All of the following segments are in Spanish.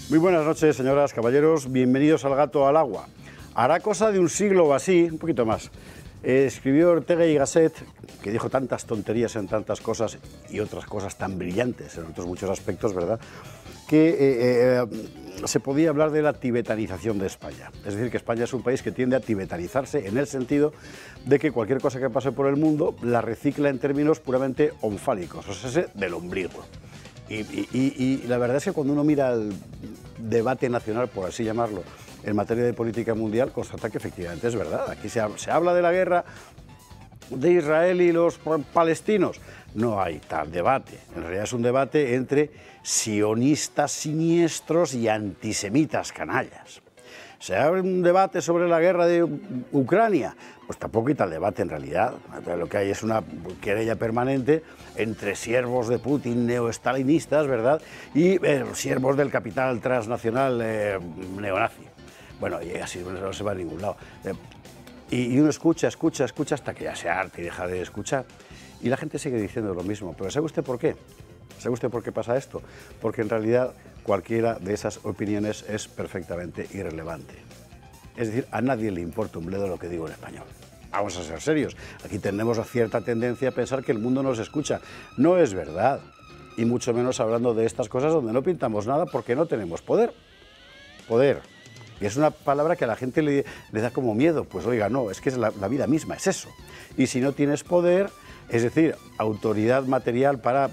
Muy buenas noches, señoras, caballeros. Bienvenidos al Gato al Agua. Hará cosa de un siglo o así, un poquito más, escribió Ortega y Gasset, que dijo tantas tonterías en tantas cosas y otras cosas tan brillantes en otros muchos aspectos, ¿verdad?, que se podía hablar de la tibetanización de España. Es decir, que España es un país que tiende a tibetanizarse en el sentido de que cualquier cosa que pase por el mundo la recicla en términos puramente onfálicos, o sea, del ombligo. Y la verdad es que cuando uno mira el debate nacional, por así llamarlo, en materia de política mundial, constata que efectivamente es verdad. Aquí se habla de la guerra de Israel y los palestinos. No hay tal debate. En realidad es un debate entre sionistas siniestros y antisemitas canallas. ¿Se abre un debate sobre la guerra de Ucrania? Pues tampoco hay tal debate en realidad. Lo que hay es una querella permanente entre siervos de Putin neoestalinistas, ¿verdad?, y siervos del capital transnacional neonazi. Bueno, y así no se va a ningún lado. Y uno escucha hasta que ya se harta y deja de escuchar. Y la gente sigue diciendo lo mismo. Pero ¿sabe usted por qué? ¿Sabe usted por qué pasa esto? Porque en realidad cualquiera de esas opiniones es perfectamente irrelevante. Es decir, a nadie le importa un bledo lo que digo en español. Vamos a ser serios. Aquí tenemos cierta tendencia a pensar que el mundo nos escucha. No es verdad. Y mucho menos hablando de estas cosas donde no pintamos nada porque no tenemos poder. Poder. Y es una palabra que a la gente le da como miedo. Pues oiga, no, es que es la vida misma, es eso. Y si no tienes poder, es decir, autoridad material para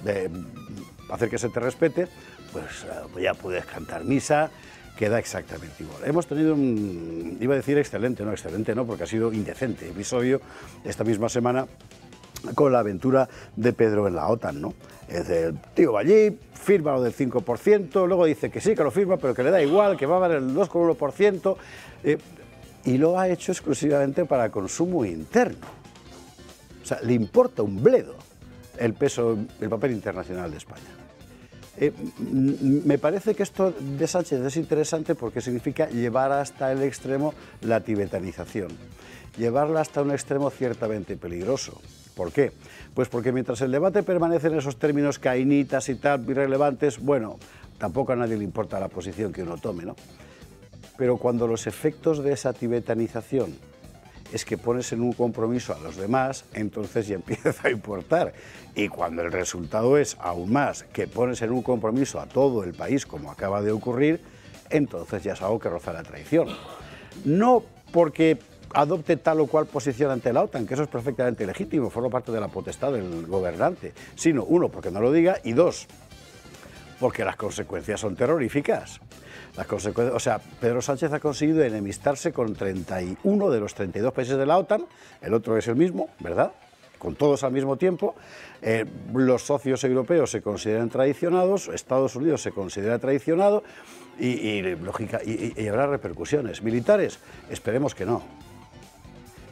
hacer que se te respete, pues ya puedes cantar misa, queda exactamente igual. Hemos tenido iba a decir excelente no, porque ha sido indecente episodio esta misma semana con la aventura de Pedro en la OTAN, ¿no? Es el tío va allí, firma lo del 5%, luego dice que sí, que lo firma, pero que le da igual, que va a valer el 2,1%, y lo ha hecho exclusivamente para consumo interno. O sea, le importa un bledo el peso, el papel internacional de España. Me parece que esto de Sánchez es interesante porque significa llevar hasta el extremo la tibetanización, llevarla hasta un extremo ciertamente peligroso. ¿Por qué? Pues porque mientras el debate permanece en esos términos cainitas y tal, irrelevantes, bueno, tampoco a nadie le importa la posición que uno tome, ¿no? Pero cuando los efectos de esa tibetanización es que pones en un compromiso a los demás, entonces ya empieza a importar. Y cuando el resultado es aún más que pones en un compromiso a todo el país, como acaba de ocurrir, entonces ya es algo que roza la traición. No porque adopte tal o cual posición ante la OTAN, que eso es perfectamente legítimo, forma parte de la potestad del gobernante, sino, uno, porque no lo diga, y dos, porque las consecuencias son terroríficas. Las consecuencias, o sea, Pedro Sánchez ha conseguido enemistarse con 31 de los 32 países de la OTAN, el otro es el mismo, ¿verdad?, con todos al mismo tiempo. Los socios europeos se consideran traicionados, Estados Unidos se considera traicionado y habrá repercusiones. ¿Militares? Esperemos que no.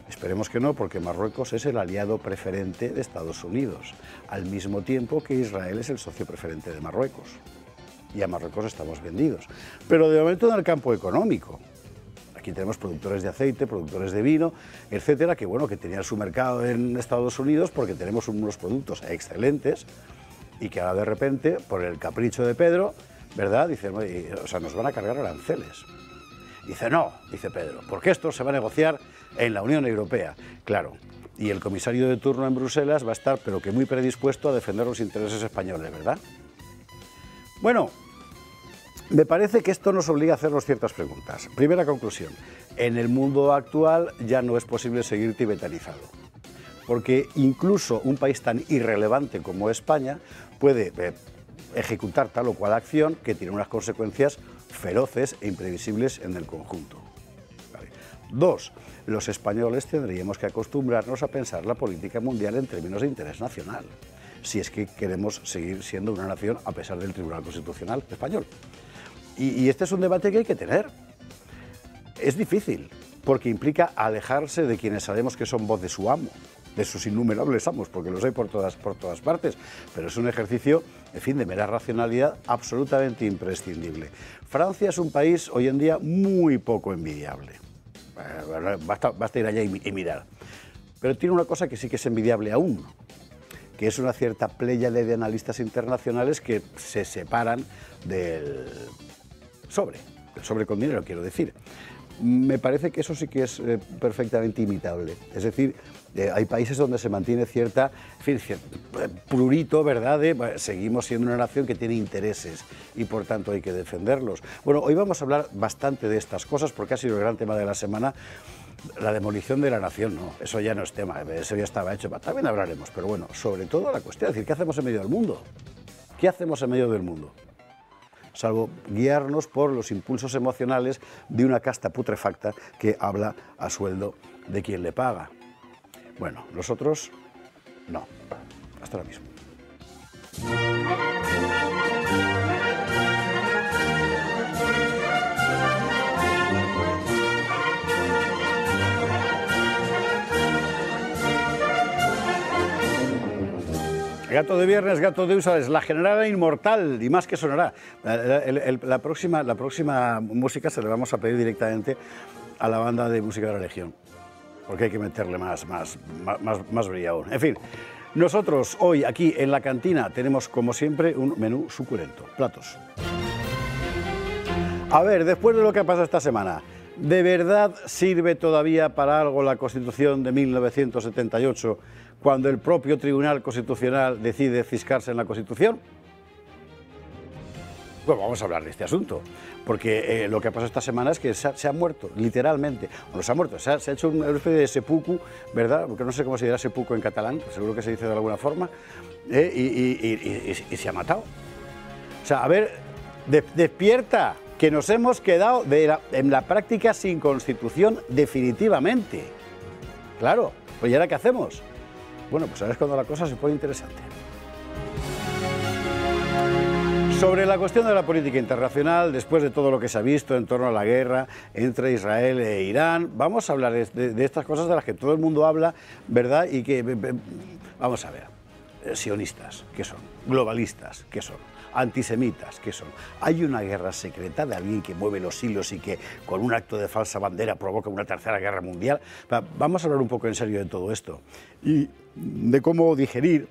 Esperemos que no, porque Marruecos es el aliado preferente de Estados Unidos, al mismo tiempo que Israel es el socio preferente de Marruecos. Y a Marruecos estamos vendidos. Pero de momento en el campo económico. Aquí tenemos productores de aceite, productores de vino, etcétera, que bueno, que tenían su mercado en Estados Unidos porque tenemos unos productos excelentes y que ahora de repente, por el capricho de Pedro, ¿verdad?, dice, o sea, nos van a cargar aranceles. Dice, no, dice Pedro, porque esto se va a negociar en la Unión Europea. Claro, y el comisario de turno en Bruselas va a estar, pero que muy predispuesto a defender los intereses españoles, ¿verdad? Bueno, me parece que esto nos obliga a hacernos ciertas preguntas. Primera conclusión, en el mundo actual ya no es posible seguir tibetanizado, porque incluso un país tan irrelevante como España puede ejecutar tal o cual acción que tiene unas consecuencias feroces e imprevisibles en el conjunto. Vale. Dos, los españoles tendríamos que acostumbrarnos a pensar la política mundial en términos de interés nacional, si es que queremos seguir siendo una nación a pesar del Tribunal Constitucional español. Y este es un debate que hay que tener. Es difícil, porque implica alejarse de quienes sabemos que son voz de su amo, de sus innumerables amos, porque los hay por todas partes, pero es un ejercicio, en fin, de mera racionalidad absolutamente imprescindible. Francia es un país hoy en día muy poco envidiable. Basta ir allá y mirar. Pero tiene una cosa que sí que es envidiable aún, que es una cierta pléyade de analistas internacionales que se separan del el sobre con dinero, quiero decir. Me parece que eso sí que es perfectamente imitable. Es decir, hay países donde se mantiene cierta, en fin, prurito, ¿verdad? Seguimos siendo una nación que tiene intereses y por tanto hay que defenderlos. Bueno, hoy vamos a hablar bastante de estas cosas porque ha sido el gran tema de la semana. La demolición de la nación, no, eso ya no es tema, eso ya estaba hecho, también hablaremos, pero bueno, sobre todo la cuestión, es decir, ¿qué hacemos en medio del mundo? ¿Qué hacemos en medio del mundo? Salvo guiarnos por los impulsos emocionales de una casta putrefacta que habla a sueldo de quien le paga. Bueno, nosotros no. Hasta ahora mismo. Gato de viernes, gato de Úsares, la generala inmortal y más que sonará. La próxima música se la vamos a pedir directamente a la banda de música de la Legión, porque hay que meterle más brillo. En fin, nosotros hoy aquí en la cantina tenemos como siempre un menú suculento, platos. A ver, después de lo que ha pasado esta semana, ¿de verdad sirve todavía para algo la Constitución de 1978 cuando el propio Tribunal Constitucional decide ciscarse en la Constitución? Pues vamos a hablar de este asunto, porque lo que ha pasado esta semana es que se ha muerto, literalmente. Bueno, se ha muerto, se ha hecho una especie de seppuku, ¿verdad? Porque no sé cómo se dirá seppuku en catalán, pues seguro que se dice de alguna forma, y se ha matado. O sea, a ver, despierta, que nos hemos quedado en la práctica sin Constitución definitivamente. Claro, pues ¿y ahora qué hacemos? Bueno, pues ahora es cuando la cosa se pone interesante. Sobre la cuestión de la política internacional, después de todo lo que se ha visto en torno a la guerra entre Israel e Irán, vamos a hablar de estas cosas de las que todo el mundo habla, ¿verdad? Y que, vamos a ver, sionistas, ¿qué son? Globalistas, ¿qué son? Antisemitas, ¿qué son? Hay una guerra secreta de alguien que mueve los hilos y que con un acto de falsa bandera provoca una tercera guerra mundial. Vamos a hablar un poco en serio de todo esto y de cómo digerir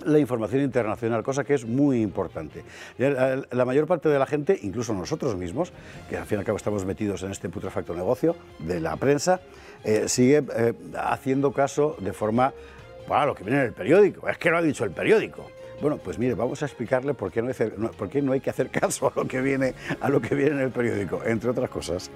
la información internacional, cosa que es muy importante. La mayor parte de la gente, incluso nosotros mismos, que al fin y al cabo estamos metidos en este putrefacto negocio de la prensa, sigue haciendo caso de forma a lo que viene en el periódico. Es que lo ha dicho el periódico. Bueno, pues mire, vamos a explicarle por qué no hay que hacer caso a lo que viene en el periódico, entre otras cosas.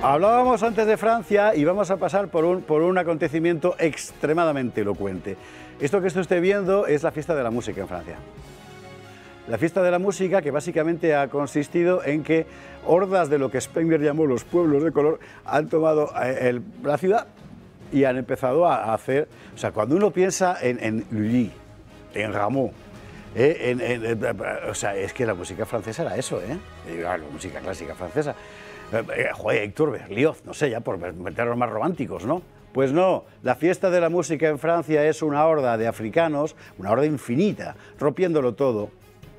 Hablábamos antes de Francia y vamos a pasar por un acontecimiento extremadamente elocuente. Esto que está usted viendo es la fiesta de la música en Francia. La fiesta de la música, que básicamente ha consistido en que hordas de lo que Spengler llamó los pueblos de color han tomado la ciudad y han empezado a hacer, o sea, cuando uno piensa en Lully, en Rameau, o sea, es que la música francesa era eso, la música clásica francesa. Joder, Héctor Berlioz, no sé, ya por meterlos más románticos, ¿no? Pues no, la fiesta de la música en Francia es una horda de africanos, una horda infinita, rompiéndolo todo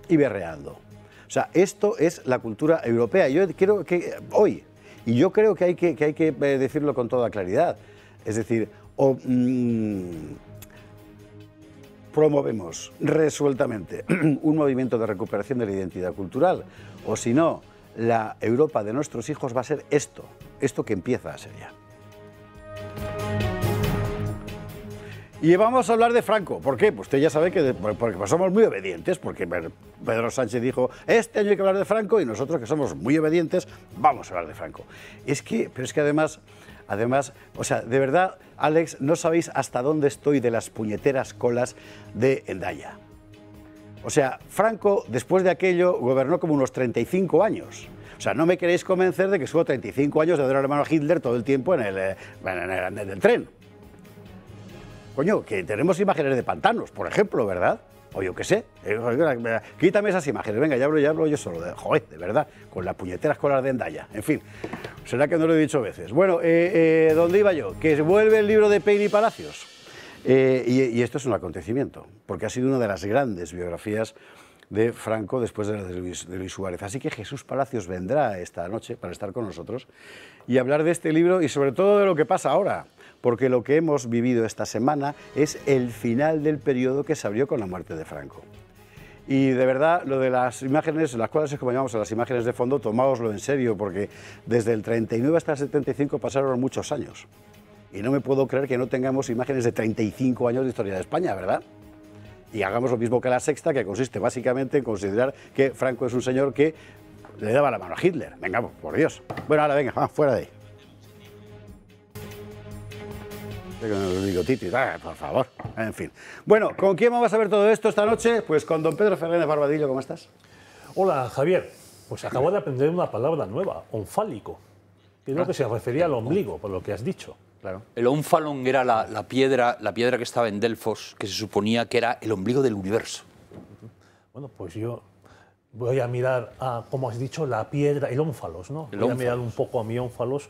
y berreando. O sea, esto es la cultura europea. Yo creo que hoy, y yo creo que hay que decirlo con toda claridad, es decir, promovemos resueltamente un movimiento de recuperación de la identidad cultural, o si no, la Europa de nuestros hijos va a ser esto que empieza a ser ya. Y vamos a hablar de Franco. ¿Por qué? Pues usted ya sabe que porque somos muy obedientes, porque Pedro Sánchez dijo, este año hay que hablar de Franco, y nosotros que somos muy obedientes, vamos a hablar de Franco. Pero es que además, o sea, de verdad, Alex, no sabéis hasta dónde estoy de las puñeteras colas de Hendaya. O sea, Franco, después de aquello, gobernó como unos 35 años. O sea, no me queréis convencer de que estuvo 35 años de ver al hermano Hitler todo el tiempo en el tren. Coño, que tenemos imágenes de pantanos, por ejemplo, ¿verdad? O yo qué sé. Quítame esas imágenes. Venga, ya hablo yo solo. Joder, de verdad, con las puñeteras colas de Hendaya. En fin, será que no lo he dicho veces. Bueno, ¿dónde iba yo? Que vuelve el libro de Peire y Palacios. Y esto es un acontecimiento, porque ha sido una de las grandes biografías de Franco después de la de Luis Suárez. Así que Jesús Palacios vendrá esta noche para estar con nosotros y hablar de este libro y sobre todo de lo que pasa ahora, porque lo que hemos vivido esta semana es el final del periodo que se abrió con la muerte de Franco. Y de verdad, lo de las imágenes, las cuales es como llamamos a las imágenes de fondo, tomáoslo en serio, porque desde el 39 hasta el 75 pasaron muchos años. Y no me puedo creer que no tengamos imágenes de 35 años de historia de España, ¿verdad? Y hagamos lo mismo que La Sexta, que consiste básicamente en considerar que Franco es un señor que le daba la mano a Hitler. Venga, por Dios. Bueno, ahora venga, fuera de ahí. Con el bigotito, por favor. En fin. Bueno, ¿con quién vamos a ver todo esto esta noche? Pues con don Pedro Fernández Barbadillo. ¿Cómo estás? Hola, Javier. Pues acabo de aprender una palabra nueva, onfálico, que es lo que se refería al ombligo, por lo que has dicho. Claro. El ónfalon era la piedra que estaba en Delfos, que se suponía que era el ombligo del universo. Bueno, pues yo voy a mirar, como has dicho, la piedra, el ónfalos, ¿no? Voy a mirar un poco a mi ónfalos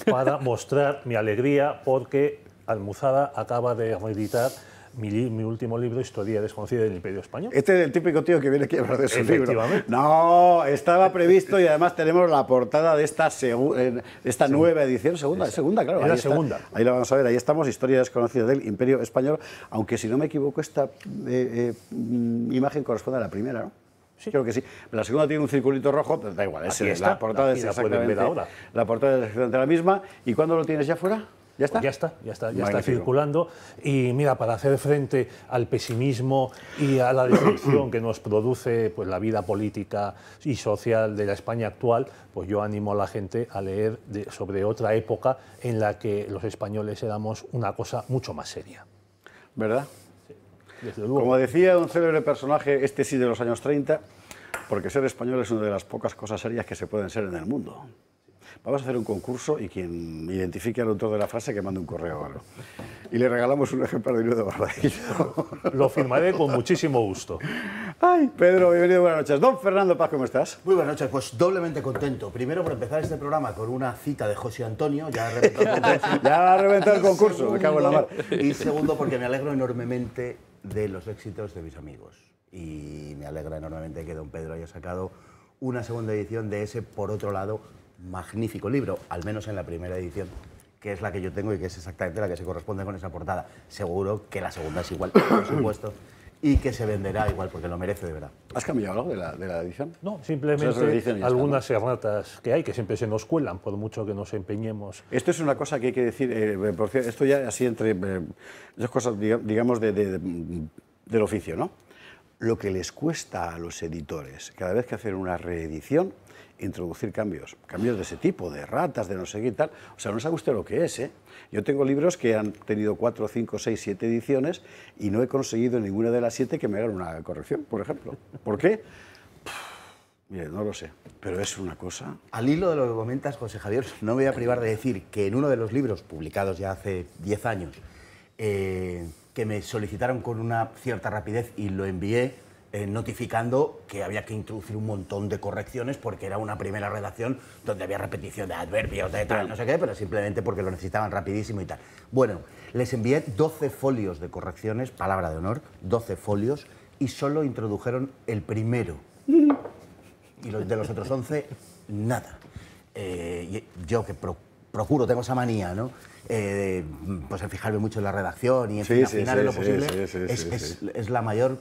para mostrar mi alegría porque Almuzara acaba de reeditar mi último libro, Historia desconocida del Imperio Español. Este es el típico tío que viene aquí a hablar de su libro. Efectivamente. No, estaba previsto y además tenemos la portada de esta nueva edición. Segunda, claro. Es la segunda. Ahí la vamos a ver, ahí estamos, Historia desconocida del Imperio Español, aunque si no me equivoco esta imagen corresponde a la primera, ¿no? Sí. Creo que sí. La segunda tiene un circulito rojo, pero da igual, la portada es exactamente la portada es exactamente la misma. ¿Y cuándo lo tienes ya fuera? ¿Ya está? Ya está circulando. Y mira, para hacer frente al pesimismo y a la destrucción que nos produce pues, la vida política y social de la España actual, pues yo animo a la gente a leer sobre otra época en la que los españoles éramos una cosa mucho más seria. ¿Verdad? Sí, desde luego. Como decía un célebre personaje, este sí de los años 30, porque ser español es una de las pocas cosas serias que se pueden ser en el mundo. Vamos a hacer un concurso y quien identifique al autor de la frase que mande un correo o algo. Y le regalamos un ejemplar de libro de Barbadillo. Lo firmaré con muchísimo gusto. Ay, Pedro, bienvenido, buenas noches. Don Fernando Paz, ¿cómo estás? Muy buenas noches, pues doblemente contento. Primero por empezar este programa con una cita de José Antonio, ya ha reventado el concurso. Ya ha reventado el concurso, me cago en la mar. Y segundo porque me alegro enormemente de los éxitos de mis amigos. Y me alegra enormemente que don Pedro haya sacado una segunda edición de ese, por otro lado, magnífico libro, al menos en la primera edición, que es la que yo tengo y que es exactamente la que se corresponde con esa portada. Seguro que la segunda es igual, por supuesto, y que se venderá igual, porque lo merece de verdad. ¿Has cambiado algo de la edición? No, simplemente algunas erratas que hay, que siempre se nos cuelan, por mucho que nos empeñemos. Esto es una cosa que hay que decir, porque esto ya así entre esas cosas, digamos, del oficio, ¿no? Lo que les cuesta a los editores, cada vez que hacen una reedición, introducir cambios de ese tipo, de ratas, de no sé qué y tal. O sea, no sabe usted lo que es, ¿eh? Yo tengo libros que han tenido 4, 5, 6, 7 ediciones y no he conseguido en ninguna de las 7 que me hagan una corrección, por ejemplo. ¿Por qué? Mire, no lo sé, pero es una cosa... Al hilo de lo que comentas, José Javier, no me voy a privar de decir que en uno de los libros publicados ya hace 10 años, que me solicitaron con una cierta rapidez y lo envié, notificando que había que introducir un montón de correcciones porque era una primera redacción donde había repetición de adverbios, de tal, no sé qué, pero simplemente porque lo necesitaban rapidísimo y tal. Bueno, les envié 12 folios de correcciones, palabra de honor, 12 folios, y solo introdujeron el primero. Y de los otros 11, nada. Yo que procuro, tengo esa manía, ¿no? Pues en fijarme mucho en la redacción y en afinar en lo posible, es la mayor...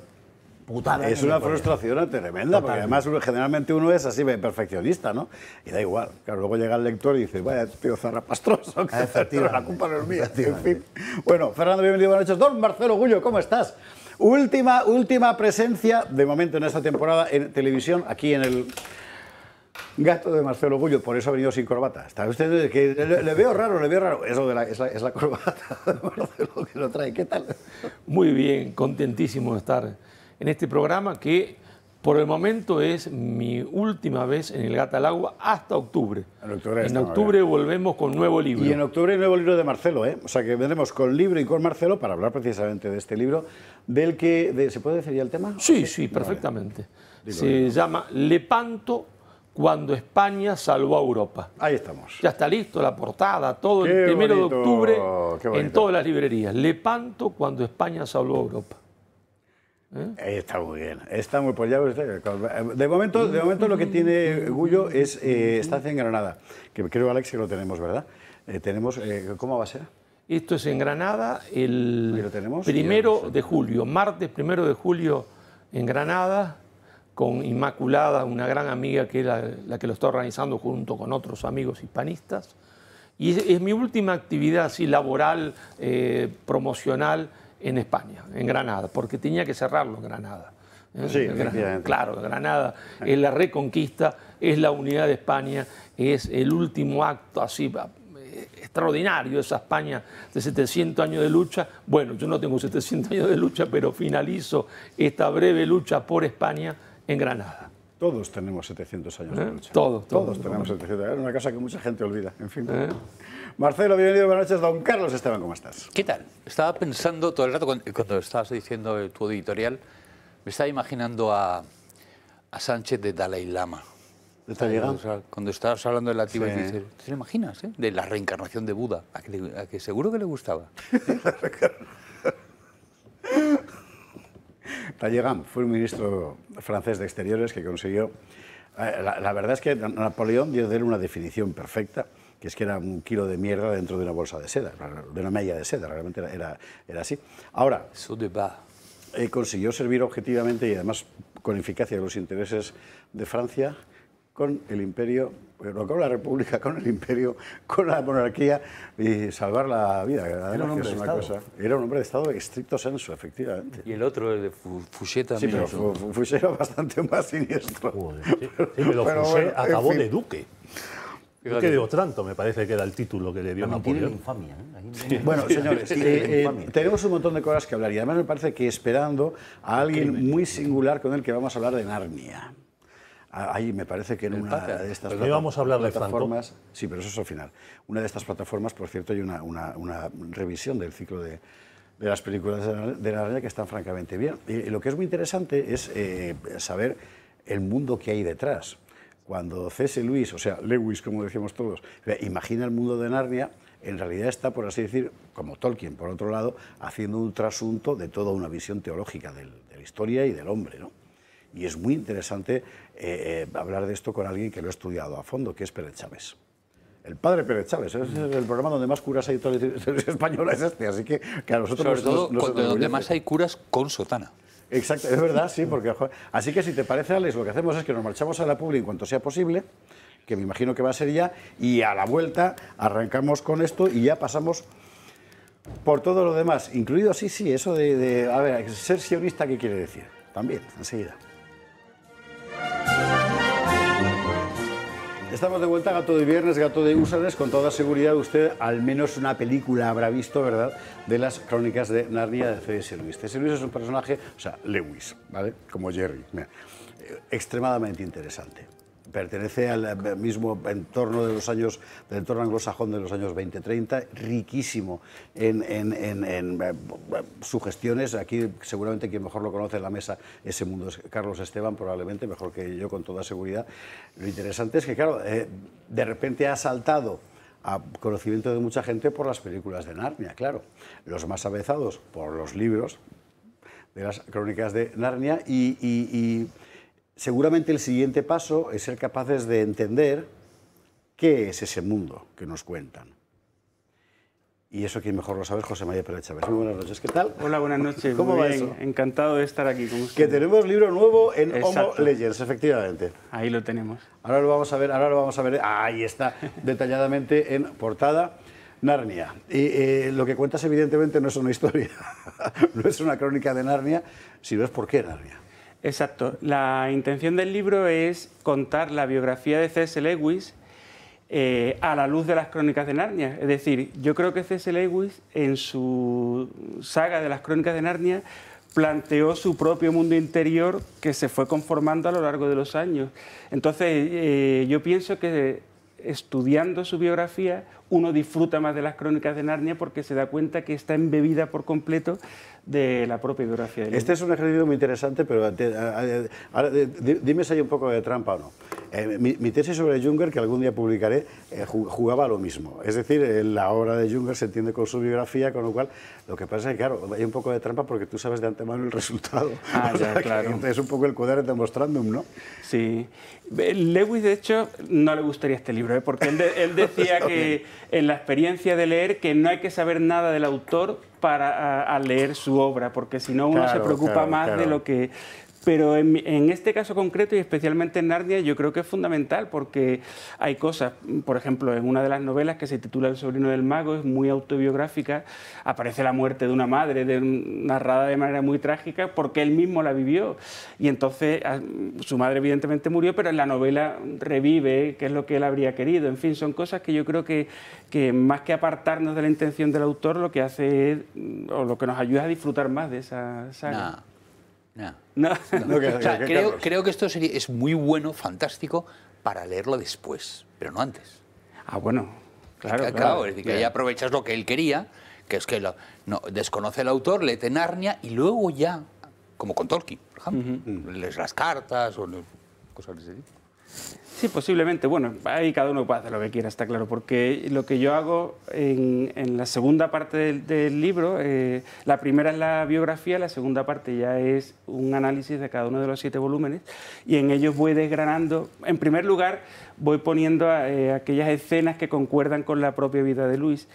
putada. Es una frustración tremenda, porque además generalmente uno es así perfeccionista, ¿no? Y da igual. Claro, luego llega el lector y dice, vaya tío zarrapastroso, pero la culpa no es mía. En fin. Bueno, Fernando, bienvenido, buenas noches. Don Marcelo Gullo, ¿cómo estás? Última presencia, de momento en esta temporada, en televisión, aquí en el gato de Marcelo Gullo, por eso ha venido sin corbata. Está usted, que le veo raro, Eso es la corbata de Marcelo que lo trae. ¿Qué tal? Muy bien, contentísimo de estar en este programa que por el momento es mi última vez en el Gato al Agua hasta octubre. En octubre volvemos con nuevo libro. Y en octubre nuevo libro de Marcelo, ¿eh? O sea que vendremos con libro y con Marcelo para hablar precisamente de este libro, del que... ¿Se puede decir ya el tema? Sí, perfectamente. Se llama Lepanto, cuando España salvó a Europa. Ahí estamos. Ya está listo, la portada, todo el 1 de octubre en todas las librerías. Lepanto, cuando España salvó a Europa. Está muy bien, está muy pues ya de momento lo que tiene Gullo es Estancia en Granada, que creo, Alex, que lo tenemos, ¿verdad? ¿Cómo va a ser? Esto es en Granada el tenemos, 1 de julio, martes 1 de julio en Granada, con Inmaculada, una gran amiga que es la que lo está organizando junto con otros amigos hispanistas. Y es mi última actividad así laboral, promocional en España, en Granada, porque tenía que cerrarlo en Granada. Sí, efectivamente. Claro, Granada es la reconquista, es la unidad de España, es el último acto así extraordinario, esa España de 700 años de lucha. Bueno, yo no tengo 700 años de lucha, pero finalizo esta breve lucha por España en Granada. Todos tenemos 700 años de lucha. Todos tenemos 700 años. Es una cosa que mucha gente olvida. En fin. Marcelo, bienvenido, buenas noches. Don Carlos Esteban, ¿cómo estás? ¿Qué tal? Estaba pensando todo el rato, cuando estabas diciendo tu editorial, me estaba imaginando a Sánchez de Dalai Lama. ¿De Talleyrand? Cuando estabas hablando de la Sí. ¿te lo imaginas? De la reencarnación de Buda, a que seguro que le gustaba. Talleyrand fue un ministro francés de Exteriores que consiguió... La verdad es que Napoleón dio de él una definición perfecta, que es que era un kilo de mierda dentro de una bolsa de seda, de una malla de seda, realmente era así. Ahora, consiguió servir objetivamente y además con eficacia los intereses de Francia, con el imperio, no con la república, con el imperio, con la monarquía y salvar la vida. Era un hombre de Estado. Era un hombre de Estado estricto sensu, efectivamente. Y el otro, el de Fouché Sí, también. pero Fouché era bastante más siniestro. Sí, pero Fouché bueno, acabó en fin. de duque. Duque de Otranto, me parece que era el título que le dio Mantiene la Napoleón. infamia, ¿eh? Bueno, señores, tenemos un montón de cosas que hablar y además me parece que esperando a alguien muy singular con el que vamos a hablar de Narnia. Ahí me parece que en una de estas Pues no íbamos a hablar de plataformas... Sí, pero eso es al final. Una de estas plataformas, por cierto, hay una revisión del ciclo de las películas de Narnia que están francamente bien. Y lo que es muy interesante es saber el mundo que hay detrás. Cuando C.S. Lewis, o sea, Lewis, como decíamos todos, imagina el mundo de Narnia, en realidad está, por así decir, como Tolkien, por otro lado, haciendo un trasunto de toda una visión teológica de la historia y del hombre, ¿no? Y es muy interesante hablar de esto con alguien que lo ha estudiado a fondo, que es Pérez Chávez. El padre Pérez Chávez, es el programa donde más curas hay de la televisión española, es este, así que a nosotros Sobre todo donde más hay curas con sotana. Exacto, es verdad, sí, porque... Así que si te parece, Alex, lo que hacemos es que nos marchamos a la publi en cuanto sea posible, que me imagino que va a ser ya, y a la vuelta arrancamos con esto y ya pasamos por todo lo demás, incluido, sí, eso de a ver, ser sionista, ¿qué quiere decir? También, enseguida. Estamos de vuelta, Gato de Viernes, Gato de Usanes. Con toda seguridad usted al menos una película habrá visto, ¿verdad?, de las crónicas de Narnia de C.S. Lewis. C.S. Lewis es un personaje, o sea, Lewis, ¿vale?, como Jerry, extremadamente interesante. Pertenece al mismo entorno de los años, del entorno anglosajón de los años 20-30, riquísimo en sugestiones. Aquí seguramente quien mejor lo conoce en la mesa ese mundo es Carlos Esteban, probablemente mejor que yo, con toda seguridad. Lo interesante es que, claro, de repente ha saltado a conocimiento de mucha gente por las películas de Narnia, claro. Los más avezados por los libros de las crónicas de Narnia y seguramente el siguiente paso es ser capaces de entender qué es ese mundo que nos cuentan. Y eso quien mejor lo sabe es José María Pérez Chávez. Muy buenas noches, ¿qué tal? Hola, buenas noches. ¿Cómo Muy va bien. eso? Encantado de estar aquí con usted. Que tenemos libro nuevo en Exacto. Homo Legends, efectivamente. Ahí lo tenemos. Ahora lo vamos a ver, ahí está, detalladamente en portada. Narnia. Y lo que cuentas evidentemente no es una historia, no es una crónica de Narnia, sino es por qué Narnia. Exacto. La intención del libro es contar la biografía de C.S. Lewis a la luz de las crónicas de Narnia. Es decir, yo creo que C.S. Lewis, en su saga de las crónicas de Narnia, planteó su propio mundo interior que se fue conformando a lo largo de los años. Entonces, yo pienso que estudiando su biografía, uno disfruta más de las crónicas de Narnia porque se da cuenta que está embebida por completo de la propia biografía de Lewis. Este es un ejercicio muy interesante, pero dime si hay un poco de trampa o no. Mi tesis sobre Junger, que algún día publicaré, jugaba a lo mismo. Es decir, la obra de Junger se entiende con su biografía, con lo cual, lo que pasa es que, claro, hay un poco de trampa porque tú sabes de antemano el resultado. Ah, ya, claro. Es un poco el quodere demonstrandum, ¿no? Sí. Lewis, de hecho, no le gustaría este libro, porque él decía que en la experiencia de leer que no hay que saber nada del autor para leer su obra, porque si no uno se preocupa más de lo que... Pero en este caso concreto, y especialmente en Narnia, yo creo que es fundamental porque hay cosas, por ejemplo, en una de las novelas que se titula El sobrino del mago, es muy autobiográfica, aparece la muerte de una madre narrada de manera muy trágica porque él mismo la vivió. Y entonces su madre evidentemente murió, pero en la novela revive, que es lo que él habría querido. En fin, son cosas que yo creo que más que apartarnos de la intención del autor, lo que hace es, o lo que nos ayuda a disfrutar más de esa saga. No. O sea, creo que esto es muy bueno, fantástico, para leerlo después, pero no antes. Ah, bueno, claro. Es decir, que ahí aprovechas lo que él quería, que es que desconoce el autor, léete Narnia y luego ya, como con Tolkien, por ejemplo, lees las cartas o cosas de ese tipo. Sí, posiblemente. Bueno, ahí cada uno puede hacer lo que quiera, está claro, porque lo que yo hago en la segunda parte del libro, la primera es la biografía, la segunda parte ya es un análisis de cada uno de los 7 volúmenes, y en ellos voy desgranando, en primer lugar, voy poniendo aquellas escenas que concuerdan con la propia vida de Lewis,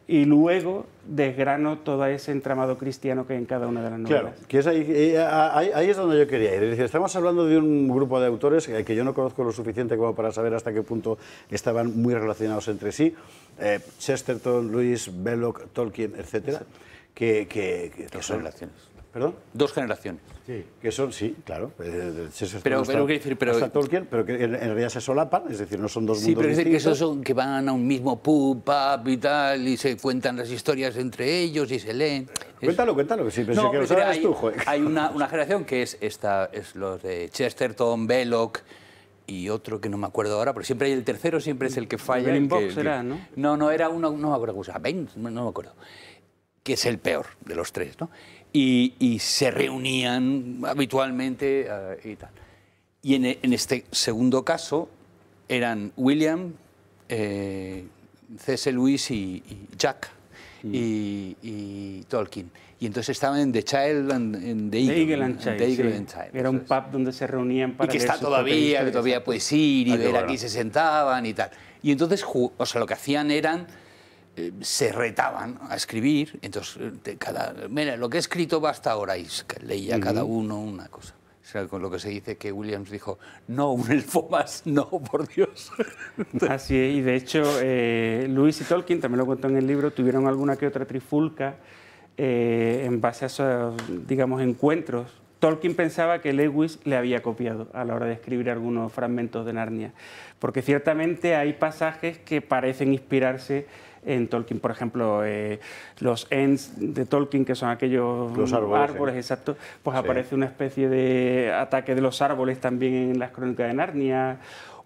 y luego desgrano todo ese entramado cristiano que hay en cada una de las novelas. Claro, que es ahí es donde yo quería ir. Es decir, estamos hablando de un grupo de autores que yo no conozco lo suficiente como para saber hasta qué punto estaban muy relacionados entre sí. Chesterton, Lewis, Belloc, Tolkien, etcétera, que son relaciones. ¿Perdón? 2 generaciones. Sí, que son, sí, claro. Pero hasta Tolkien, pero que en realidad se solapan, es decir, no son dos mundos distintos. Sí, pero es decir que distintos. esos son que van a un mismo pub y tal, y se cuentan las historias entre ellos y se leen. Cuéntalo, que sí, pensé que lo sabes tú, joder. Hay una generación que es los de Chesterton, Belloc y otro que no me acuerdo ahora, pero siempre hay el tercero, siempre es el que falla. Belling Box era, ¿no? No, era uno, no me acuerdo cómo se llama, no me acuerdo, que es el peor de los 3, ¿no? Y se reunían habitualmente y tal. Y en este segundo caso eran William, C.S. Lewis y Jack y Tolkien. Y entonces estaban en The Child and the Eagle and Child. Era un pub donde se reunían para y que está todavía, que todavía puedes ir y ver, aquí se sentaban y tal. Y entonces, o sea, lo que hacían eran se retaban a escribir, entonces mira, lo que he escrito va hasta ahora, y leía cada uno una cosa. O sea, con lo que se dice que Williams dijo, no, un elfo más, no, por Dios. Así es, y de hecho Lewis y Tolkien, también lo cuento en el libro, tuvieron alguna que otra trifulca en base a esos, digamos, encuentros. Tolkien pensaba que Lewis le había copiado a la hora de escribir algunos fragmentos de Narnia, porque ciertamente hay pasajes que parecen inspirarse en Tolkien. Por ejemplo, los Ents de Tolkien, que son aquellos los árboles, exacto, pues aparece una especie de ataque de los árboles también en las crónicas de Narnia,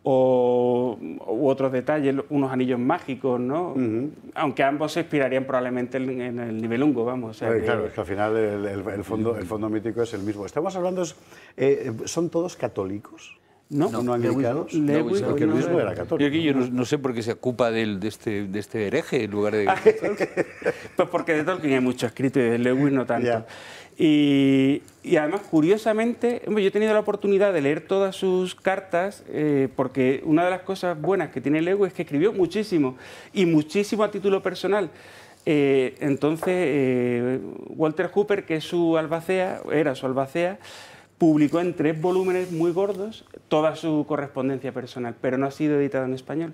u otros detalles, unos anillos mágicos, ¿no? Aunque ambos se inspirarían probablemente en el Nibelungo, vamos. O sea, claro, es que al final el fondo mítico es el mismo. Estamos hablando, ¿son todos católicos? No, ¿No anglicanos? Porque Lewis no era católico. Yo no sé por qué se ocupa de este hereje en lugar de... Pues porque de Tolkien hay mucho escrito y de Lewis no tanto. Yeah. Y además, curiosamente, yo he tenido la oportunidad de leer todas sus cartas porque una de las cosas buenas que tiene Lewis es que escribió muchísimo, y muchísimo a título personal. Entonces, Walter Hooper, que es era su albacea, publicó en 3 volúmenes muy gordos toda su correspondencia personal, pero no ha sido editado en español.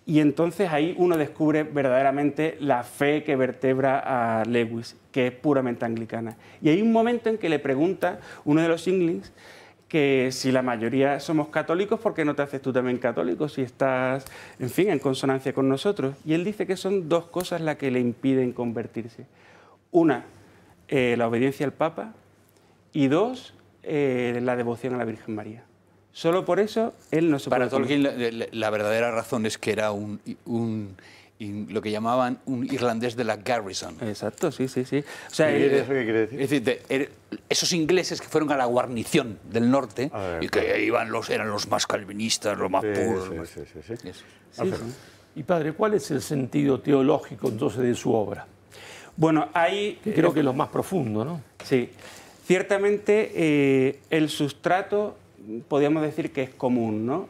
Y entonces ahí uno descubre verdaderamente la fe que vertebra a Lewis, que es puramente anglicana. Y hay un momento en que le pregunta uno de los Inklings que si la mayoría somos católicos, ¿por qué no te haces tú también católico si estás, en fin, en consonancia con nosotros? Y él dice que son 2 cosas las que le impiden convertirse. Una, la obediencia al Papa, y 2, la devoción a la Virgen María. Solo por eso él no se puede... Para Tolkien la verdadera razón es que era lo que llamaban un irlandés de la Garrison. Exacto, sí. O sea, ¿Eso qué quiere decir? Es decir, esos ingleses que fueron a la guarnición del norte y que eran los más calvinistas, los más puros. Sí. Y padre, ¿cuál es el sentido teológico entonces de su obra? Bueno, hay... Creo que es lo más profundo, ¿no? Sí. Ciertamente el sustrato podríamos decir que es común, ¿no?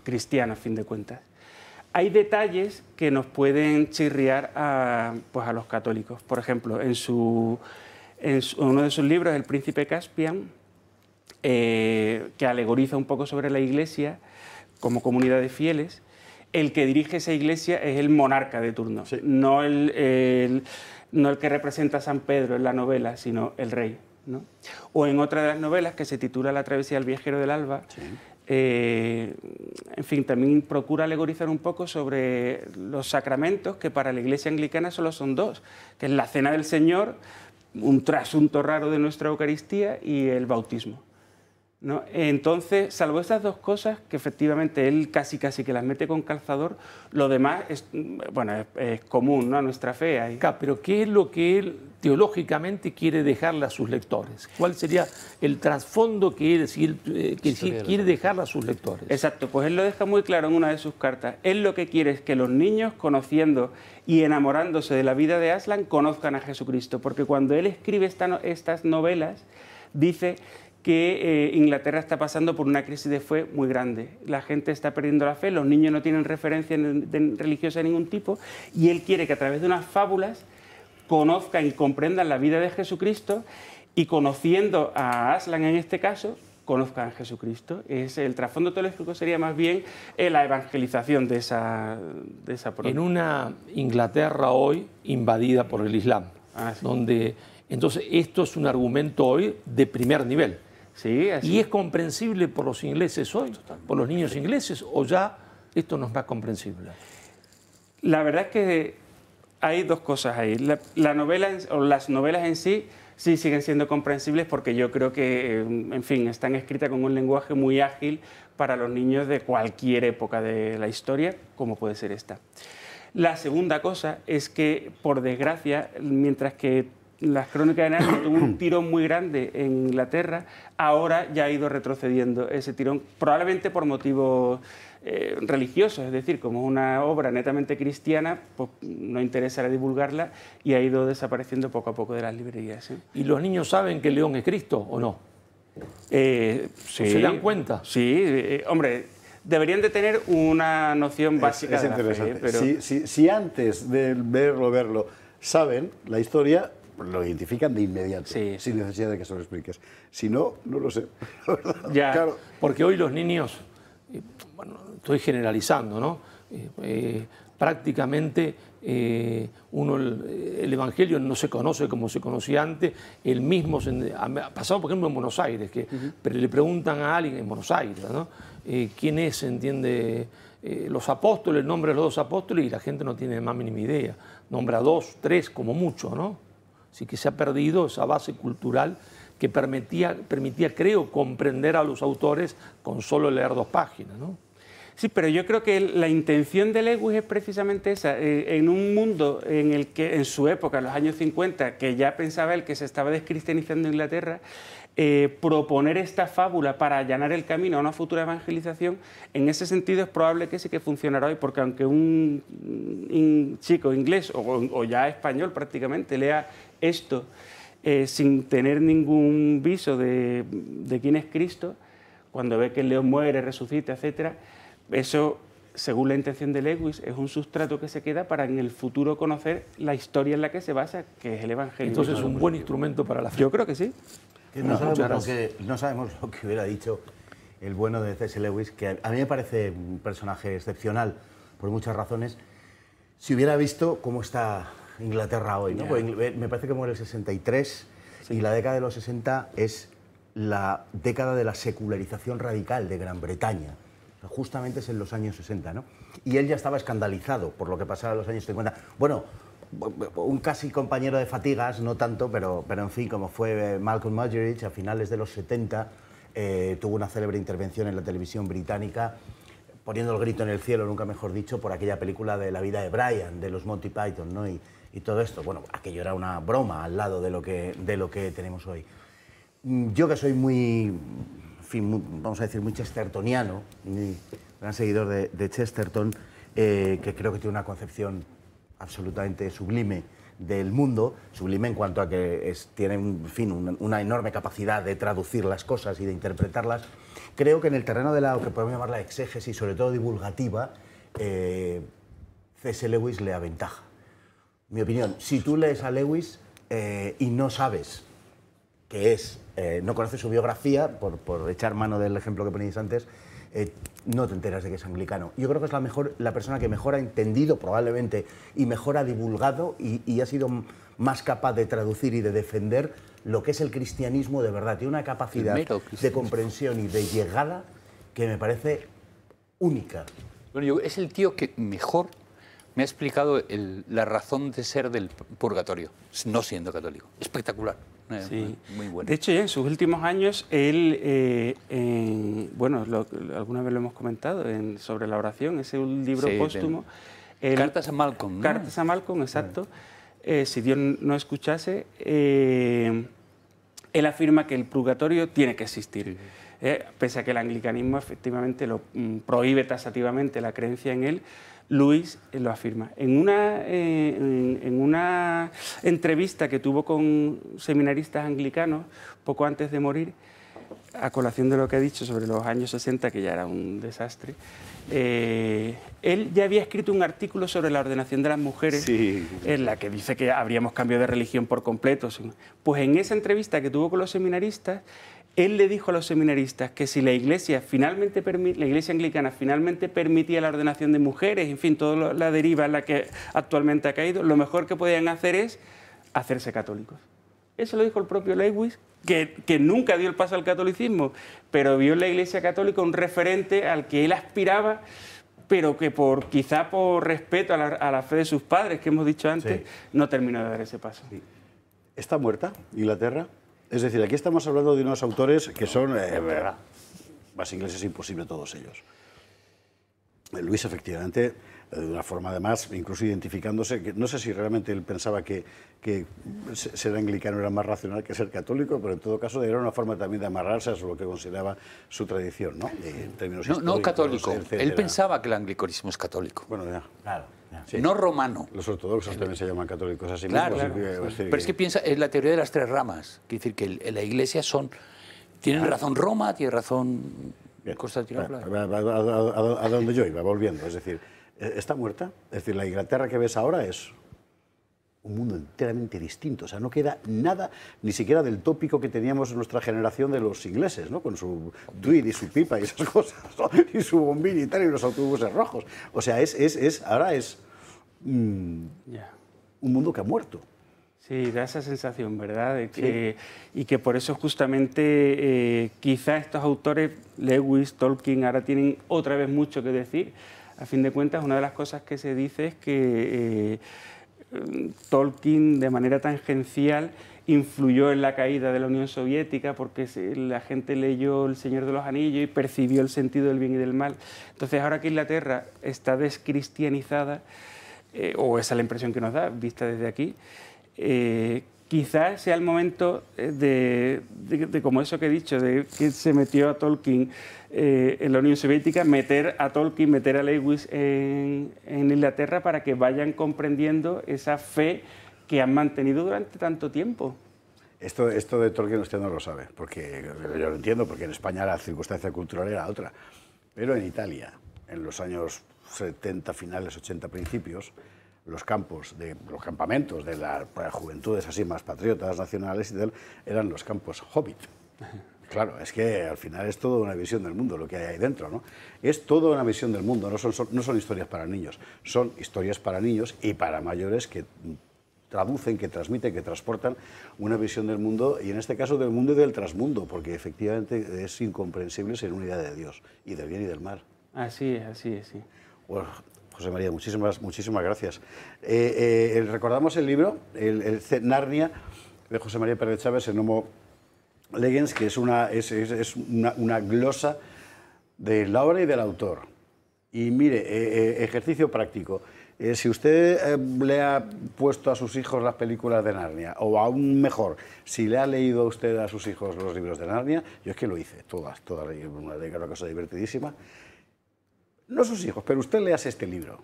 Cristiano, a fin de cuentas. Hay detalles que nos pueden chirriar a los católicos. Por ejemplo, en uno de sus libros, El príncipe Caspian, que alegoriza un poco sobre la Iglesia como comunidad de fieles. El que dirige esa Iglesia es el monarca de turno, sí. no el que representa a San Pedro en la novela, sino el rey, ¿no? O en otra de las novelas, que se titula La travesía del viajero del alba, sí. En fin, también procura alegorizar un poco sobre los sacramentos, que para la Iglesia anglicana solo son dos, que es la Cena del Señor, un trasunto raro de nuestra Eucaristía, y el bautismo, ¿no? Entonces, salvo estas dos cosas, que efectivamente él casi que las mete con calzador, lo demás es, bueno, es común, ¿no?, a nuestra fe. Ahí. Pero ¿qué es lo que él teológicamente quiere dejarle a sus lectores? ¿Cuál sería el trasfondo que él quiere dejarle a sus lectores? Exacto, pues él lo deja muy claro en una de sus cartas. Él lo que quiere es que los niños, conociendo y enamorándose de la vida de Aslan, conozcan a Jesucristo, porque cuando él escribe estas novelas, dice que Inglaterra está pasando por una crisis de fe muy grande. La gente está perdiendo la fe, los niños no tienen referencia religiosa de ningún tipo, y él quiere que a través de unas fábulas conozcan y comprendan la vida de Jesucristo, y conociendo a Aslan en este caso, conozcan a Jesucristo. El trasfondo teológico sería más bien la evangelización de esa prueba. En una Inglaterra hoy invadida por el Islam, sí. Donde entonces esto es un argumento hoy de primer nivel. Sí, así. ¿Y es comprensible por los ingleses hoy, por los niños ingleses, o ya esto no es más comprensible? La verdad es que hay dos cosas ahí. La novela, o las novelas en sí siguen siendo comprensibles, porque yo creo que, en fin, están escritas con un lenguaje muy ágil para los niños de cualquier época de la historia, como puede ser esta. La segunda cosa es que, por desgracia, mientras que las Crónicas de Narnia tuvo un tirón muy grande en Inglaterra, ahora ya ha ido retrocediendo ese tirón, probablemente por motivos religiosos, es decir, como es una obra netamente cristiana, pues no interesará divulgarla, y ha ido desapareciendo poco a poco de las librerías, ¿eh? ¿Y los niños saben que el león es Cristo o no? Sí. ¿Se dan cuenta? Sí, hombre, deberían de tener una noción básica de la fe, pero... Si antes de verlo saben la historia, lo identifican de inmediato, sí. sin necesidad de que se lo expliques. Si no, no lo sé. Ya. Claro. Porque hoy los niños, bueno, estoy generalizando, ¿no? Prácticamente el Evangelio no se conoce como se conocía antes. El mismo ha pasado, por ejemplo, en Buenos Aires, que pero le preguntan a alguien en Buenos Aires, ¿no? ¿Quién es? ¿Entiende? Los apóstoles, el nombre de los dos apóstoles, y la gente no tiene más mínima idea. Nombra 2, 3 como mucho, ¿no? Así que se ha perdido esa base cultural que permitía, creo, comprender a los autores con solo leer 2 páginas, ¿no? Sí, pero yo creo que la intención de Lewis es precisamente esa. En un mundo en el que, en su época, en los años 50, que ya pensaba él que se estaba descristianizando Inglaterra, proponer esta fábula para allanar el camino a una futura evangelización, en ese sentido es probable que sí que funcionará hoy, porque aunque un chico inglés o ya español prácticamente lea esto sin tener ningún viso de quién es Cristo, cuando ve que el león muere, resucita, etcétera, eso, según la intención de Lewis, es un sustrato que se queda para en el futuro conocer la historia en la que se basa, que es el Evangelio. Entonces es un buen instrumento para la fe. Yo creo que sí. No sabemos lo que hubiera dicho el bueno de C.S. Lewis, que a mí me parece un personaje excepcional por muchas razones, si hubiera visto cómo está Inglaterra hoy, ¿no? Me parece que muere el 63, sí. Y la década de los 60 es la década de la secularización radical de Gran Bretaña. Justamente es en los años 60, ¿no? Y él ya estaba escandalizado por lo que pasaba en los años 50. Bueno, un casi compañero de fatigas, no tanto, pero en fin, como fue Malcolm Muggeridge a finales de los 70, tuvo una célebre intervención en la televisión británica, poniendo el grito en el cielo, nunca mejor dicho, por aquella película de la vida de Brian, de los Monty Python, ¿no? Y todo esto, bueno, aquello era una broma al lado de lo que tenemos hoy. Yo, que soy muy, en fin, vamos a decir, muy chestertoniano, muy gran seguidor de Chesterton, que creo que tiene una concepción absolutamente sublime del mundo, sublime en cuanto a que tiene, en fin, una enorme capacidad de traducir las cosas y de interpretarlas. Creo que en el terreno de lo que podemos llamar la exégesis, sobre todo divulgativa, C.S. Lewis le aventaja. Mi opinión, si tú lees a Lewis y no sabes que es, no conoces su biografía, por echar mano del ejemplo que poníais antes, no te enteras de que es anglicano. Yo creo que es la persona que mejor ha entendido probablemente y mejor ha divulgado y ha sido más capaz de traducir y de defender lo que es el cristianismo de verdad. Tiene una capacidad de comprensión y de llegada que me parece única. Bueno, es el tío que mejor me ha explicado la razón de ser del purgatorio, no siendo católico. Espectacular. Sí. Muy bueno. De hecho, ya en sus últimos años, él, bueno, alguna vez lo hemos comentado, sobre la oración, ese es un libro póstumo. Cartas a Malcolm, ¿no? Cartas a Malcolm, exacto. Si Dios no escuchase, él afirma que el purgatorio tiene que existir. Pese a que el anglicanismo efectivamente lo prohíbe taxativamente la creencia en él, Lewis lo afirma. En una entrevista que tuvo con seminaristas anglicanos poco antes de morir, a colación de lo que ha dicho sobre los años 60, que ya era un desastre, él ya había escrito un artículo sobre la ordenación de las mujeres, en la que dice que habríamos cambiado de religión por completo. Pues en esa entrevista que tuvo con los seminaristas, él le dijo a los seminaristas que si la Iglesia anglicana finalmente permitía la ordenación de mujeres, en fin, toda la deriva en la que actualmente ha caído, lo mejor que podían hacer es hacerse católicos. Eso lo dijo el propio Lewis, que nunca dio el paso al catolicismo, pero vio en la Iglesia católica un referente al que él aspiraba, pero que quizá por respeto a la fe de sus padres, que hemos dicho antes, no terminó de dar ese paso. ¿Está muerta Inglaterra? Es decir, aquí estamos hablando de unos autores que son más ingleses imposible todos ellos. Luis, efectivamente, de una forma además, incluso identificándose, que no sé si realmente él pensaba que ser anglicano era más racional que ser católico, pero en todo caso era una forma también de amarrarse a lo que consideraba su tradición, ¿no? En términos no católico, él pensaba que el anglicanismo es católico. Bueno, ya. Claro. Sí. No romano. Los ortodoxos también se llaman católicos así claro, mismo. Claro. Pero es que piensa, es la teoría de las tres ramas. Quiere decir que en la Iglesia tienen razón Roma, tiene razón Constantinopla. A donde yo iba, volviendo. Es decir, ¿está muerta? Es decir, la Inglaterra que ves ahora es un mundo enteramente distinto. O sea, no queda nada, ni siquiera del tópico que teníamos en nuestra generación de los ingleses, ¿no? Con su tweed y su pipa y esas cosas, ¿no? Y su bombín y tal, y los autobuses rojos. O sea, ahora es un mundo que ha muerto. Sí, da esa sensación, ¿verdad? De que, y que por eso justamente quizá estos autores, Lewis, Tolkien, ahora tienen otra vez mucho que decir. A fin de cuentas, una de las cosas que se dice es que Tolkien, de manera tangencial, influyó en la caída de la Unión Soviética porque la gente leyó El Señor de los Anillos y percibió el sentido del bien y del mal. Entonces, ahora que Inglaterra está descristianizada, o esa es la impresión que nos da, vista desde aquí, quizás sea el momento de como eso que he dicho, de que se metió a Tolkien en la Unión Soviética, meter a Tolkien, meter a Lewis en Inglaterra para que vayan comprendiendo esa fe que han mantenido durante tanto tiempo. Esto de Tolkien usted no lo sabe, porque yo lo entiendo, porque en España la circunstancia cultural era otra. Pero en Italia, en los años 70, finales, 80, principios, los campamentos de las juventudes así más patriotas, nacionales y tal, eran los campos Hobbit. Claro, es que al final es toda una visión del mundo lo que hay ahí dentro, ¿no? Es toda una visión del mundo, no son historias para niños, son historias para niños y para mayores que traducen, que transmiten, que transportan una visión del mundo, y en este caso del mundo y del trasmundo, porque efectivamente es incomprensible sin unidad de Dios, y del bien y del mal. Así es, sí. Bueno, José María, muchísimas gracias. Recordamos el libro, el Narnia, de José María Pérez Chávez, en Homo Legens, que es una glosa de la obra y del autor. Y mire, ejercicio práctico. Si usted le ha puesto a sus hijos las películas de Narnia, o aún mejor, si le ha leído a usted a sus hijos los libros de Narnia, yo es que lo hice, todas, una cosa divertidísima. No sus hijos, pero usted leas este libro,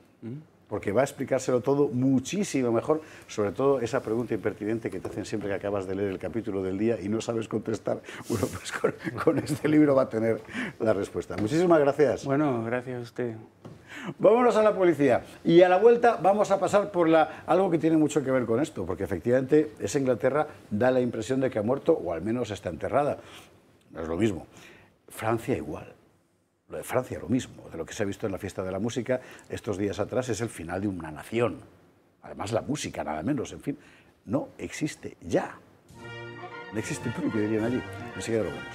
porque va a explicárselo todo muchísimo mejor, sobre todo esa pregunta impertinente que te hacen siempre que acabas de leer el capítulo del día y no sabes contestar. Bueno, pues con este libro va a tener la respuesta. Muchísimas gracias. Bueno, gracias a usted. Vámonos a la policía. Y a la vuelta vamos a pasar por algo que tiene mucho que ver con esto, porque efectivamente esa Inglaterra da la impresión de que ha muerto, o al menos está enterrada. No es lo mismo. Francia igual. Lo de Francia lo mismo. De lo que se ha visto en la fiesta de la música estos días atrás es el final de una nación. Además la música, nada menos, en fin, no existe ya. No existe tú, que dirían allí. Enseguida lo vemos.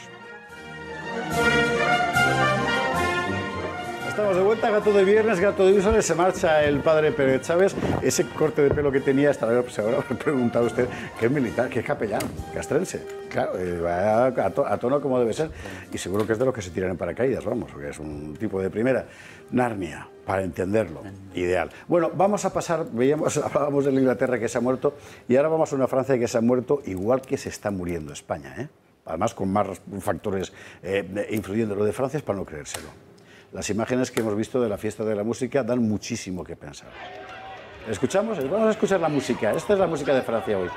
Estamos de vuelta, gato de viernes, gato de viernes, se marcha el padre Pérez Chávez. Ese corte de pelo que tenía, hasta ahora se habrá preguntado usted, que es militar, que es capellán, castrense. Claro, va a tono como debe ser. Y seguro que es de los que se tiran en paracaídas, vamos, porque es un tipo de primera. Narnia, para entenderlo, ideal. Bueno, vamos a pasar, hablábamos de la Inglaterra que se ha muerto, y ahora vamos a una Francia que se ha muerto igual que se está muriendo España, ¿eh? Además con más factores influyendo. Lo de Francia es para no creérselo. Las imágenes que hemos visto de la fiesta de la música dan muchísimo que pensar. ¿Escuchamos? Vamos a escuchar la música. Esta es la música de Francia hoy.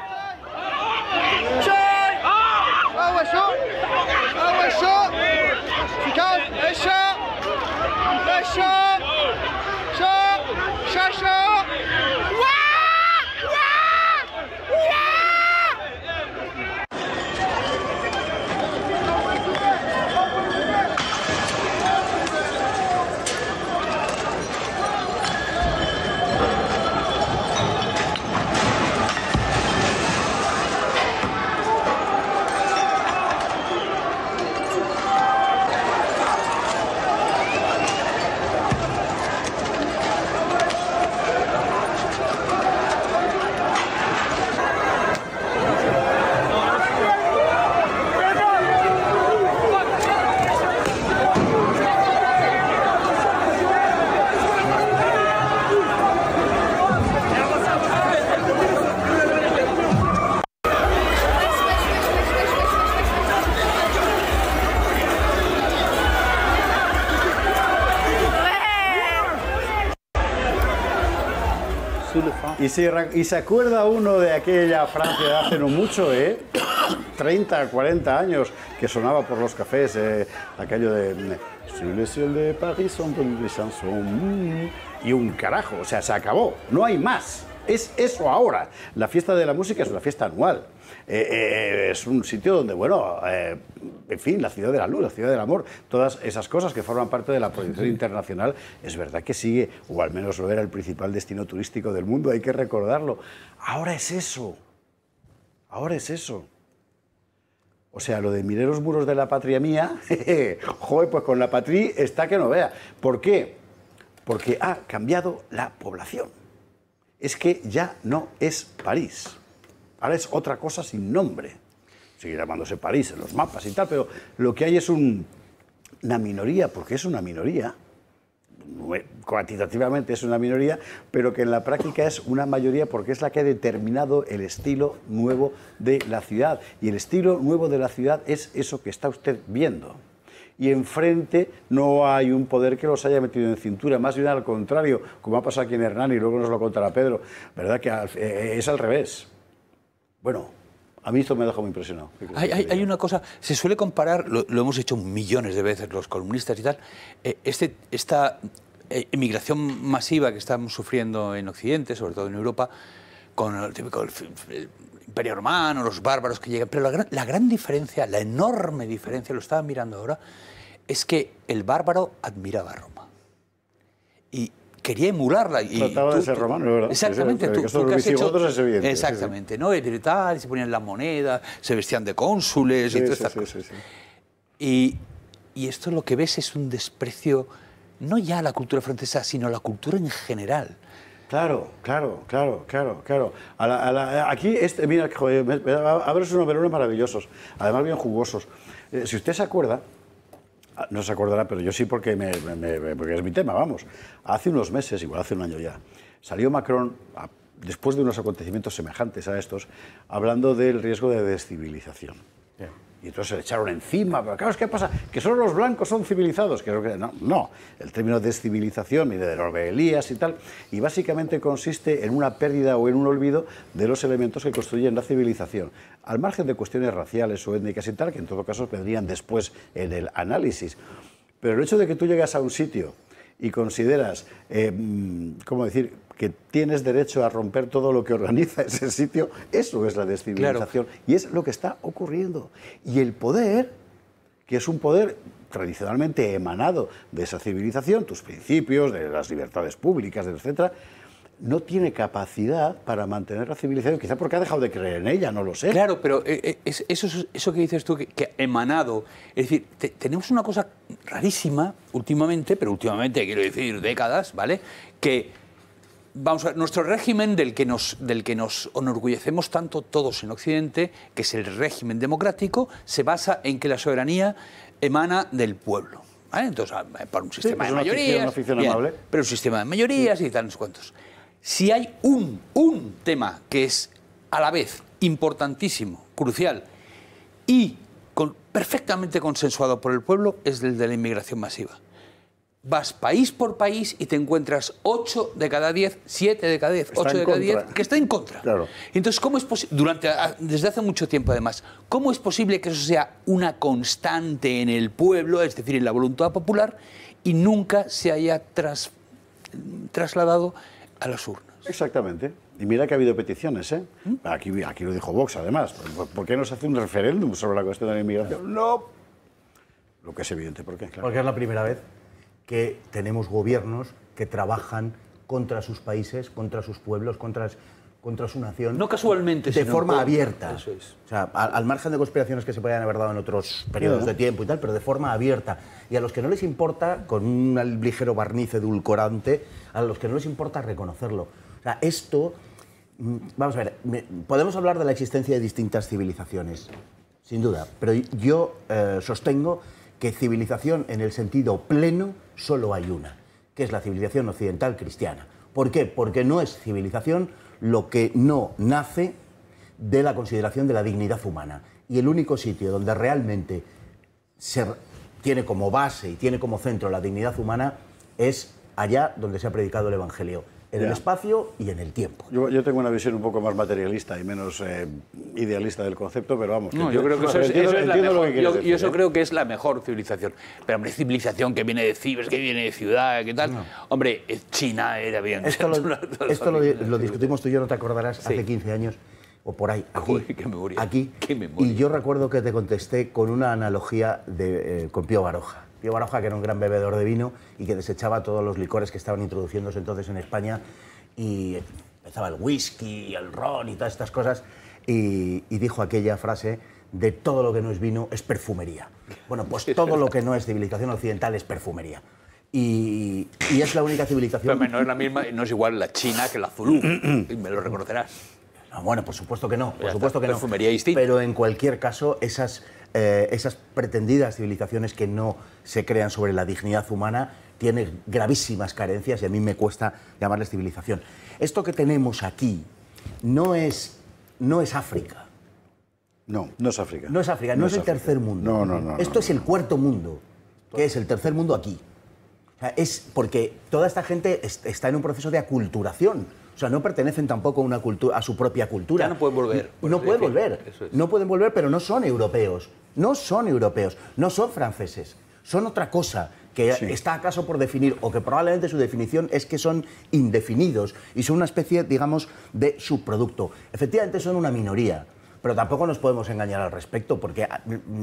Y se acuerda uno de aquella Francia de hace no mucho, 30, 40 años, que sonaba por los cafés aquello de Sur le ciel de Paris son les chansons, y un carajo, o sea, se acabó, no hay más. Es eso ahora. La fiesta de la música es una fiesta anual. Es un sitio donde, bueno, en fin, la ciudad de la luz, la ciudad del amor, todas esas cosas que forman parte de la proyección internacional, es verdad que sigue, o al menos lo era, el principal destino turístico del mundo, hay que recordarlo. Ahora es eso. Ahora es eso. O sea, lo de miré los muros de la patria mía, joder, pues con la patria está que no vea. ¿Por qué? Porque ha cambiado la población. Es que ya no es París. Ahora es otra cosa sin nombre. Sigue llamándose París en los mapas y tal, pero lo que hay es una minoría, porque es una minoría, cuantitativamente es una minoría, pero que en la práctica es una mayoría porque es la que ha determinado el estilo nuevo de la ciudad. Y el estilo nuevo de la ciudad es eso que está usted viendo. Y enfrente no hay un poder que los haya metido en cintura, más bien al contrario, como ha pasado aquí en Hernán y luego nos lo contará Pedro, ¿verdad? Que es al revés. Bueno, a mí esto me deja muy impresionado. Hay una cosa, se suele comparar, lo hemos hecho millones de veces los columnistas y tal, esta emigración masiva que estamos sufriendo en Occidente, sobre todo en Europa, con el típico Imperio Romano, los bárbaros que llegan, pero la gran diferencia, la enorme diferencia, lo estaba mirando ahora, es que el bárbaro admiraba a Roma y quería emularla. Trataba de ser romano, ¿verdad? Exactamente. Tú que has hecho, es evidente. Exactamente, sí. ¿No? Y tal, y se ponían la moneda, se vestían de cónsules y todas estas cosas. Sí. Y esto lo que ves es un desprecio, no ya a la cultura francesa, sino a la cultura en general. Claro. Aquí, mira, joder, abres unos melones maravillosos, además bien jugosos. Si usted se acuerda, no se acordará, pero yo sí porque porque es mi tema, vamos. Hace unos meses, igual hace un año ya, salió Macron, después de unos acontecimientos semejantes a estos, hablando del riesgo de descivilización. Bien. Y entonces se le echaron encima, pero claro, ¿qué pasa? Que solo los blancos son civilizados. No, el término descivilización viene de Orbe Elías y tal, y básicamente consiste en una pérdida o en un olvido de los elementos que construyen la civilización, al margen de cuestiones raciales o étnicas y tal, que en todo caso vendrían después en el análisis. Pero el hecho de que tú llegas a un sitio y consideras, ¿cómo decir?, que tienes derecho a romper todo lo que organiza ese sitio, eso es la descivilización. Claro. Y es lo que está ocurriendo. Y el poder, que es un poder tradicionalmente emanado de esa civilización, tus principios, de las libertades públicas, etcétera, no tiene capacidad para mantener la civilización, quizá porque ha dejado de creer en ella, no lo sé. Claro, pero eso que dices tú, que emanado, es decir, tenemos una cosa rarísima últimamente, pero últimamente quiero decir décadas, ¿vale?, que vamos a ver, nuestro régimen del que nos enorgullecemos tanto todos en Occidente, que es el régimen democrático, se basa en que la soberanía emana del pueblo, ¿vale? Entonces, por un sistema de mayorías, pero un sistema de mayorías y tal, no sé cuántos. Si hay un tema que es a la vez importantísimo, crucial y perfectamente consensuado por el pueblo, es el de la inmigración masiva. Vas país por país y te encuentras 8 de cada 10, 7 de cada 10, 8 de cada 10 que está en contra. Claro. Entonces, ¿cómo es posible? Desde hace mucho tiempo, además, ¿cómo es posible que eso sea una constante en el pueblo, es decir, en la voluntad popular, y nunca se haya trasladado a las urnas? Exactamente. Y mira que ha habido peticiones, ¿eh? Aquí lo dijo Vox, además. ¿Por qué no se hace un referéndum sobre la cuestión de la inmigración? No. Lo que es evidente, ¿por qué? Claro. Porque es la primera vez que tenemos gobiernos que trabajan contra sus países, contra sus pueblos, contra su nación. No casualmente, de forma abierta. Eso es. O sea, al margen de conspiraciones que se podían haber dado en otros periodos de tiempo y tal, pero de forma abierta. Y a los que no les importa, con un ligero barniz edulcorante, a los que no les importa reconocerlo. O sea, esto, vamos a ver, podemos hablar de la existencia de distintas civilizaciones, sin duda, pero yo sostengo que civilización en el sentido pleno solo hay una, que es la civilización occidental cristiana. ¿Por qué? Porque no es civilización lo que no nace de la consideración de la dignidad humana. Y el único sitio donde realmente se tiene como base y tiene como centro la dignidad humana es allá donde se ha predicado el Evangelio, en el espacio y en el tiempo. Yo tengo una visión un poco más materialista y menos idealista del concepto, pero vamos. No, yo creo que eso es la mejor. Yo eso creo que es la mejor civilización. Pero, hombre, civilización que viene de cibers, que viene de ciudad, ¿qué tal? No. Hombre, China era bien. Esto lo discutimos tú y yo, no te acordarás, hace 15 años, o por ahí, aquí. Uy, qué memoria. Aquí. Qué memoria. Y yo recuerdo que te contesté con una analogía con Pío Baroja. Pío Baroja, que era un gran bebedor de vino y que desechaba todos los licores que estaban introduciéndose entonces en España, y empezaba el whisky, el ron y todas estas cosas, y dijo aquella frase de todo lo que no es vino es perfumería. Bueno, pues todo lo que no es civilización occidental es perfumería. Y es la única civilización... Pero no es la misma, no es igual la China que la Zulú, me lo reconocerás. No, bueno, por supuesto que no, por supuesto que no. Perfumería distinta. Pero en cualquier caso, esas pretendidas civilizaciones que no se crean sobre la dignidad humana tienen gravísimas carencias y a mí me cuesta llamarles civilización. Esto que tenemos aquí no es África. No, no es África. No es África, no es el tercer mundo. No. Esto es el cuarto mundo, que es el tercer mundo aquí. O sea, es porque toda esta gente está en un proceso de aculturación. O sea, no pertenecen tampoco a su propia cultura. Ya no pueden volver. No pueden volver. No pueden volver, pero no son europeos. No son europeos. No son franceses. Son otra cosa que está acaso por definir, o que probablemente su definición es que son indefinidos y son una especie, digamos, de subproducto. Efectivamente son una minoría, pero tampoco nos podemos engañar al respecto, porque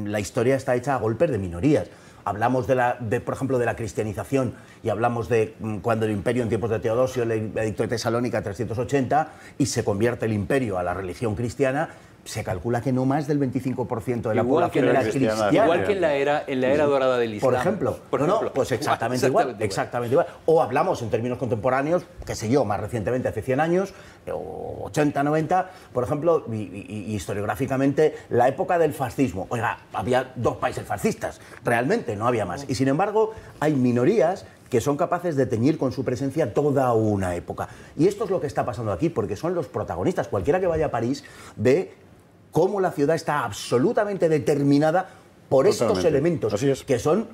la historia está hecha a golpes de minorías. Hablamos, por ejemplo, de la cristianización y hablamos de cuando el imperio en tiempos de Teodosio, el edicto de Tesalónica 380, y se convierte el imperio a la religión cristiana, se calcula que no más del 25% de la población era cristiana. Igual que en la era dorada del Islam. Por ejemplo. Pues exactamente igual. O hablamos en términos contemporáneos, qué sé yo, más recientemente, hace 100 años, o 80, 90, por ejemplo, y historiográficamente, la época del fascismo. Oiga, había 2 países fascistas, realmente, no había más. Y sin embargo, hay minorías que son capaces de teñir con su presencia toda una época. Y esto es lo que está pasando aquí, porque son los protagonistas. Cualquiera que vaya a París ve cómo la ciudad está absolutamente determinada por estos elementos que son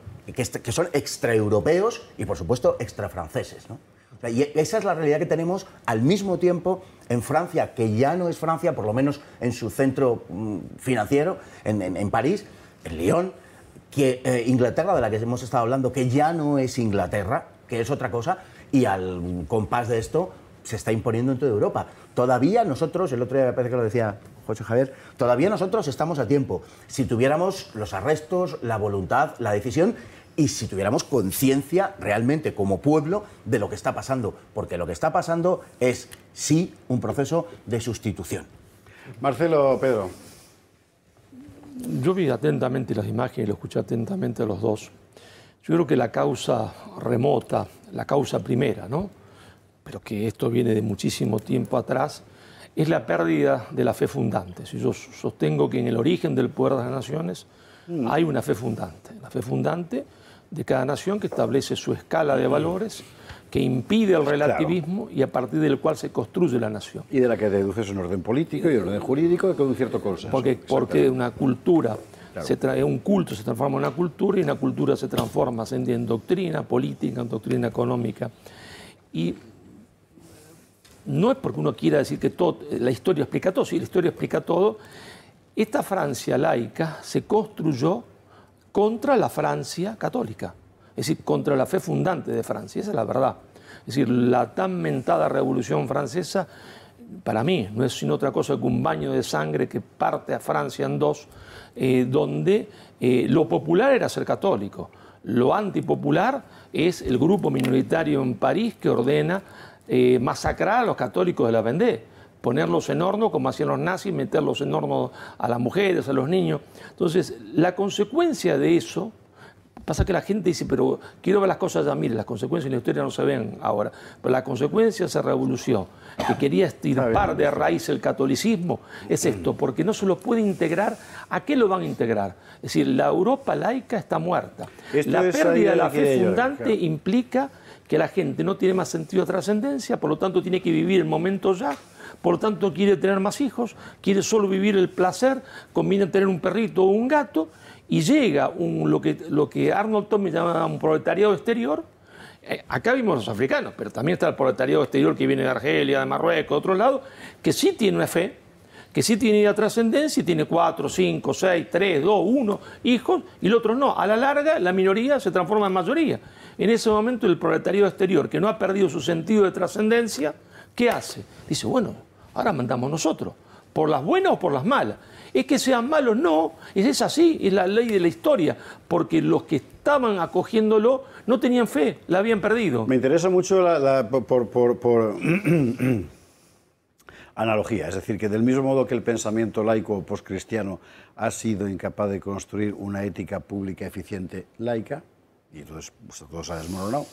extraeuropeos y, por supuesto, extrafranceses, ¿no? Y esa es la realidad que tenemos al mismo tiempo en Francia, que ya no es Francia, por lo menos en su centro financiero, en París, en Lyon, que Inglaterra, de la que hemos estado hablando, que ya no es Inglaterra, que es otra cosa, y al compás de esto se está imponiendo en toda Europa. Todavía nosotros, el otro día me parece que lo decía José Javier, todavía nosotros estamos a tiempo. Si tuviéramos los arrestos, la voluntad, la decisión, y si tuviéramos conciencia realmente como pueblo de lo que está pasando, porque lo que está pasando es, sí, un proceso de sustitución. Marcelo, Pedro. Yo vi atentamente las imágenes y lo escuché atentamente a los dos. Yo creo que la causa remota, la causa primera, ¿no?, pero que esto viene de muchísimo tiempo atrás, es la pérdida de la fe fundante. Si yo sostengo que en el origen del poder de las naciones hay una fe fundante. La fe fundante de cada nación que establece su escala de valores, que impide el relativismo, claro, y a partir del cual se construye la nación. Y de la que deduces un orden político y un orden jurídico con un cierto consenso. Porque una cultura, claro, un culto se transforma en una cultura, y una cultura se transforma en doctrina política, en doctrina económica. Y no es porque uno quiera decir que la historia explica todo, sí, la historia explica todo. Esta Francia laica se construyó contra la Francia católica, es decir, contra la fe fundante de Francia, esa es la verdad. Es decir, la tan mentada Revolución Francesa, para mí, no es sino otra cosa que un baño de sangre que parte a Francia en dos, donde lo popular era ser católico, lo antipopular es el grupo minoritario en París que ordena masacrar a los católicos de la Vendée, ponerlos en horno como hacían los nazis, meterlos en horno a las mujeres, a los niños. Entonces, la consecuencia de eso, pasa que la gente dice, pero quiero ver las cosas ya, mire, las consecuencias en la historia no se ven ahora, pero la consecuencia de esa revolución, que quería estirpar de raíz el catolicismo, es esto, porque no se lo puede integrar. ¿A qué lo van a integrar? Es decir, la Europa laica está muerta. La pérdida de la fe fundante implica que la gente no tiene más sentido de trascendencia, por lo tanto tiene que vivir el momento ya, por lo tanto quiere tener más hijos, quiere solo vivir el placer, conviene tener un perrito o un gato, y llega lo que Arnold Toynbee llama un proletariado exterior. Acá vimos los africanos, pero también está el proletariado exterior que viene de Argelia, de Marruecos, de otro lado, que sí tiene una fe, que sí tiene la trascendencia y tiene 4, 5, 6, 3, 2, 1 hijos, y el otro no. A la larga, la minoría se transforma en mayoría. En ese momento, el proletariado exterior, que no ha perdido su sentido de trascendencia, ¿qué hace? Dice, bueno, ahora mandamos nosotros, por las buenas o por las malas. Es que sean malos, no, es así, es la ley de la historia, porque los que estaban acogiéndolo no tenían fe, la habían perdido. Me interesa mucho por analogía, es decir, que del mismo modo que el pensamiento laico o postcristiano ha sido incapaz de construir una ética pública eficiente laica, y entonces pues, todo se ha desmoronado,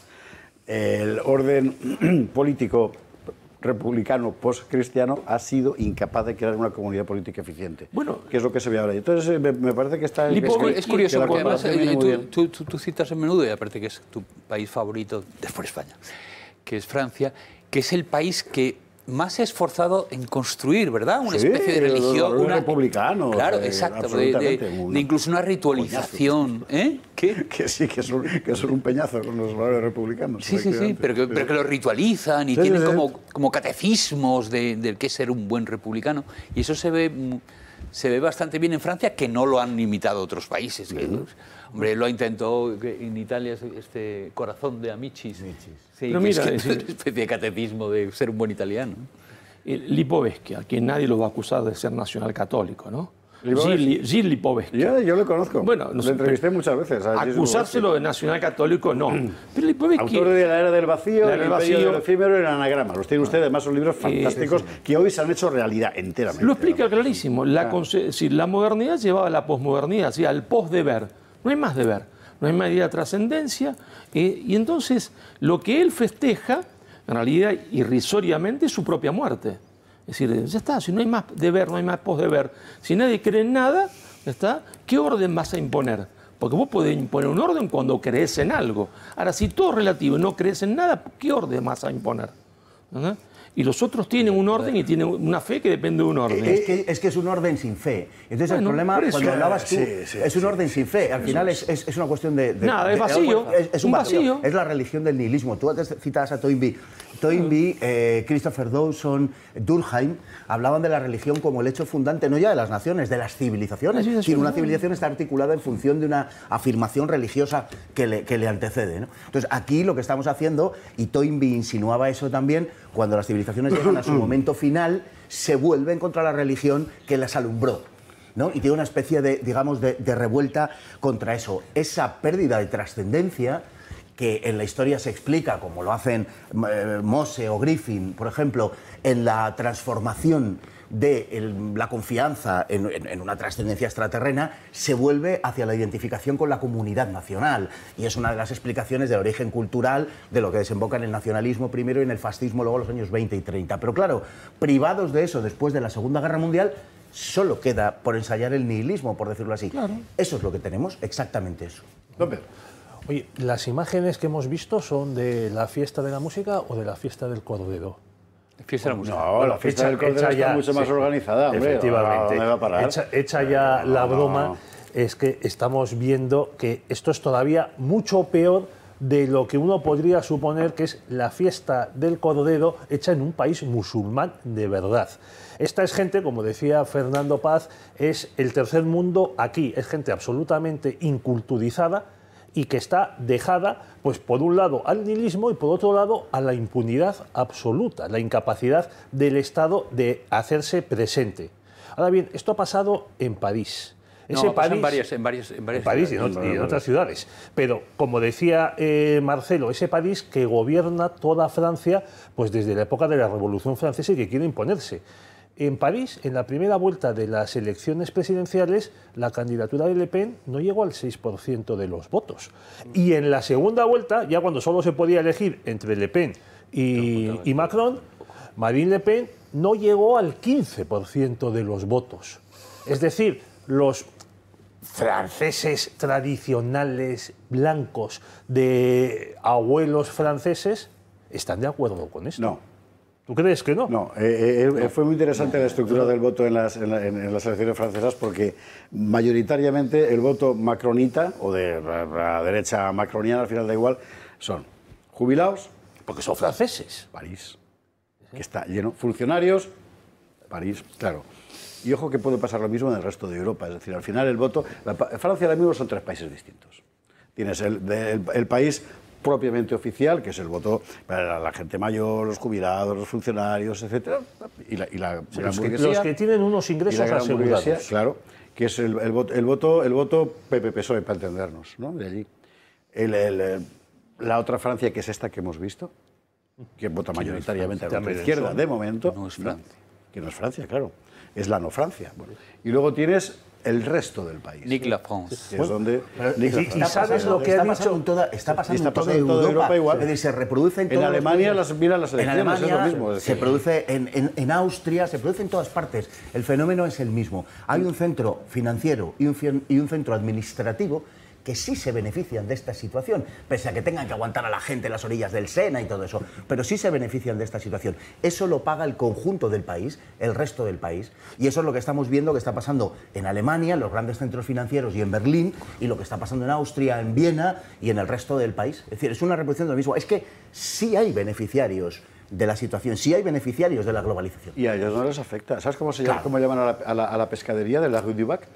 el orden político republicano postcristiano ha sido incapaz de crear una comunidad política eficiente, bueno, que es lo que se ve ahora. Entonces me parece que está... Es curioso, porque además tú citas a menudo, y aparte que es tu país favorito, después de España, que es Francia, que es el país que más se ha esforzado en construir, ¿verdad? Una especie de religión... Un republicano. Claro, exacto. De incluso una ritualización. ¿Eh? ¿Qué? Que sí, que son un peñazo con los valores republicanos. Sí, pero que lo ritualizan y tienen como catecismos de qué es ser un buen republicano. Y eso se ve bastante bien en Francia, que no lo han imitado otros países. Hombre, lo intentó en Italia este Corazón de Amicis. Sí, pero mira, es una especie de catecismo de ser un buen italiano. Lipovetsky, a quien nadie lo va a acusar de ser nacional católico, ¿no? Gilles Lipovetsky. Yo lo conozco. Bueno, lo entrevisté muchas veces. Acusárselo de nacional católico, no. Pero Lipovetsky, autor de La Era del Vacío, El Imperio del Efímero y El Anagrama. Los tiene usted, además son libros fantásticos que hoy se han hecho realidad enteramente. Lo explica clarísimo. La modernidad llevaba a la posmodernidad, al post-deber. No hay más deber, no hay más idea de trascendencia. Y entonces lo que él festeja, en realidad irrisoriamente, es su propia muerte. Es decir, ya está, si no hay más deber, no hay más posdeber, si nadie cree en nada, ya está, ¿qué orden vas a imponer? Porque vos podés imponer un orden cuando crees en algo. Ahora, si todo es relativo y no crees en nada, ¿qué orden vas a imponer? ¿Verdad? Y los otros tienen un orden y tienen una fe que depende de un orden. Es que es un orden sin fe. Entonces el problema, cuando hablabas tú, es un orden sin fe. Al final es una cuestión de... Nada, es vacío. Es un vacío. Es la religión del nihilismo. Tú antes citabas a Toynbee. Toynbee, Christopher Dawson, Durkheim, hablaban de la religión como el hecho fundante, no ya de las naciones, de las civilizaciones. Es decir, una civilización está articulada en función de una afirmación religiosa que le antecede, ¿no? Entonces, aquí lo que estamos haciendo, y Toynbee insinuaba eso también, cuando las civilizaciones llegan a su momento final, se vuelven contra la religión que las alumbró, ¿no? Y tiene una especie de, digamos, de revuelta contra eso. Esa pérdida de trascendencia que en la historia se explica, como lo hacen Mose o Griffin, por ejemplo, en la transformación de la confianza en una trascendencia extraterrena, se vuelve hacia la identificación con la comunidad nacional. Y es una de las explicaciones del origen cultural de lo que desemboca en el nacionalismo primero y en el fascismo luego en los años 20 y 30. Pero claro, privados de eso después de la Segunda Guerra Mundial, solo queda por ensayar el nihilismo, por decirlo así. Claro. Eso es lo que tenemos, exactamente eso. Oye, ¿las imágenes que hemos visto son de la fiesta de la música o de la fiesta del Cordero? Fiesta de la música. No, la fiesta del Cordero está mucho más organizada, hombre. Efectivamente. ¿Dónde va a parar? Hecha ya la broma, es que estamos viendo que esto es todavía mucho peor de lo que uno podría suponer que es la fiesta del Cordero hecha en un país musulmán de verdad. Esta es gente, como decía Fernando Paz, es el tercer mundo aquí, es gente absolutamente inculturizada y que está dejada, pues por un lado al nihilismo y por otro lado a la impunidad absoluta, la incapacidad del Estado de hacerse presente. Ahora bien, esto ha pasado en París. En París y en otras ciudades. Pero, como decía Marcelo, ese París que gobierna toda Francia pues desde la época de la Revolución Francesa y que quiere imponerse. En París, en la primera vuelta de las elecciones presidenciales, la candidatura de Le Pen no llegó al 6% de los votos. Y en la segunda vuelta, ya cuando solo se podía elegir entre Le Pen y Macron, Marine Le Pen no llegó al 15% de los votos. Es decir, los franceses tradicionales, blancos, de abuelos franceses, ¿están de acuerdo con esto? No. ¿Tú crees que no? No, fue muy interesante la estructura del voto en las elecciones francesas porque mayoritariamente el voto macronita o de la derecha macroniana, al final da igual, son jubilados. Porque son franceses. París, que está lleno. Funcionarios, París, claro. Y ojo que puede pasar lo mismo en el resto de Europa. Es decir, al final el voto... Francia ahora mismo son tres países distintos. Tienes el país propiamente oficial, que es el voto para la gente mayor, los jubilados, los funcionarios, etcétera, y la burguesía. Los que tienen unos ingresos asegurados. Claro, que es el voto PP-PSOE, para entendernos, ¿no? De allí. La otra Francia, que es esta que hemos visto, que vota mayoritariamente a la izquierda, de momento. No es Francia. Que no es Francia, claro. Es la no Francia. Bueno, y luego tienes el resto del país. Nick la France. Que es donde... ¿Y sabes lo que ha dicho? Está pasando en toda Europa igual. Es decir, se reproduce en Alemania, miran las elecciones, en Alemania, es lo mismo. Se produce en Austria, se produce en todas partes. El fenómeno es el mismo. Hay un centro financiero y un centro administrativo que sí se benefician de esta situación, pese a que tengan que aguantar a la gente en las orillas del Sena y todo eso, pero sí se benefician de esta situación. Eso lo paga el conjunto del país, el resto del país, y eso es lo que estamos viendo que está pasando en Alemania, en los grandes centros financieros y en Berlín, y lo que está pasando en Austria, en Viena y en el resto del país. Es decir, es una reproducción de lo mismo. Es que sí hay beneficiarios de la situación, sí hay beneficiarios de la globalización. Y a ellos no les afecta. ¿Sabes cómo se llama, cómo llaman a la pescadería de la Rue du Bac?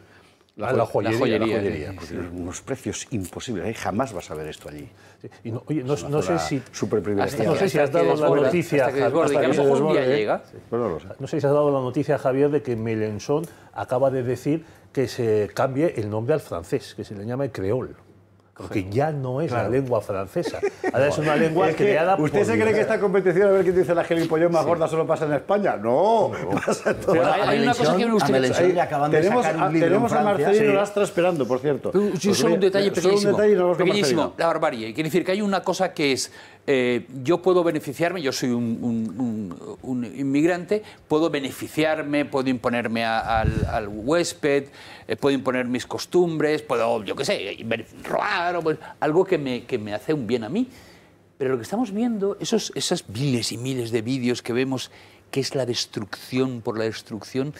La joyería. Porque unos precios imposibles. Ahí jamás vas a ver esto allí. Sí. Y no sé si... Superprivilegiada. No sé si has dado la noticia... No sé si has dado la noticia, Javier, de que Mélenchon acaba de decir que se cambie el nombre al francés, que se le llame creol. Porque ya no es la lengua francesa. Ahora es una lengua creada por... ¿Usted se cree que esta competición, a ver quién dice la gilipollez más gorda, solo pasa en España? No, pasa en todo. Hay una cosa que me gustaría... Tenemos a Marcelino Lastra esperando, por cierto. Solo un detalle pequeñísimo. La barbarie. Quiere decir que hay una cosa que es... yo puedo beneficiarme, yo soy un inmigrante, puedo beneficiarme, puedo imponerme al huésped, puedo imponer mis costumbres, puedo, yo qué sé, robar, algo que me hace un bien a mí. Pero lo que estamos viendo, esas miles y miles de vídeos que vemos, que es la destrucción por la destrucción,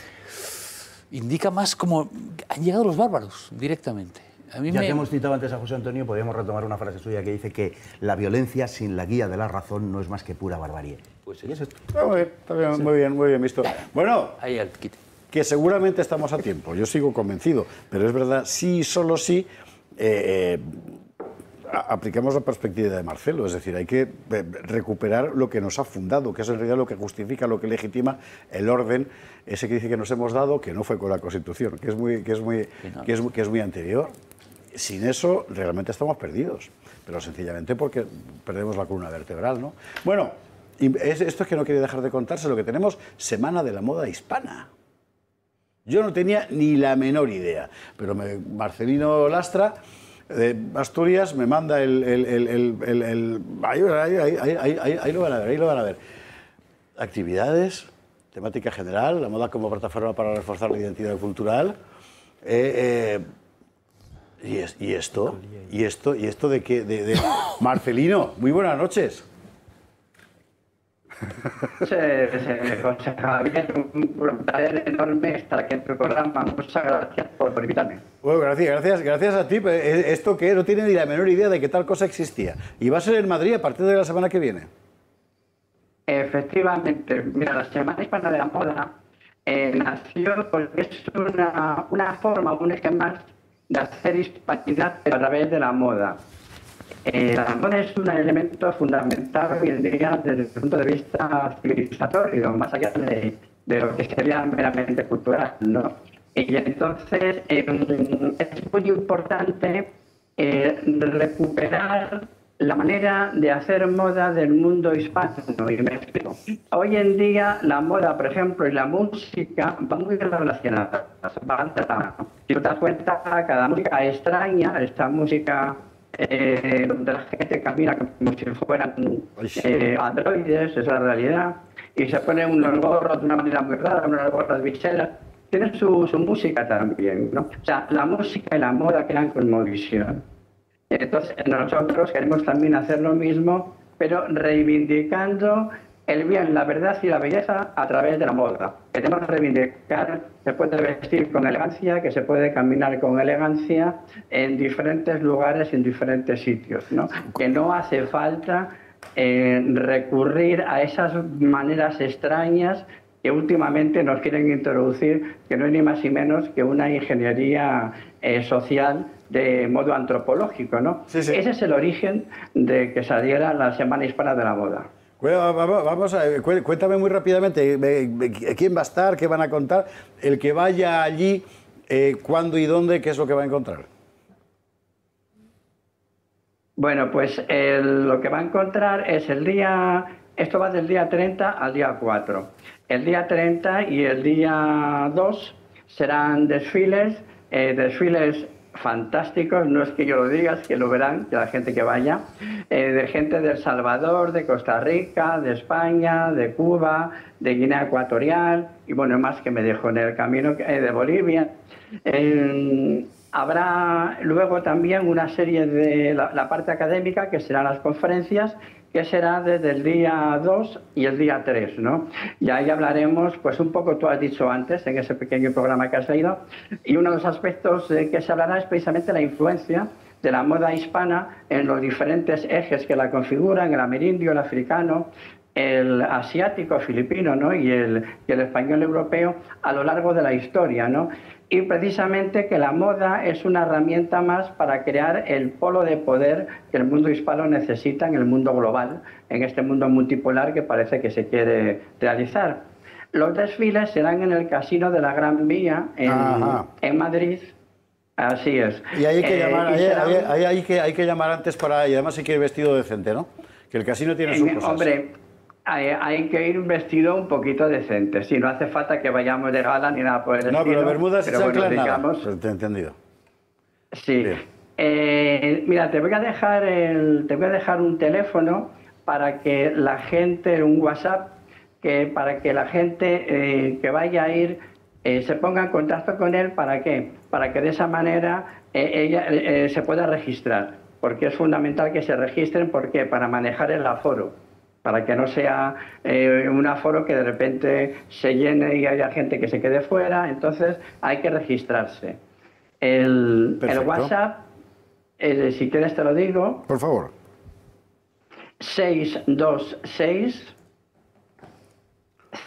indica más como han llegado los bárbaros directamente. Ya que hemos citado antes a José Antonio, podríamos retomar una frase suya que dice que la violencia sin la guía de la razón no es más que pura barbarie. Pues ¿Y es esto? Está bien, muy bien visto. Bueno, ahí al quite. Que seguramente estamos a tiempo, yo sigo convencido, pero es verdad, sí y solo sí, aplicamos la perspectiva de Marcelo, es decir, hay que recuperar lo que nos ha fundado, que es en realidad lo que justifica, lo que legitima el orden, ese que dice que nos hemos dado, que no fue con la Constitución, que es muy anterior. Sin eso realmente estamos perdidos, pero sencillamente porque perdemos la columna vertebral, ¿no? Bueno, esto es que no quería dejar de contarse, lo que tenemos, Semana de la Moda Hispana. Yo no tenía ni la menor idea, pero Marcelino Lastra de Asturias me manda ahí lo van a ver. Actividades, temática general, la moda como plataforma para reforzar la identidad cultural. ¿Y esto de qué? De Marcelino, muy buenas noches. José Javier, un placer enorme estar aquí en tu programa. Muchas gracias por invitarme. Bueno, gracias a ti. ¿Esto qué? No tiene ni la menor idea de que tal cosa existía. ¿Y va a ser en Madrid a partir de la semana que viene? Efectivamente. Mira, la Semana Hispana de la Moda nació porque es una forma, un esquema de hacer hispanidad a través de la moda. La moda es un elemento fundamental hoy en día desde el punto de vista civilizatorio, más allá de lo que sería meramente cultural, ¿no? Y entonces es muy importante recuperar la manera de hacer moda del mundo hispano, y me explico. Hoy en día la moda, por ejemplo, y la música van muy relacionadas, van de la mano. Si te das cuenta, cada música extraña, esta música donde la gente camina como si fueran androides, esa es la realidad, y se ponen unos gorros de una manera muy rara, unos gorros de bichelas, tienen su música también, ¿no? O sea, la música y la moda crean cosmovisión. Entonces, nosotros queremos también hacer lo mismo, pero reivindicando el bien, la verdad y la belleza a través de la moda. Queremos reivindicar que se puede vestir con elegancia, que se puede caminar con elegancia en diferentes lugares, en diferentes sitios, ¿no? Que no hace falta recurrir a esas maneras extrañas que últimamente nos quieren introducir, que no es ni más ni menos que una ingeniería social de modo antropológico, ¿no? Sí, sí. Ese es el origen de que saliera la Semana Hispana de la Moda. Bueno, vamos a ver, cuéntame muy rápidamente quién va a estar, qué van a contar, el que vaya allí, cuándo y dónde, qué es lo que va a encontrar. Bueno, pues lo que va a encontrar es esto va del día 30 al día 4. El día 30 y el día 2 serán desfiles fantásticos, no es que yo lo diga, es que lo verán, que la gente que vaya, de gente de El Salvador, de Costa Rica, de España, de Cuba, de Guinea Ecuatorial, y bueno, más que me dejo en el camino, de Bolivia. Habrá luego también una serie de la parte académica, que serán las conferencias, que será desde el día 2 y el día 3, ¿no? Y ahí hablaremos, pues un poco tú has dicho antes, en ese pequeño programa que has leído, y uno de los aspectos que se hablará es precisamente la influencia de la moda hispana en los diferentes ejes que la configuran, el amerindio, el africano, el asiático, filipino, ¿no? y el español europeo a lo largo de la historia, ¿no? Y precisamente que la moda es una herramienta más para crear el polo de poder que el mundo hispano necesita en el mundo global, en este mundo multipolar que parece que se quiere realizar. Los desfiles serán en el Casino de la Gran Vía, en Madrid. Así es. Y hay que llamar, hay que llamar antes para... Y además hay que ir vestido decente, ¿no? Que el casino tiene sus cosas. Hombre, hay que ir vestido un poquito decente. Si no hace falta que vayamos de gala ni nada por el estilo. No, pero bermudas y chanclas nada. Digamos, te he entendido. Sí. Mira, te voy a dejar un teléfono para que la gente, un WhatsApp, para que la gente que vaya a ir se ponga en contacto con él. ¿Para qué? Para que de esa manera ella se pueda registrar. porque es fundamental que se registren. ¿Por qué? Para manejar el aforo, para que no sea un aforo que de repente se llene y haya gente que se quede fuera. Entonces hay que registrarse. El WhatsApp, si quieres te lo digo. Por favor. 626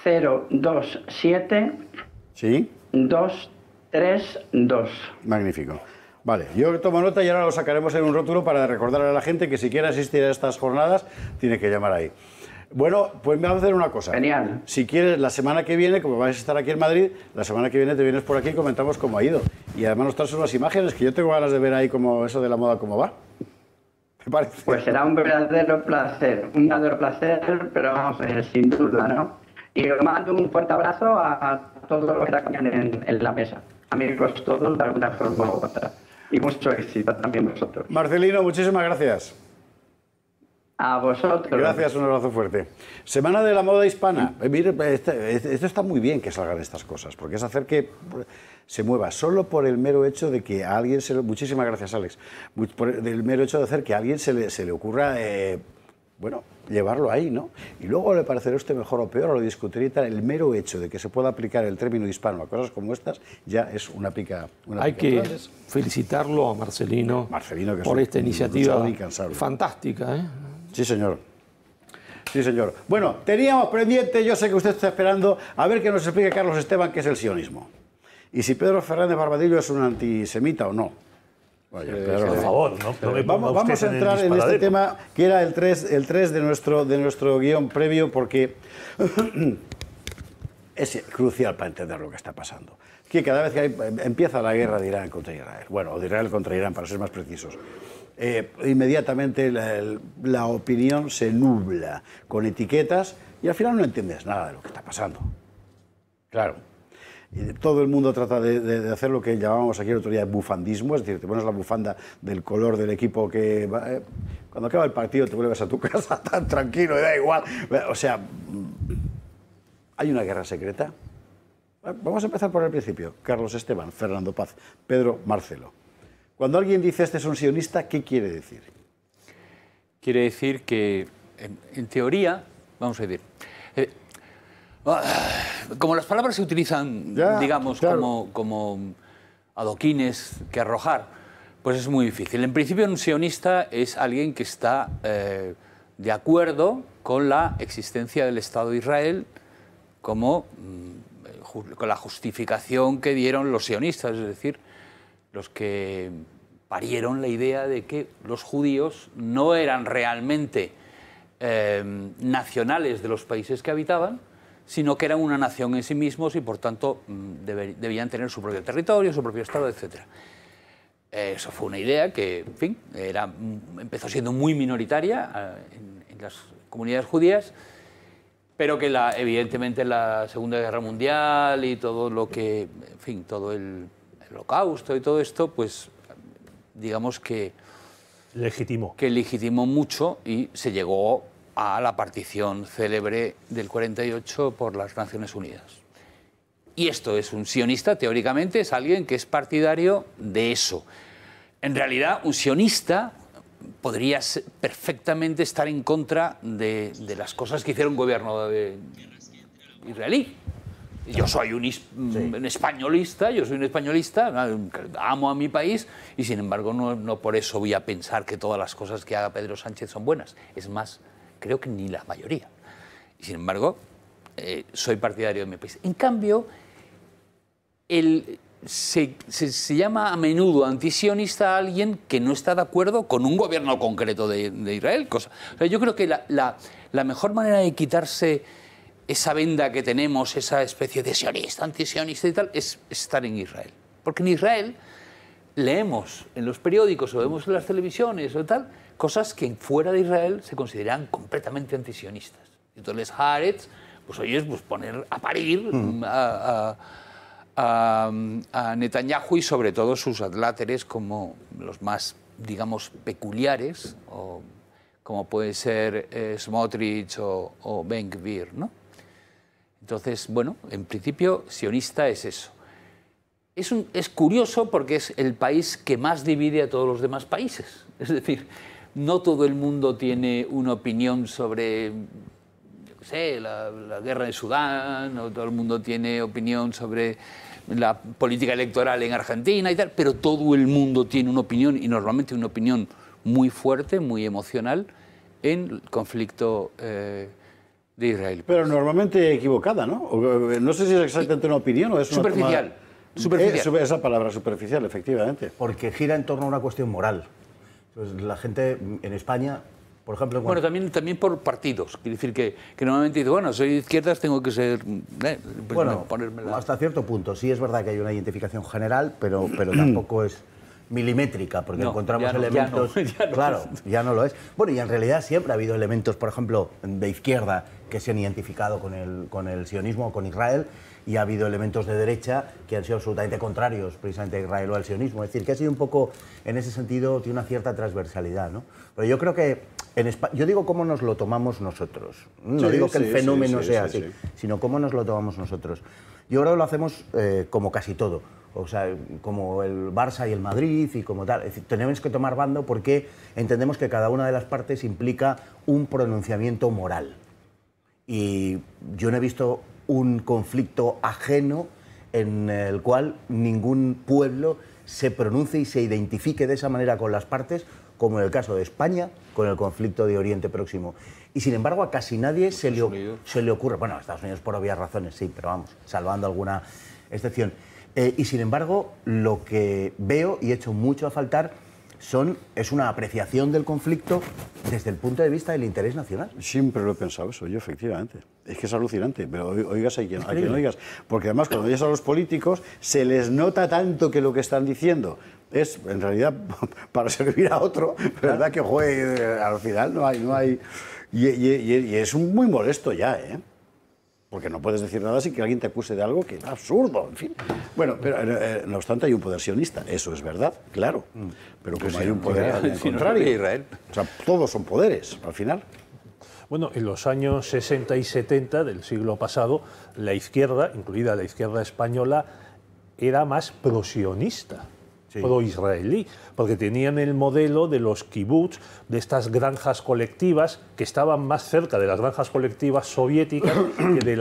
027 ¿Sí? 232. Magnífico. Vale, yo tomo nota y ahora lo sacaremos en un rótulo para recordarle a la gente que si quiere asistir a estas jornadas tiene que llamar ahí. Bueno, pues vamos a hacer una cosa. Genial. Si quieres, la semana que viene, como vais a estar aquí en Madrid, la semana que viene te vienes por aquí y comentamos cómo ha ido. Y además nos traes unas imágenes que yo tengo ganas de ver ahí como eso de la moda, cómo va. ¿Te parece? Pues será un verdadero placer, pero vamos, sin duda, ¿no? Y os mando un fuerte abrazo a todos los que están en la mesa. Amigos todos, de alguna forma u otra. Y mucho éxito también vosotros. Marcelino, muchísimas gracias. A vosotros. Gracias, un abrazo fuerte. Semana de la moda hispana. Mire, esto está muy bien que salgan estas cosas, porque es hacer que se mueva solo por el mero hecho de que a alguien se le... Muchísimas gracias, Alex. Por el mero hecho de hacer que a alguien se le ocurra, bueno, llevarlo ahí, ¿no? Y luego le parecerá a usted mejor o peor, o lo discutirá y tal. El mero hecho de que se pueda aplicar el término hispano a cosas como estas ya es una pica. Hay que felicitarlo a Marcelino que por esta iniciativa incansable. Fantástica, ¿eh? Sí, señor. Sí, señor. Bueno, teníamos pendiente, yo sé que usted está esperando, a ver que nos explique Carlos Esteban qué es el sionismo. Y si Pedro Fernández Barbadillo es un antisemita o no. Vaya, por favor, ¿no? Vamos a entrar en este tema, que era el 3 de nuestro guión previo, porque es crucial para entender lo que está pasando. Que cada vez que empieza la guerra de Irán contra Israel, bueno, o de Israel contra Irán, para ser más precisos, inmediatamente la opinión se nubla con etiquetas y al final no entiendes nada de lo que está pasando. Claro. Y todo el mundo trata de hacer lo que llamábamos aquí el otro día bufandismo, es decir, te pones la bufanda del color del equipo que... cuando acaba el partido te vuelves a tu casa tan tranquilo y da igual. O sea, ¿hay una guerra secreta? Vamos a empezar por el principio. Carlos Esteban, Fernando Paz, Pedro, Marcelo. Cuando alguien dice este es un sionista, ¿qué quiere decir? Quiere decir que, en teoría, vamos a decir, como las palabras se utilizan, digamos, claro, como adoquines que arrojar, pues es muy difícil. En principio, un sionista es alguien que está de acuerdo con la existencia del Estado de Israel como con la justificación que dieron los sionistas, es decir, los que parieron la idea de que los judíos no eran realmente nacionales de los países que habitaban, sino que eran una nación en sí mismos y, por tanto, debían tener su propio territorio, su propio Estado, etc. Eso fue una idea que, en fin, empezó siendo muy minoritaria en las comunidades judías, pero que evidentemente la Segunda Guerra Mundial y todo lo que, en fin, todo el Holocausto y todo esto, pues digamos que legitimó mucho y se llegó a la partición célebre del 48 por las Naciones Unidas. Y esto es un sionista, teóricamente, es alguien que es partidario de eso. En realidad, un sionista podría perfectamente estar en contra de las cosas que hicieron un gobierno israelí. Yo soy un españolista, amo a mi país y, sin embargo, no por eso voy a pensar que todas las cosas que haga Pedro Sánchez son buenas. Es más, creo que ni la mayoría. Y, sin embargo, soy partidario de mi país. En cambio, se llama a menudo antisionista a alguien que no está de acuerdo con un gobierno concreto de Israel. O sea, yo creo que la mejor manera de quitarse esa venda que tenemos, esa especie de sionista, antisionista y tal, es estar en Israel. Porque en Israel leemos en los periódicos o vemos en las televisiones o tal, cosas que fuera de Israel se consideran completamente antisionistas. Entonces, Haaretz, pues oye, pues poner a parir a Netanyahu y sobre todo sus adláteres como los más, digamos, peculiares, o como puede ser Smotrich o Ben Gvir, ¿no? Entonces, bueno, en principio, sionista es eso. Es curioso porque es el país que más divide a todos los demás países. Es decir, no todo el mundo tiene una opinión sobre, yo qué sé, la guerra de Sudán, no todo el mundo tiene opinión sobre la política electoral en Argentina y tal, pero todo el mundo tiene una opinión, y normalmente una opinión muy fuerte, muy emocional, en el conflicto de Israel. Pero normalmente equivocada, ¿no? No sé si es exactamente una opinión o es una superficial. Toma... Superficial. Esa palabra, superficial, efectivamente. Porque gira en torno a una cuestión moral. Entonces, la gente en España, por ejemplo... Bueno, también por partidos. Quiere decir que normalmente dice, bueno, soy de izquierdas, tengo que ser... pues bueno, ponérmela. Hasta cierto punto. Sí es verdad que hay una identificación general, pero tampoco es milimétrica, porque No, encontramos ya no, elementos... ya no. Claro, ya no lo es. Bueno, y en realidad siempre ha habido elementos, por ejemplo, de izquierda que se han identificado con el sionismo o con Israel, y ha habido elementos de derecha que han sido absolutamente contrarios precisamente a Israel o al sionismo. Es decir, que ha sido un poco, en ese sentido, tiene una cierta transversalidad, ¿no? Pero yo creo que en España, yo digo cómo nos lo tomamos nosotros. No digo que el fenómeno sea así, sino cómo nos lo tomamos nosotros. Y ahora lo hacemos como casi todo. O sea, como el Barça y el Madrid y como tal. Es decir, tenemos que tomar bando porque entendemos que cada una de las partes implica un pronunciamiento moral. Y yo no he visto un conflicto ajeno en el cual ningún pueblo se pronuncie y se identifique de esa manera con las partes, como en el caso de España, con el conflicto de Oriente Próximo. Y sin embargo a casi nadie se le ocurre, bueno, a Estados Unidos por obvias razones, sí, pero vamos, salvando alguna excepción. Y sin embargo, lo que veo y echo mucho a faltar es una apreciación del conflicto desde el punto de vista del interés nacional. Siempre lo he pensado eso, yo, efectivamente. Es que es alucinante, pero oigas a quien oigas. Porque además, cuando oyes a los políticos, se les nota tanto que lo que están diciendo es, en realidad, para servir a otro, ¿verdad? Que juegue, al final no hay... Y es muy molesto ya, ¿eh? Porque no puedes decir nada sin que alguien te acuse de algo que es absurdo, en fin. Bueno, pero no obstante hay un poder sionista, eso es verdad, claro. Pero como hay un poder al contrario, Israel. O sea, todos son poderes, al final. Bueno, en los años 60 y 70 del siglo pasado, la izquierda, incluida la izquierda española, era más pro-sionista, pro-israelí, porque tenían el modelo de los kibbutz, de estas granjas colectivas que estaban más cerca de las granjas colectivas soviéticas que de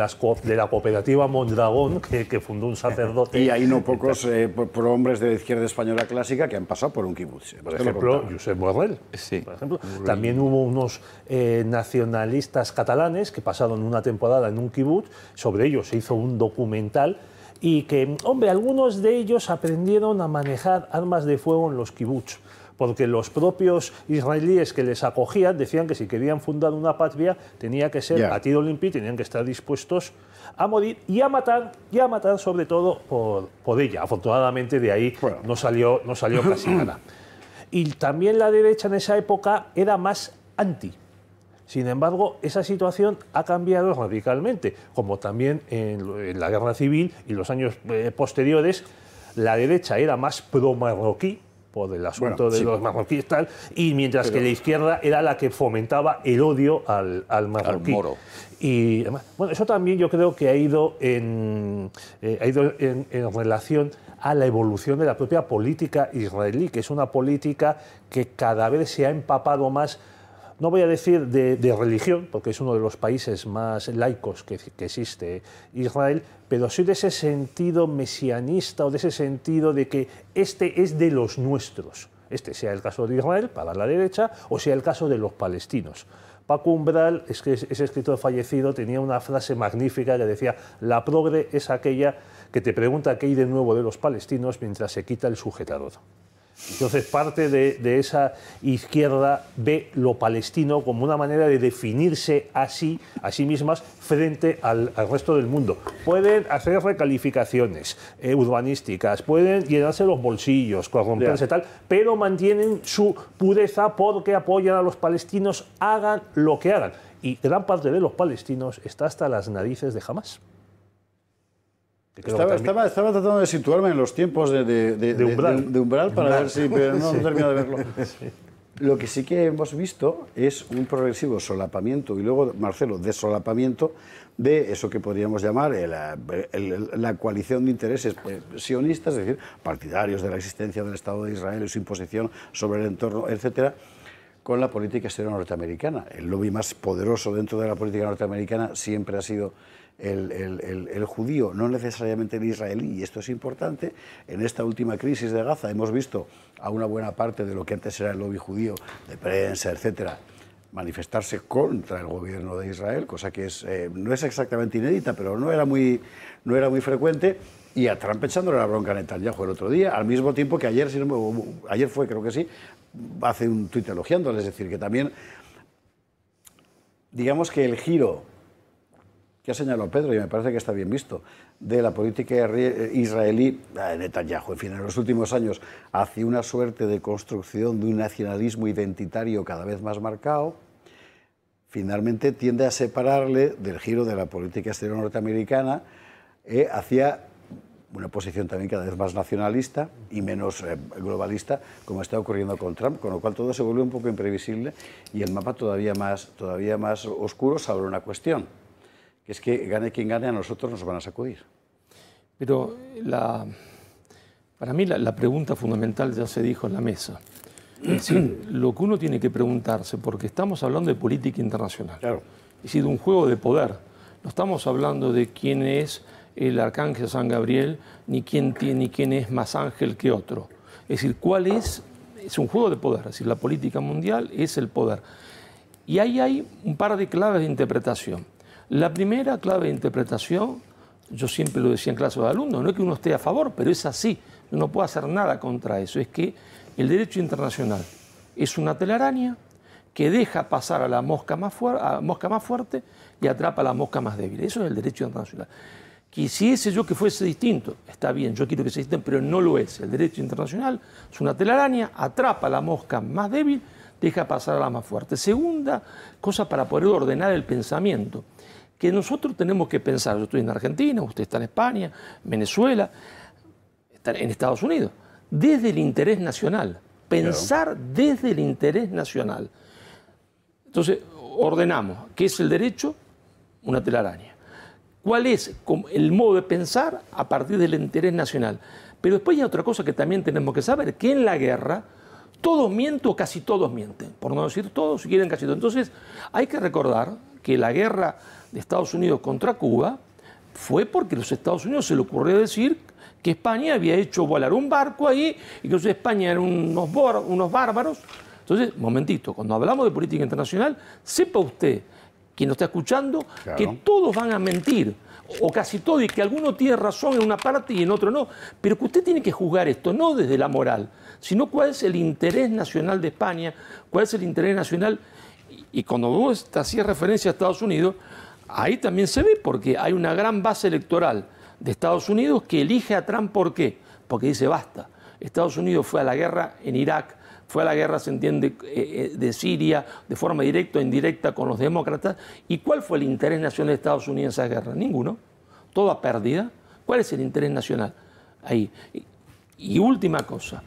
la cooperativa Mondragón que fundó un sacerdote. Y hay no pocos prohombres de la izquierda española clásica que han pasado por un kibbutz. Por ejemplo, Josep Borrell. Sí. Por ejemplo. También hubo unos nacionalistas catalanes que pasaron una temporada en un kibbutz, sobre ellos se hizo un documental. Y que, hombre, algunos de ellos aprendieron a manejar armas de fuego en los kibbutz, porque los propios israelíes que les acogían decían que si querían fundar una patria tenía que ser a tiro limpio, tenían que estar dispuestos a morir y a matar sobre todo por ella. Afortunadamente de ahí no salió casi nada. Y también la derecha en esa época era más anti. Sin embargo, esa situación ha cambiado radicalmente, como también en la guerra civil y los años posteriores, la derecha era más pro-marroquí, por el asunto de los marroquíes tal, y mientras que la izquierda era la que fomentaba el odio al marroquí. Al moro. Y bueno, eso también yo creo que ha ido en relación a la evolución de la propia política israelí, que es una política que cada vez se ha empapado más. No voy a decir de religión, porque es uno de los países más laicos que existe Israel, pero sí de ese sentido mesianista o de ese sentido de que este es de los nuestros. Este sea el caso de Israel, para la derecha, o sea el caso de los palestinos. Paco Umbral, ese escritor fallecido, tenía una frase magnífica que decía: la progre es aquella que te pregunta qué hay de nuevo de los palestinos mientras se quita el sujetador. Entonces, parte de esa izquierda ve lo palestino como una manera de definirse a sí mismas frente al resto del mundo. Pueden hacer recalificaciones urbanísticas, pueden llenarse los bolsillos, corromperse tal, pero mantienen su pureza porque apoyan a los palestinos, hagan lo que hagan. Y gran parte de los palestinos está hasta las narices de Hamás. Estaba tratando de situarme en los tiempos de Umbral para ver si... Pero no he terminado de verlo. Lo que sí que hemos visto es un progresivo solapamiento, y luego, Marcelo, desolapamiento de eso que podríamos llamar la coalición de intereses sionistas, es decir, partidarios de la existencia del Estado de Israel y su imposición sobre el entorno, etcétera, con la política exterior norteamericana. El lobby más poderoso dentro de la política norteamericana siempre ha sido el judío, no necesariamente el israelí, y esto es importante. En esta última crisis de Gaza hemos visto a una buena parte de lo que antes era el lobby judío, de prensa, etcétera, manifestarse contra el gobierno de Israel, cosa que no es exactamente inédita, pero no era muy frecuente, y a Trump echándole la bronca a Netanyahu el otro día, al mismo tiempo que ayer fue, creo que sí, hace un tuit elogiándole, es decir, que también, digamos que el giro que ha señalado Pedro, y me parece que está bien visto, de la política israelí, Netanyahu, en fin, en los últimos años, hacia una suerte de construcción de un nacionalismo identitario cada vez más marcado, finalmente tiende a separarle del giro de la política exterior norteamericana hacia una posición también cada vez más nacionalista y menos globalista, como está ocurriendo con Trump, con lo cual todo se vuelve un poco imprevisible y el mapa todavía más oscuro, salvo una cuestión, que es que gane quien gane, a nosotros nos van a sacudir. Pero para mí la pregunta fundamental ya se dijo en la mesa. Es decir, lo que uno tiene que preguntarse, porque estamos hablando de política internacional, claro, es decir, de un juego de poder. No estamos hablando de quién es el arcángel San Gabriel, ni quién es más ángel que otro. Es decir, ¿cuál es? Es un juego de poder, es decir, la política mundial es el poder. Y ahí hay un par de claves de interpretación. La primera clave de interpretación, yo siempre lo decía en clase de alumnos, no es que uno esté a favor, pero es así, no puede hacer nada contra eso, es que el derecho internacional es una telaraña que deja pasar a la mosca más fuerte y atrapa a la mosca más débil. Eso es el derecho internacional. Quisiese yo que fuese distinto, está bien, yo quiero que sea distinto, pero no lo es. El derecho internacional es una telaraña, atrapa a la mosca más débil, deja pasar a la más fuerte. Segunda cosa para poder ordenar el pensamiento, que nosotros tenemos que pensar, yo estoy en Argentina, usted está en España, Venezuela, está en Estados Unidos, desde el interés nacional, pensar desde el interés nacional. Entonces, ordenamos, ¿qué es el derecho? Una telaraña. ¿Cuál es el modo de pensar a partir del interés nacional? Pero después hay otra cosa que también tenemos que saber, que en la guerra todos mienten o casi todos mienten, por no decir todos, si quieren casi todos. Entonces, hay que recordar que la guerra de Estados Unidos contra Cuba fue porque a los Estados Unidos se le ocurrió decir que España había hecho volar un barco ahí y que España eran unos bárbaros. Entonces, momentito, cuando hablamos de política internacional, sepa usted, quien nos está escuchando, claro, que todos van a mentir, o casi todos, y que alguno tiene razón en una parte y en otro no. Pero que usted tiene que juzgar esto no desde la moral, sino cuál es el interés nacional de España, cuál es el interés nacional. Y cuando vos hacías referencia a Estados Unidos, ahí también se ve, porque hay una gran base electoral de Estados Unidos que elige a Trump. ¿Por qué? Porque dice basta. Estados Unidos fue a la guerra en Irak, fue a la guerra, se entiende, de Siria, de forma directa o indirecta con los demócratas. ¿Y cuál fue el interés nacional de Estados Unidos en esa guerra? Ninguno. Toda pérdida. ¿Cuál es el interés nacional? Ahí. Y última cosa,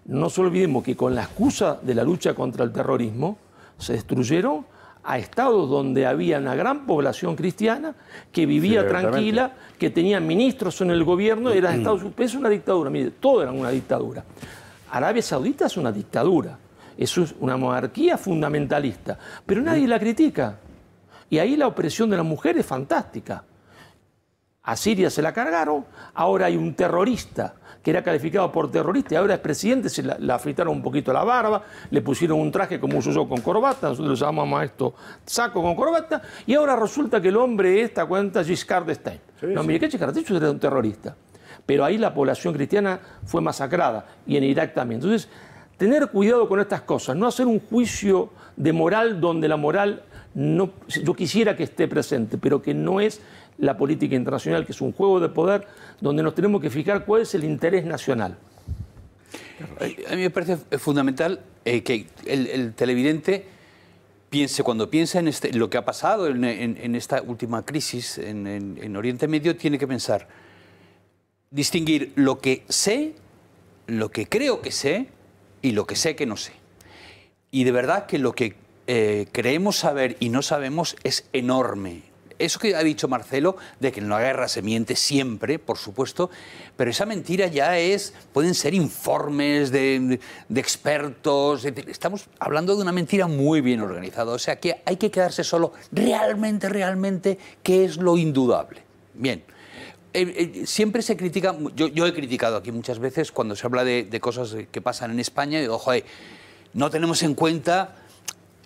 no nos olvidemos que con la excusa de la lucha contra el terrorismo se destruyeron a estados donde había una gran población cristiana que vivía tranquila, que tenía ministros en el gobierno, eran Estados Unidos. Es una dictadura, mire, todo era una dictadura. Arabia Saudita es una dictadura, es una monarquía fundamentalista, pero nadie la critica. Y ahí la opresión de la mujer es fantástica. A Siria se la cargaron, ahora hay un terrorista que era calificado por terrorista y ahora es presidente, se le afeitaron un poquito la barba, le pusieron un traje como uso yo con corbata, nosotros lo llamamos a esto saco con corbata, y ahora resulta que el hombre esta cuenta Giscard d'Estaing. No, mire, ¿qué Giscard d'Estaing era un terrorista? Pero ahí la población cristiana fue masacrada, y en Irak también. Entonces, tener cuidado con estas cosas, no hacer un juicio de moral donde la moral no, yo quisiera que esté presente, pero que no es la política internacional, que es un juego de poder donde nos tenemos que fijar cuál es el interés nacional. A mí me parece fundamental que el televidente piense, cuando piensa en lo que ha pasado en esta última crisis en Oriente Medio, tiene que pensar, distinguir lo que sé, lo que creo que sé y lo que sé que no sé. Y de verdad que lo que creemos saber y no sabemos es enorme. Eso que ha dicho Marcelo, de que en la guerra se miente siempre, por supuesto, pero esa mentira ya pueden ser informes de expertos. Estamos hablando de una mentira muy bien organizada. O sea que hay que quedarse solo realmente, qué es lo indudable. Bien. Siempre se critica, yo he criticado aquí muchas veces cuando se habla de cosas que pasan en España, y digo, joder, no tenemos en cuenta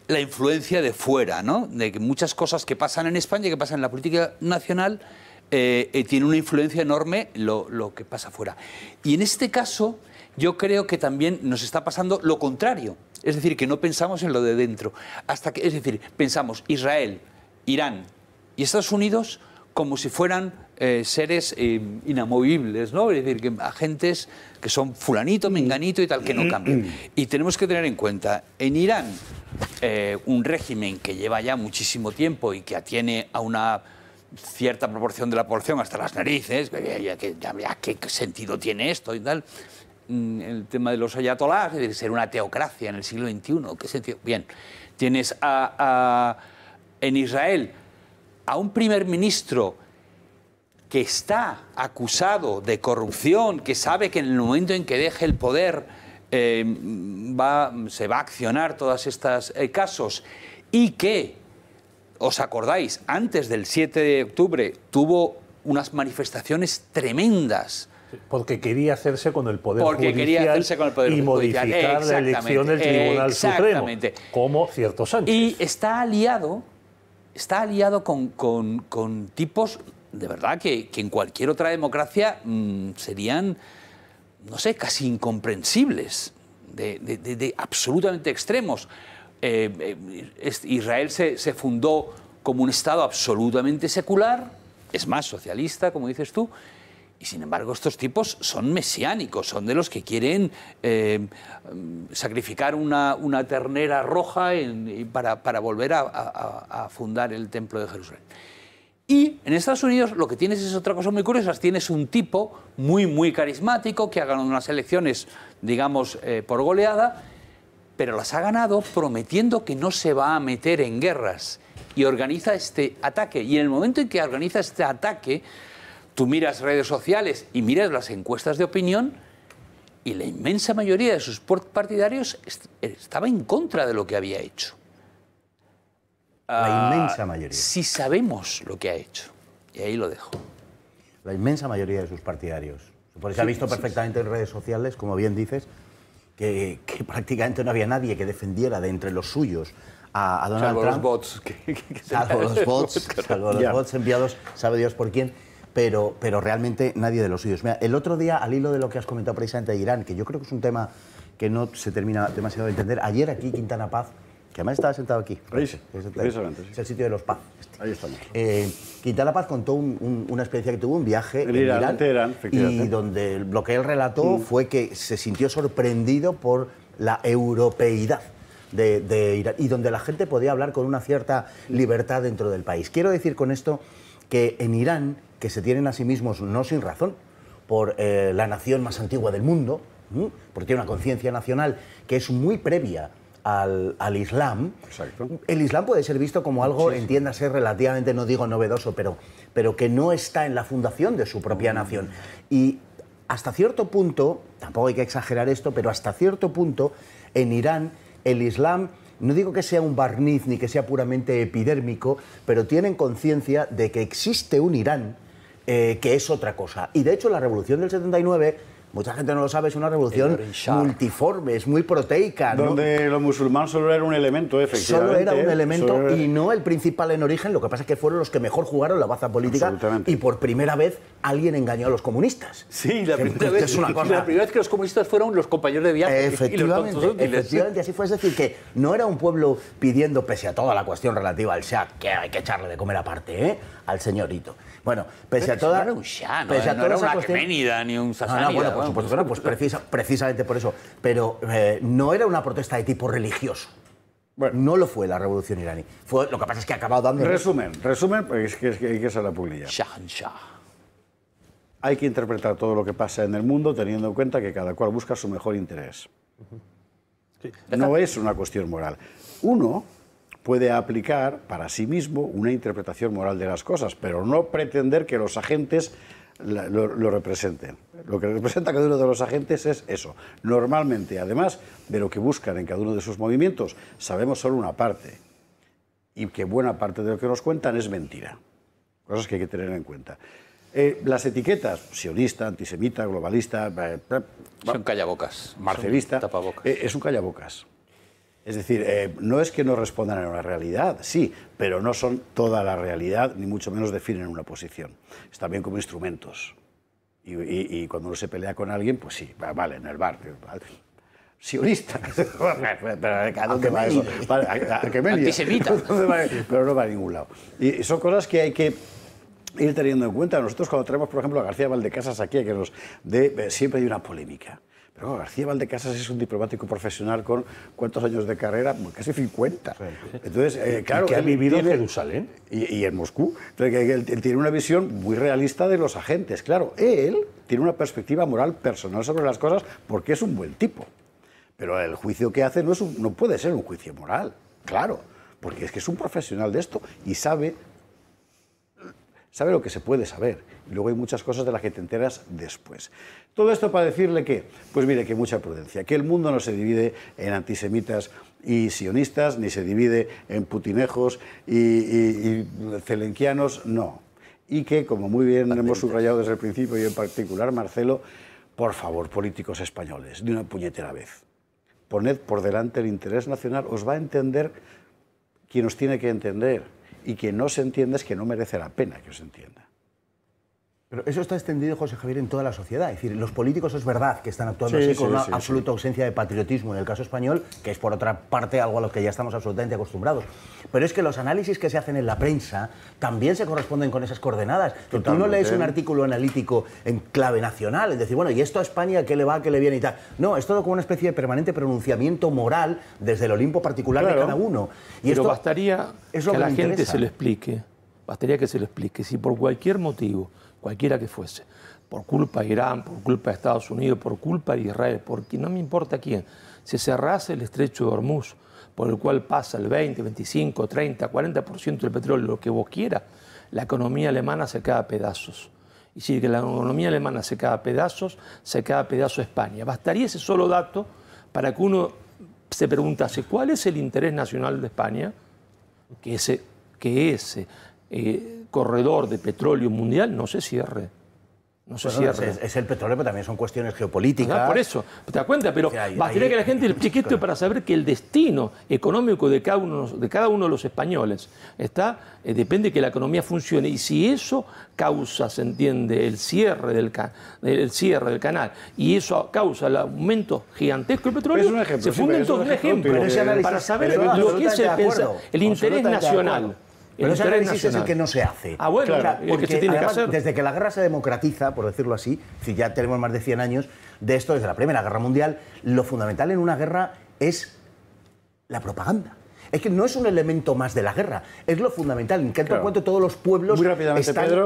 la influencia de fuera, ¿no? De que muchas cosas que pasan en España, que pasan en la política nacional, tiene una influencia enorme lo que pasa fuera. Y en este caso, yo creo que también nos está pasando lo contrario. Es decir, que no pensamos en lo de dentro. Es decir, pensamos Israel, Irán y Estados Unidos como si fueran seres inamovibles, ¿no? Es decir, que agentes que son fulanito, menganito y tal, que no cambian. Y tenemos que tener en cuenta, en Irán, un régimen que lleva ya muchísimo tiempo y que atiene a una cierta proporción de la población hasta las narices, ¿qué sentido tiene esto y tal? El tema de los ayatolás, es decir, ser una teocracia en el siglo XXI, ¿qué sentido? Bien, tienes en Israel a un primer ministro que está acusado de corrupción, que sabe que en el momento en que deje el poder se va a accionar todos estos casos, y que, ¿os acordáis? Antes del 7 de octubre tuvo unas manifestaciones tremendas. Porque quería hacerse con el poder judicial, quería hacerse con el poder y judicial. Modificar la elección del Tribunal Supremo, como cierto Sánchez. Y está aliado con tipos, de verdad, que en cualquier otra democracia serían, no sé, casi incomprensibles, de absolutamente extremos. Israel se fundó como un Estado absolutamente secular, es más socialista, como dices tú, y sin embargo estos tipos son mesiánicos, son de los que quieren sacrificar una ternera roja para volver a fundar el Templo de Jerusalén. Y en Estados Unidos lo que tienes es otra cosa muy curiosa. Tienes un tipo muy carismático que ha ganado unas elecciones, digamos, por goleada, pero las ha ganado prometiendo que no se va a meter en guerras, y organiza este ataque. Y en el momento en que organiza este ataque, tú miras redes sociales y miras las encuestas de opinión, y la inmensa mayoría de sus partidarios estaba en contra de lo que había hecho. La inmensa mayoría. Si sabemos lo que ha hecho. Y ahí lo dejo. La inmensa mayoría de sus partidarios. Porque se ha visto perfectamente en redes sociales, como bien dices, que prácticamente no había nadie que defendiera de entre los suyos a Donald Trump. Los bots. Salvo los bots enviados, sabe Dios por quién, pero realmente nadie de los suyos. Mira, el otro día, al hilo de lo que has comentado precisamente de Irán, que yo creo que es un tema que no se termina demasiado de entender, ayer aquí Quintana Paz, que además estaba sentado aquí. Precisamente. Es el sitio de los Paz. Ahí estamos. Quintana Paz contó una experiencia que tuvo, un viaje en Irán, y donde lo que él relató fue que se sintió sorprendido por la europeidad de Irán, y donde la gente podía hablar con una cierta libertad dentro del país. Quiero decir con esto que en Irán, que se tienen a sí mismos, no sin razón, por la nación más antigua del mundo, porque tiene una conciencia nacional que es muy previa al Islam. Exacto. El Islam puede ser visto como algo, entiéndase, relativamente, no digo novedoso, pero que no está en la fundación de su propia nación. Y hasta cierto punto, tampoco hay que exagerar esto, pero hasta cierto punto en Irán el Islam, no digo que sea un barniz ni que sea puramente epidérmico, pero tienen conciencia de que existe un Irán que es otra cosa. Y de hecho la revolución del 79, mucha gente no lo sabe, es una revolución multiforme, es muy proteica, ¿no? Donde los musulmanes solo era un elemento, efectivamente. Solo era un elemento y no el principal en origen. Lo que pasa es que fueron los que mejor jugaron la baza política, y por primera vez alguien engañó a los comunistas. Sí, la primera vez que los comunistas fueron los compañeros de viaje. Efectivamente, así fue. Es decir, que no era un pueblo pidiendo, pese a toda la cuestión relativa al Shah, que hay que echarle de comer aparte, al señorito. Bueno, pese a toda... No era un Shah, no era una Aqueménida ni un Sasánida. Por supuesto, no, pues precisamente por eso. Pero no era una protesta de tipo religioso. Bueno, no lo fue la revolución iraní. Lo que pasa es que ha acabado dando... Resumen, porque es que hay que hacer la puglilla. Shah. Hay que interpretar todo lo que pasa en el mundo teniendo en cuenta que cada cual busca su mejor interés. No es una cuestión moral. Uno puede aplicar para sí mismo una interpretación moral de las cosas, pero no pretender que los agentes lo representen. Lo que representa cada uno de los agentes es eso. Normalmente, además de lo que buscan en cada uno de sus movimientos, sabemos solo una parte. Y que buena parte de lo que nos cuentan es mentira. Cosas que hay que tener en cuenta. Las etiquetas, sionista, antisemita, globalista... son callabocas. Marcelista. Son tapabocas. Es un callabocas. Es decir, no es que no respondan a una realidad, sí, pero no son toda la realidad, ni mucho menos definen una posición. Están bien como instrumentos. Y cuando uno se pelea con alguien, pues sí, vale, en el bar. ¿Vale? Sionista. ¿A dónde va eso? ¿A qué me antisemita. Pero no va a ningún lado. Y son cosas que hay que ir teniendo en cuenta. Nosotros cuando traemos, por ejemplo, a García Valdecasas aquí, que nos dé, siempre hay una polémica. Pero García Valdecasas es un diplomático profesional con ¿cuántos años de carrera? Casi 50. Entonces, claro, que ha vivido en Jerusalén. Y en Moscú. Entonces, él tiene una visión muy realista de los agentes. Claro, él tiene una perspectiva moral personal sobre las cosas porque es un buen tipo. Pero el juicio que hace no puede ser un juicio moral, claro, porque es que es un profesional de esto y sabe lo que se puede saber. Y luego hay muchas cosas de las que te enteras después. Todo esto para decirle que, pues mire, que mucha prudencia, que el mundo no se divide en antisemitas y sionistas, ni se divide en putinejos y zelenquianos, no. Y que, como muy bien hemos subrayado desde el principio y en particular Marcelo, por favor, políticos españoles, de una puñetera vez. Poned por delante el interés nacional, os va a entender quien os tiene que entender, y quien no se entiende es que no merece la pena que os entienda. Pero eso está extendido, José Javier, en toda la sociedad. Es decir, los políticos es verdad que están actuando así con una absoluta ausencia de patriotismo en el caso español, que es por otra parte algo a lo que ya estamos absolutamente acostumbrados. Pero es que los análisis que se hacen en la prensa también se corresponden con esas coordenadas. Tú no lees un artículo analítico en clave nacional, es decir, bueno, ¿y esto a España qué le va, qué le viene y tal? No, es todo como una especie de permanente pronunciamiento moral desde el Olimpo particular de cada uno. Y pero esto bastaría que a la gente se lo explique, si por cualquier motivo, cualquiera que fuese, por culpa de Irán, por culpa de Estados Unidos, por culpa de Israel, porque no me importa quién, se cerrase el estrecho de Hormuz, por el cual pasa el 20, 25, 30, 40% del petróleo, lo que vos quieras, la economía alemana se cae a pedazos. Y si la economía alemana se cae a pedazos, se cae a pedazo España. Bastaría ese solo dato para que uno se preguntase cuál es el interés nacional de España, que ese corredor de petróleo mundial no se cierre. No se cierre. Es el petróleo, pero también son cuestiones geopolíticas. Por eso, ¿te das cuenta? Pero bastaría que la gente le explique esto para saber que el destino económico de cada uno de los españoles depende de que la economía funcione. Y si eso causa, se entiende, el cierre del canal, y eso causa el aumento gigantesco del petróleo, es un ejemplo, se funden todos un ejemplo para saber lo que es el interés nacional. Pero ese análisis es el que no se hace. Ah, bueno, claro, porque que se tiene además, que hacer. Desde que la guerra se democratiza, por decirlo así, si ya tenemos más de 100 años de esto, desde la Primera Guerra Mundial, lo fundamental en una guerra es la propaganda. Es que no es un elemento más de la guerra, es lo fundamental. En tanto cuanto todos los pueblos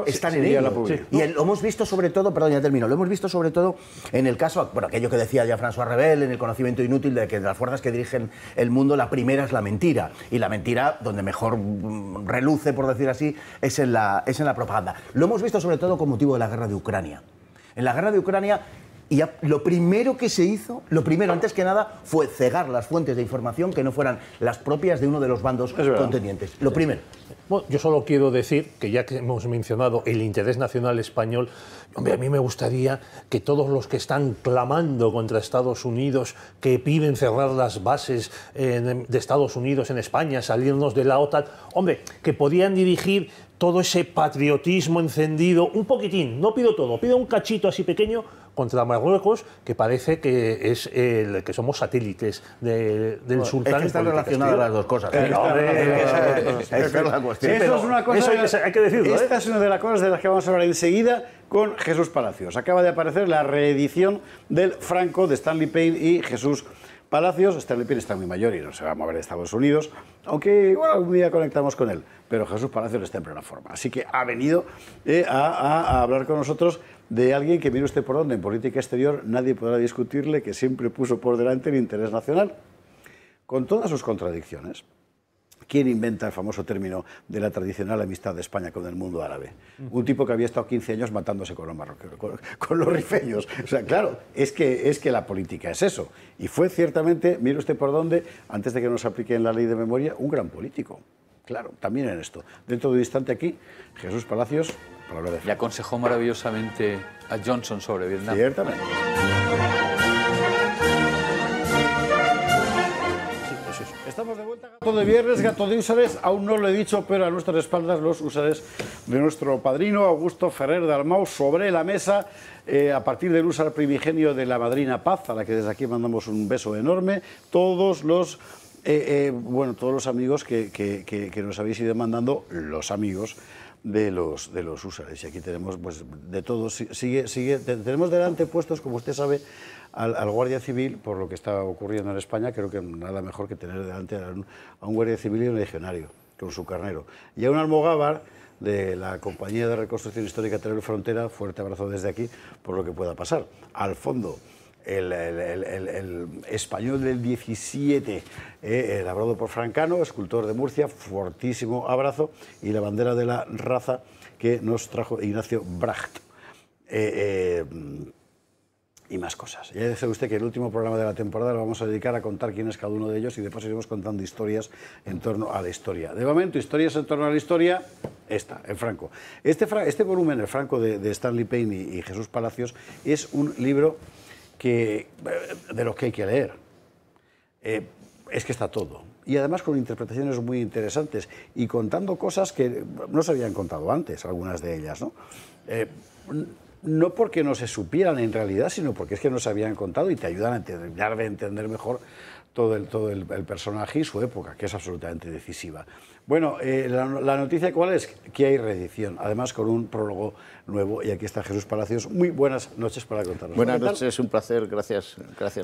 están en ello. Y lo hemos visto sobre todo, perdón, ya termino, lo hemos visto sobre todo en el caso, bueno, aquello que decía ya François Rebel, en el conocimiento inútil de que de las fuerzas que dirigen el mundo, la primera es la mentira. Y la mentira, donde mejor reluce, por decir así, es en la propaganda. Lo hemos visto sobre todo con motivo de la guerra de Ucrania. En la guerra de Ucrania, y lo primero que se hizo, antes que nada, fue cegar las fuentes de información que no fueran las propias de uno de los bandos contendientes. Lo primero. Bueno, yo solo quiero decir que ya que hemos mencionado el interés nacional español, hombre, a mí me gustaría que todos los que están clamando contra Estados Unidos, que piden cerrar las bases de Estados Unidos en España, salirnos de la OTAN, hombre, que podían dirigir todo ese patriotismo encendido, un poquitín, no pido todo, pido un cachito así pequeño contra Marruecos, que parece que es que somos satélites del sultán. Es que están relacionadas las dos cosas. Esa es la cuestión. Eso es una cosa, hay que decirlo. Esta es una de las cosas de las que vamos a hablar enseguida con Jesús Palacios. Acaba de aparecer la reedición del Franco de Stanley Payne y Jesús Palacios. Stanley Payne está muy mayor y no se va a mover de Estados Unidos, aunque igual algún día conectamos con él. Pero Jesús Palacios está en plena forma. Así que ha venido a hablar con nosotros de alguien que, mire usted por dónde, en política exterior nadie podrá discutirle, que siempre puso por delante el interés nacional. con todas sus contradicciones, ¿quién inventa el famoso término de la tradicional amistad de España con el mundo árabe? Un tipo que había estado 15 años matándose con los marroquíes, con los rifeños. O sea, claro, es que la política es eso. Y fue ciertamente, mire usted por dónde, antes de que nos apliquen la ley de memoria, un gran político. Claro, también en esto. Dentro de un instante aquí, Jesús Palacios, para hablar de... Le aconsejó maravillosamente a Johnson sobre Vietnam. Ciertamente. Estamos de vuelta, gato de viernes, gato de húsares. Aún no lo he dicho, pero a nuestras espaldas los húsares de nuestro padrino Augusto Ferrer de Dalmau sobre la mesa, a partir del húsar primigenio de la madrina Paz, a la que desde aquí mandamos un beso enorme, todos los amigos que nos habéis ido mandando, los amigos de los húsares. Y aquí tenemos pues de todos. Tenemos delante puestos, como usted sabe, al guardia civil, por lo que está ocurriendo en España. Creo que nada mejor que tener delante a un guardia civil y un legionario, con su carnero. Y a un almogávar de la Compañía de Reconstrucción Histórica Teruel Frontera, fuerte abrazo desde aquí, por lo que pueda pasar. Al fondo, el español del 17, elaborado por Francano, escultor de Murcia, fortísimo abrazo, y la bandera de la raza que nos trajo Ignacio Bracht. Y más cosas. Ya dice usted que el último programa de la temporada lo vamos a dedicar a contar quién es cada uno de ellos y después iremos contando historias en torno a la historia. De momento, historias en torno a la historia, el Franco. Este volumen, el Franco de Stanley Payne y Jesús Palacios, es un libro de los que hay que leer. Es que está todo. Y además con interpretaciones muy interesantes y contando cosas que no se habían contado antes, algunas de ellas, ¿no? No porque no se supieran en realidad, sino porque es que no se habían contado y te ayudan a entender mejor todo el personaje y su época, que es absolutamente decisiva. Bueno, la noticia ¿cuál es? Que hay reedición, además con un prólogo nuevo, y aquí está Jesús Palacios. Muy buenas noches para contarnos. Buenas noches, un placer, gracias.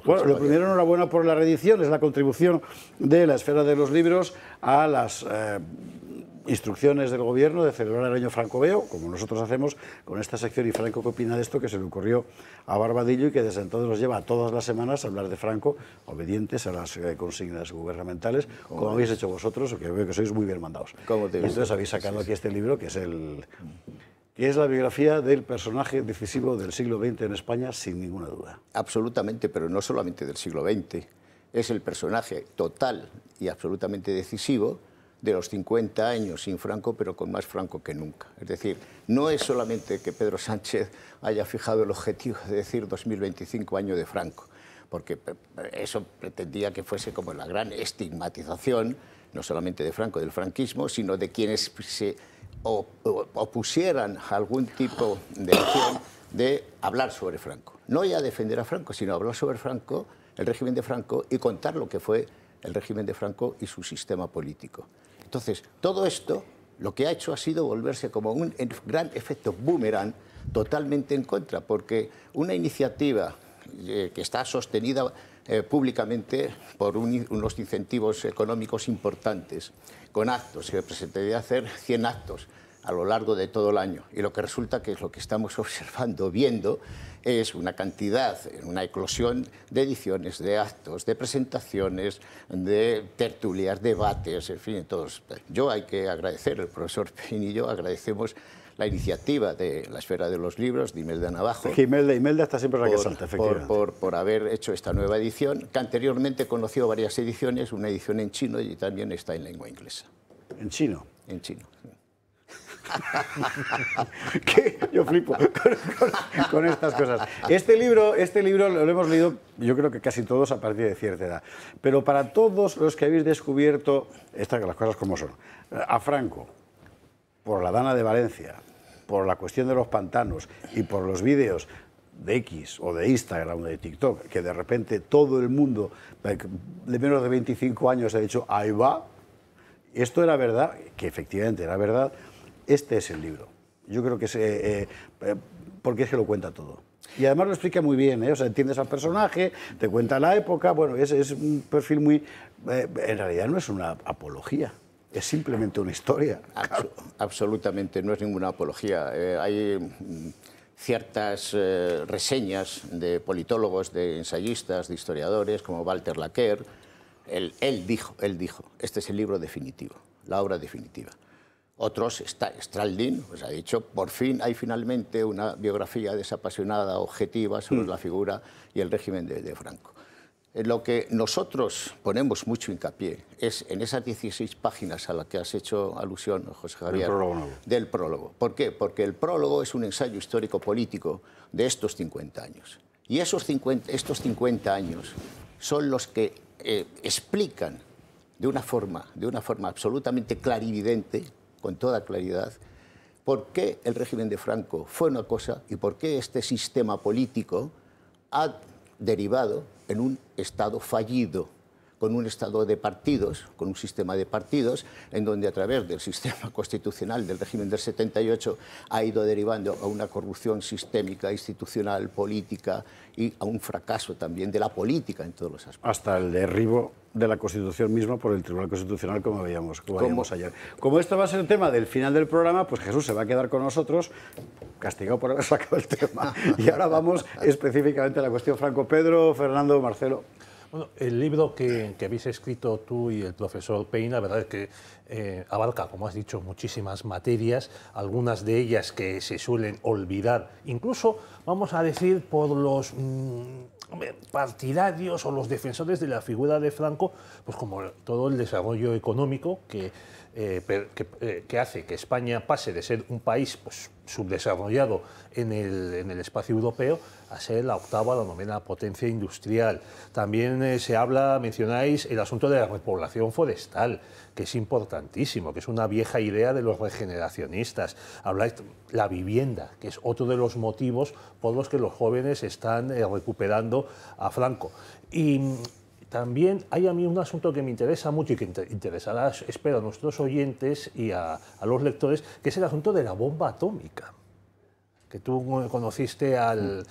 Bueno, lo primero, enhorabuena por la reedición, es la contribución de la Esfera de los Libros a las instrucciones del gobierno de celebrar el año Franco-Veo, como nosotros hacemos con esta sección. Y Franco, ¿qué opina de esto? Que se le ocurrió a Barbadillo y que desde entonces nos lleva todas las semanas a hablar de Franco, obedientes a las consignas gubernamentales, como habéis hecho vosotros, que veo que sois muy bien mandados. Y entonces habéis sacado aquí este libro, que es la biografía del personaje decisivo del siglo XX en España, sin ninguna duda. Absolutamente, pero no solamente del siglo XX. Es el personaje total y absolutamente decisivo de los 50 años sin Franco, pero con más Franco que nunca. Es decir, no es solamente que Pedro Sánchez haya fijado el objetivo de decir 2025 año de Franco, porque eso pretendía que fuese como la gran estigmatización, no solamente de Franco, del franquismo, sino de quienes se opusieran a algún tipo de acción de hablar sobre Franco. No ya defender a Franco, sino hablar sobre Franco, el régimen de Franco, y contar lo que fue el régimen de Franco y su sistema político. Entonces, todo esto lo que ha hecho ha sido volverse como un gran efecto boomerang totalmente en contra, porque una iniciativa que está sostenida públicamente por unos incentivos económicos importantes, con actos, se pretendía hacer 100 actos a lo largo de todo el año, y lo que resulta que es lo que estamos observando, viendo, es una cantidad, una eclosión de ediciones, de actos, de presentaciones, de tertulias, debates, en fin, todos. Yo hay que agradecer, el profesor Payne y yo agradecemos la iniciativa de la Esfera de los Libros, de Imelda Navajo. Imelda está siempre la que salta, efectivamente. Por haber hecho esta nueva edición, que anteriormente conoció varias ediciones, una edición en chino y también está en lengua inglesa. ¿En chino? En chino, sí. ¿Qué? Yo flipo con estas cosas. Este libro lo hemos leído, yo creo que casi todos a partir de cierta edad. Pero para todos los que habéis descubierto las cosas como son, a Franco, por la Dana de Valencia, por la cuestión de los pantanos y por los vídeos de X o de Instagram o de TikTok, que de repente todo el mundo de menos de 25 años ha dicho, ahí va, esto era verdad, que efectivamente era verdad. Este es el libro. Yo creo que porque es que lo cuenta todo. Y además lo explica muy bien, ¿eh? O sea, entiendes al personaje, te cuenta la época, bueno, es un perfil muy... en realidad no es una apología, es simplemente una historia. Absolutamente, no es ninguna apología. Hay ciertas reseñas de politólogos, de ensayistas, de historiadores, como Walter Laqueur, Él dijo, este es el libro definitivo, la obra definitiva. Otros, Stradlin, pues ha dicho, por fin hay finalmente una biografía desapasionada, objetiva, sobre la figura y el régimen de Franco. Lo que nosotros ponemos mucho hincapié es en esas 16 páginas a las que has hecho alusión, José Javier, del prólogo. ¿Por qué? Porque el prólogo es un ensayo histórico-político de estos 50 años. Y estos 50 años son los que explican de una forma absolutamente clarividente, con toda claridad, por qué el régimen de Franco fue una cosa y por qué este sistema político ha derivado en un Estado fallido, con un Estado de partidos, con un sistema de partidos, en donde a través del sistema constitucional del régimen del 78 ha ido derivando a una corrupción sistémica, institucional, política y a un fracaso también de la política en todos los aspectos. Hasta el derribo de la Constitución misma por el Tribunal Constitucional, como veíamos ayer. Como esto va a ser el tema del final del programa, pues Jesús se va a quedar con nosotros, castigado por haber sacado el tema. Y ahora vamos específicamente a la cuestión Franco. Pedro, Fernando, Marcelo. Bueno, el libro que habéis escrito tú y el profesor Peina, la verdad es que abarca, como has dicho, muchísimas materias, algunas de ellas que se suelen olvidar, incluso, vamos a decir, por los partidarios o los defensores de la figura de Franco, pues como todo el desarrollo económico que hace que España pase de ser un país pues, subdesarrollado en el espacio europeo a ser la octava o la novena potencia industrial. También mencionáis el asunto de la repoblación forestal, que es importantísimo, que es una vieja idea de los regeneracionistas. Habláis de la vivienda, que es otro de los motivos por los que los jóvenes están recuperando a Franco. Y también hay a mí un asunto que me interesa mucho y que interesará, espero, a nuestros oyentes y a los lectores, que es el asunto de la bomba atómica, que tú conociste al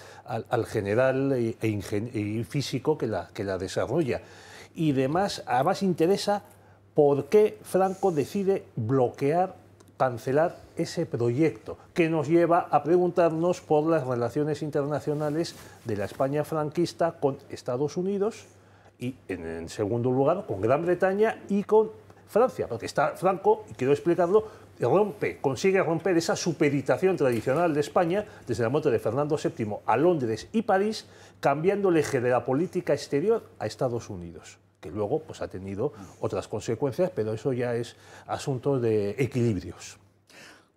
general y físico que la desarrolla. Y además interesa por qué Franco decide cancelar ese proyecto, que nos lleva a preguntarnos por las relaciones internacionales de la España franquista con Estados Unidos y, en segundo lugar, con Gran Bretaña y con Francia, porque Franco, y quiero explicarlo, consigue romper esa supeditación tradicional de España desde la muerte de Fernando VII a Londres y París, cambiando el eje de la política exterior a Estados Unidos, que luego pues, ha tenido otras consecuencias, pero eso ya es asunto de equilibrios.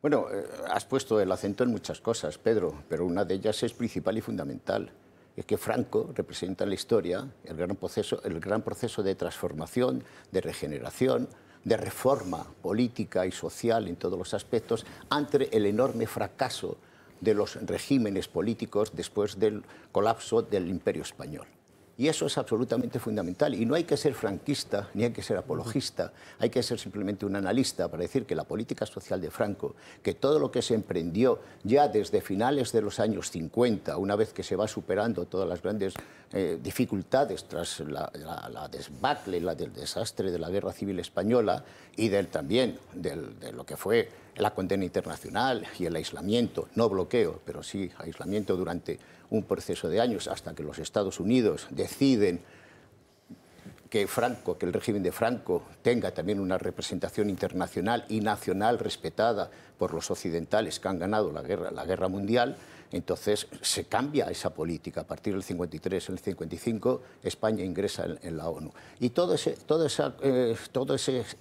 Bueno, has puesto el acento en muchas cosas, Pedro, pero una de ellas es principal y fundamental. Es que Franco representa en la historia el gran proceso de transformación, de regeneración, de reforma política y social en todos los aspectos ante el enorme fracaso de los regímenes políticos después del colapso del Imperio Español. Y eso es absolutamente fundamental. Y no hay que ser franquista ni hay que ser apologista, hay que ser simplemente un analista para decir que la política social de Franco, que todo lo que se emprendió ya desde finales de los años 50, una vez que se va superando todas las grandes dificultades tras la debacle, del desastre de la Guerra Civil Española y también de lo que fue la condena internacional y el aislamiento, no bloqueo, pero sí aislamiento durante un proceso de años hasta que los Estados Unidos deciden que el régimen de Franco tenga también una representación internacional y nacional respetada por los occidentales que han ganado la guerra mundial. Entonces se cambia esa política. A partir del 53, en el 55, España ingresa en la ONU. Y todos esos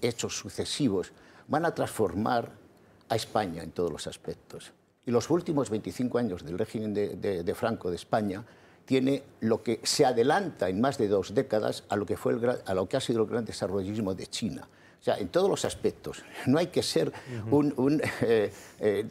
hechos sucesivos van a transformar a España en todos los aspectos. Y los últimos 25 años del régimen de Franco de España tiene lo que se adelanta en más de 2 décadas a lo que ha sido el gran desarrollismo de China. O sea, en todos los aspectos. No hay que ser un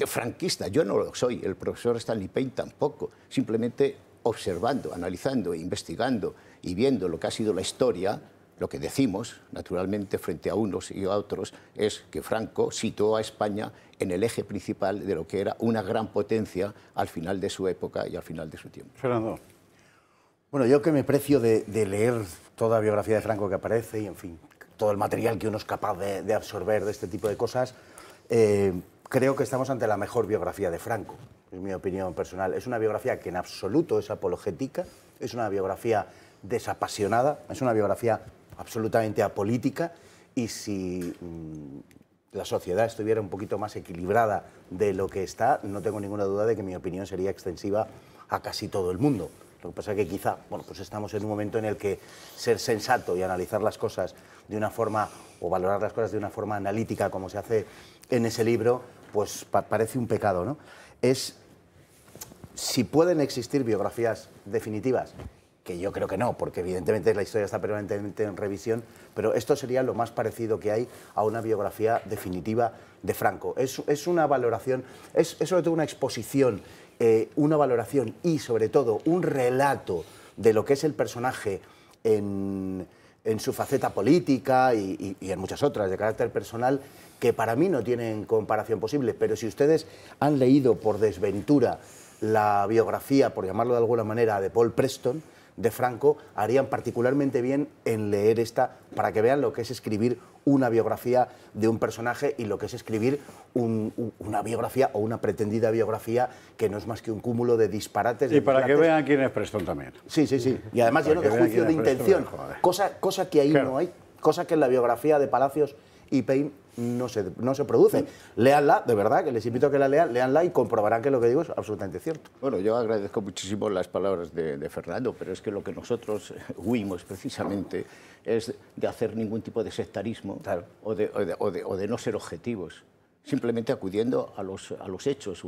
franquista. Yo no lo soy, el profesor Stanley Payne tampoco. Simplemente observando, analizando, investigando y viendo lo que ha sido la historia, lo que decimos, naturalmente, frente a unos y a otros, es que Franco situó a España en el eje principal de lo que era una gran potencia al final de su época y al final de su tiempo. Fernando. Bueno, yo que me precio de leer toda la biografía de Franco que aparece y, en fin, todo el material que uno es capaz de absorber de este tipo de cosas, creo que estamos ante la mejor biografía de Franco, en mi opinión personal. Es una biografía que en absoluto es apologética, es una biografía desapasionada, es una biografía absolutamente apolítica, y si la sociedad estuviera un poquito más equilibrada de lo que está, no tengo ninguna duda de que mi opinión sería extensiva a casi todo el mundo. Lo que pasa es que quizá, bueno, pues estamos en un momento en el que ser sensato y analizar las cosas de una forma, o valorar las cosas de una forma analítica, como se hace en ese libro, pues parece un pecado, ¿no? Si pueden existir biografías definitivas, que yo creo que no, porque evidentemente la historia está permanentemente en revisión, pero esto sería lo más parecido que hay a una biografía definitiva de Franco. Es una valoración, es sobre todo una exposición, una valoración y sobre todo un relato de lo que es el personaje en su faceta política y en muchas otras de carácter personal, que para mí no tienen comparación posible. Pero si ustedes han leído por desventura la biografía, por llamarlo de alguna manera, de Paul Preston, de Franco, harían particularmente bien en leer esta, para que vean lo que es escribir una biografía de un personaje y lo que es escribir una biografía o una pretendida biografía que no es más que un cúmulo de disparates. Y para que vean quién es Preston también. Sí, sí, sí. Y además lleno de juicio de intención, cosa que ahí no hay, cosa que en la biografía de Palacios y Paine no se produce. Léanla, de verdad, que les invito a que la lean, léanla y comprobarán que lo que digo es absolutamente cierto. Bueno, yo agradezco muchísimo las palabras de Fernando, pero es que lo que nosotros huimos precisamente es de hacer ningún tipo de sectarismo, claro, o de no ser objetivos. Simplemente acudiendo a los hechos,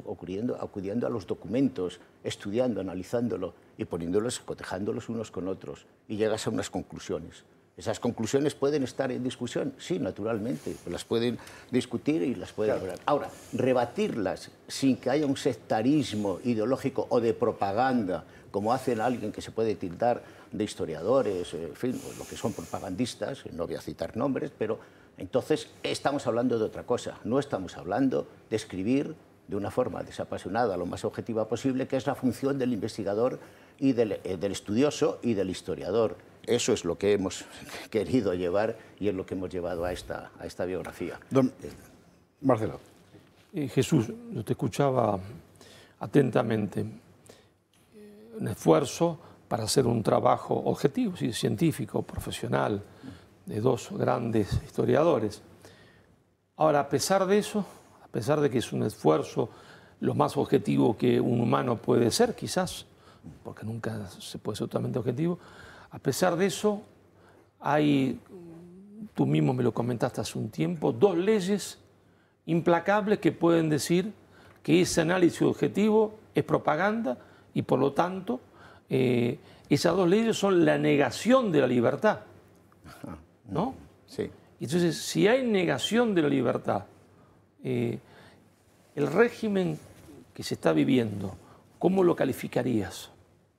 acudiendo a los documentos, estudiando, analizándolo y poniéndolos, cotejándolos unos con otros, y llegas a unas conclusiones. ¿Esas conclusiones pueden estar en discusión? Sí, naturalmente, las pueden discutir y las pueden hablar. Ahora, rebatirlas sin que haya un sectarismo ideológico o de propaganda, como hacen alguien que se puede tildar de historiadores, en fin, pues lo que son propagandistas, no voy a citar nombres, pero entonces estamos hablando de otra cosa. No estamos hablando de escribir de una forma desapasionada, lo más objetiva posible, que es la función del investigador y del estudioso y del historiador. Eso es lo que hemos querido llevar y es lo que hemos llevado a esta biografía. Don Marcelo. Jesús, yo te escuchaba atentamente. Un esfuerzo para hacer un trabajo objetivo, ¿sí?, científico, profesional, de dos grandes historiadores. Ahora, a pesar de eso, a pesar de que es un esfuerzo lo más objetivo que un humano puede ser, quizás, porque nunca se puede ser totalmente objetivo, a pesar de eso, hay, tú mismo me lo comentaste hace un tiempo, dos leyes implacables que pueden decir que ese análisis objetivo es propaganda y, por lo tanto, esas dos leyes son la negación de la libertad, ¿no? Sí. Entonces, si hay negación de la libertad, el régimen que se está viviendo, ¿cómo lo calificarías?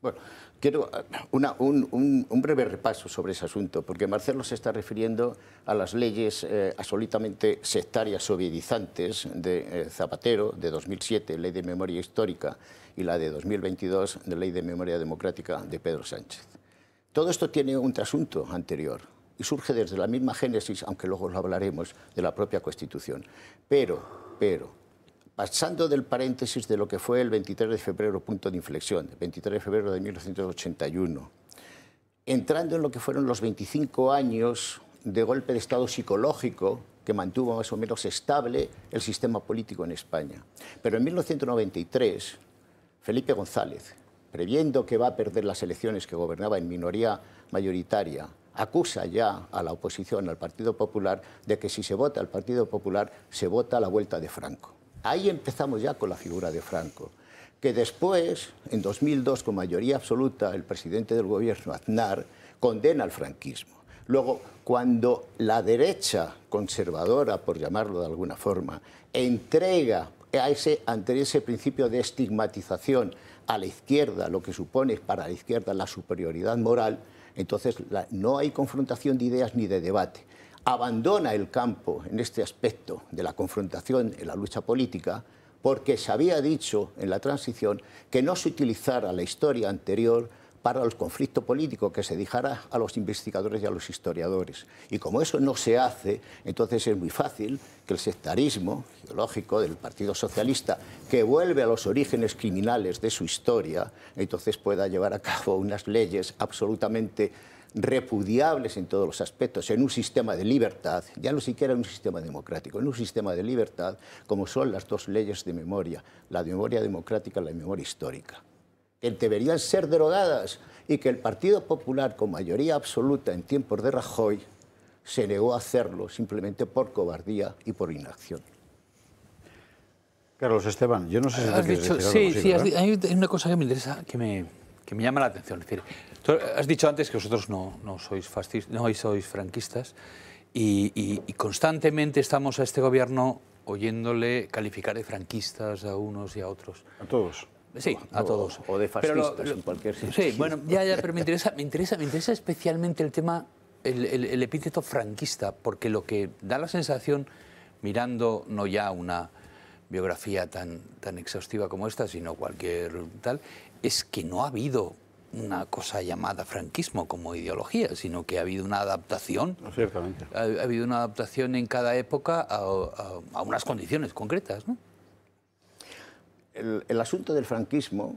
Bueno, quiero un breve repaso sobre ese asunto, porque Marcelo se está refiriendo a las leyes absolutamente sectarias sovietizantes de Zapatero, de 2007, Ley de Memoria Histórica, y la de 2022, de Ley de Memoria Democrática, de Pedro Sánchez. Todo esto tiene un trasunto anterior y surge desde la misma génesis, aunque luego lo hablaremos, de la propia Constitución. Pero, pasando del paréntesis de lo que fue el 23 de febrero, punto de inflexión, el 23 de febrero de 1981, entrando en lo que fueron los 25 años de golpe de Estado psicológico que mantuvo más o menos estable el sistema político en España. Pero en 1993, Felipe González, previendo que va a perder las elecciones, que gobernaba en minoría mayoritaria, acusa ya a la oposición, al Partido Popular, de que si se vota al Partido Popular, se vota a la vuelta de Franco. Ahí empezamos ya con la figura de Franco, que después, en 2002, con mayoría absoluta, el presidente del gobierno, Aznar, condena al franquismo. Luego, cuando la derecha conservadora, por llamarlo de alguna forma, entrega ante ese principio de estigmatización a la izquierda, lo que supone para la izquierda la superioridad moral, entonces no hay confrontación de ideas ni de debate. Abandona el campo en este aspecto de la confrontación en la lucha política porque se había dicho en la transición que no se utilizara la historia anterior para el conflicto político, que se dejara a los investigadores y a los historiadores. Y como eso no se hace, entonces es muy fácil que el sectarismo ideológico del Partido Socialista, que vuelve a los orígenes criminales de su historia, entonces pueda llevar a cabo unas leyes absolutamente repudiables en todos los aspectos, en un sistema de libertad, ya no siquiera en un sistema democrático, en un sistema de libertad, como son las dos leyes de memoria, la memoria democrática y la memoria histórica, que deberían ser derogadas y que el Partido Popular, con mayoría absoluta en tiempos de Rajoy, se negó a hacerlo simplemente por cobardía y por inacción. Carlos Esteban, yo no sé si has dicho, hay una cosa que me interesa, que me llama la atención. Es decir, tú has dicho antes que vosotros no sois fascistas, no sois franquistas, y constantemente estamos a este gobierno oyéndole calificar de franquistas a unos y a otros. A todos. Sí, a todos. O de fascistas en cualquier sentido. Sí, bueno, pero me interesa especialmente el tema, el epíteto franquista, porque lo que da la sensación, mirando no ya una biografía tan exhaustiva como esta, sino cualquier tal, es que no ha habido una cosa llamada franquismo como ideología, sino que ha habido una adaptación. No, ciertamente. Ha habido una adaptación en cada época a unas condiciones concretas, ¿no? El asunto del franquismo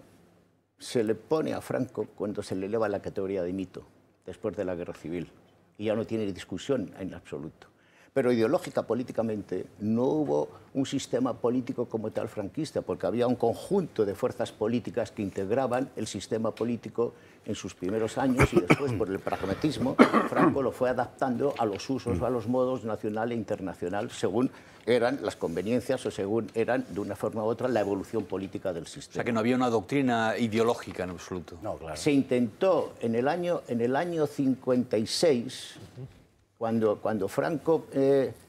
se le pone a Franco cuando se le eleva la categoría de mito, después de la Guerra Civil, y ya no tiene discusión en absoluto. Pero ideológica, políticamente, no hubo un sistema político como tal franquista, porque había un conjunto de fuerzas políticas que integraban el sistema político en sus primeros años, y después, por el pragmatismo, Franco lo fue adaptando a los usos, a los modos nacional e internacional, según eran las conveniencias o según eran, de una forma u otra, la evolución política del sistema. O sea, que no había una doctrina ideológica en absoluto. No, claro. Se intentó en el año 56, cuando Franco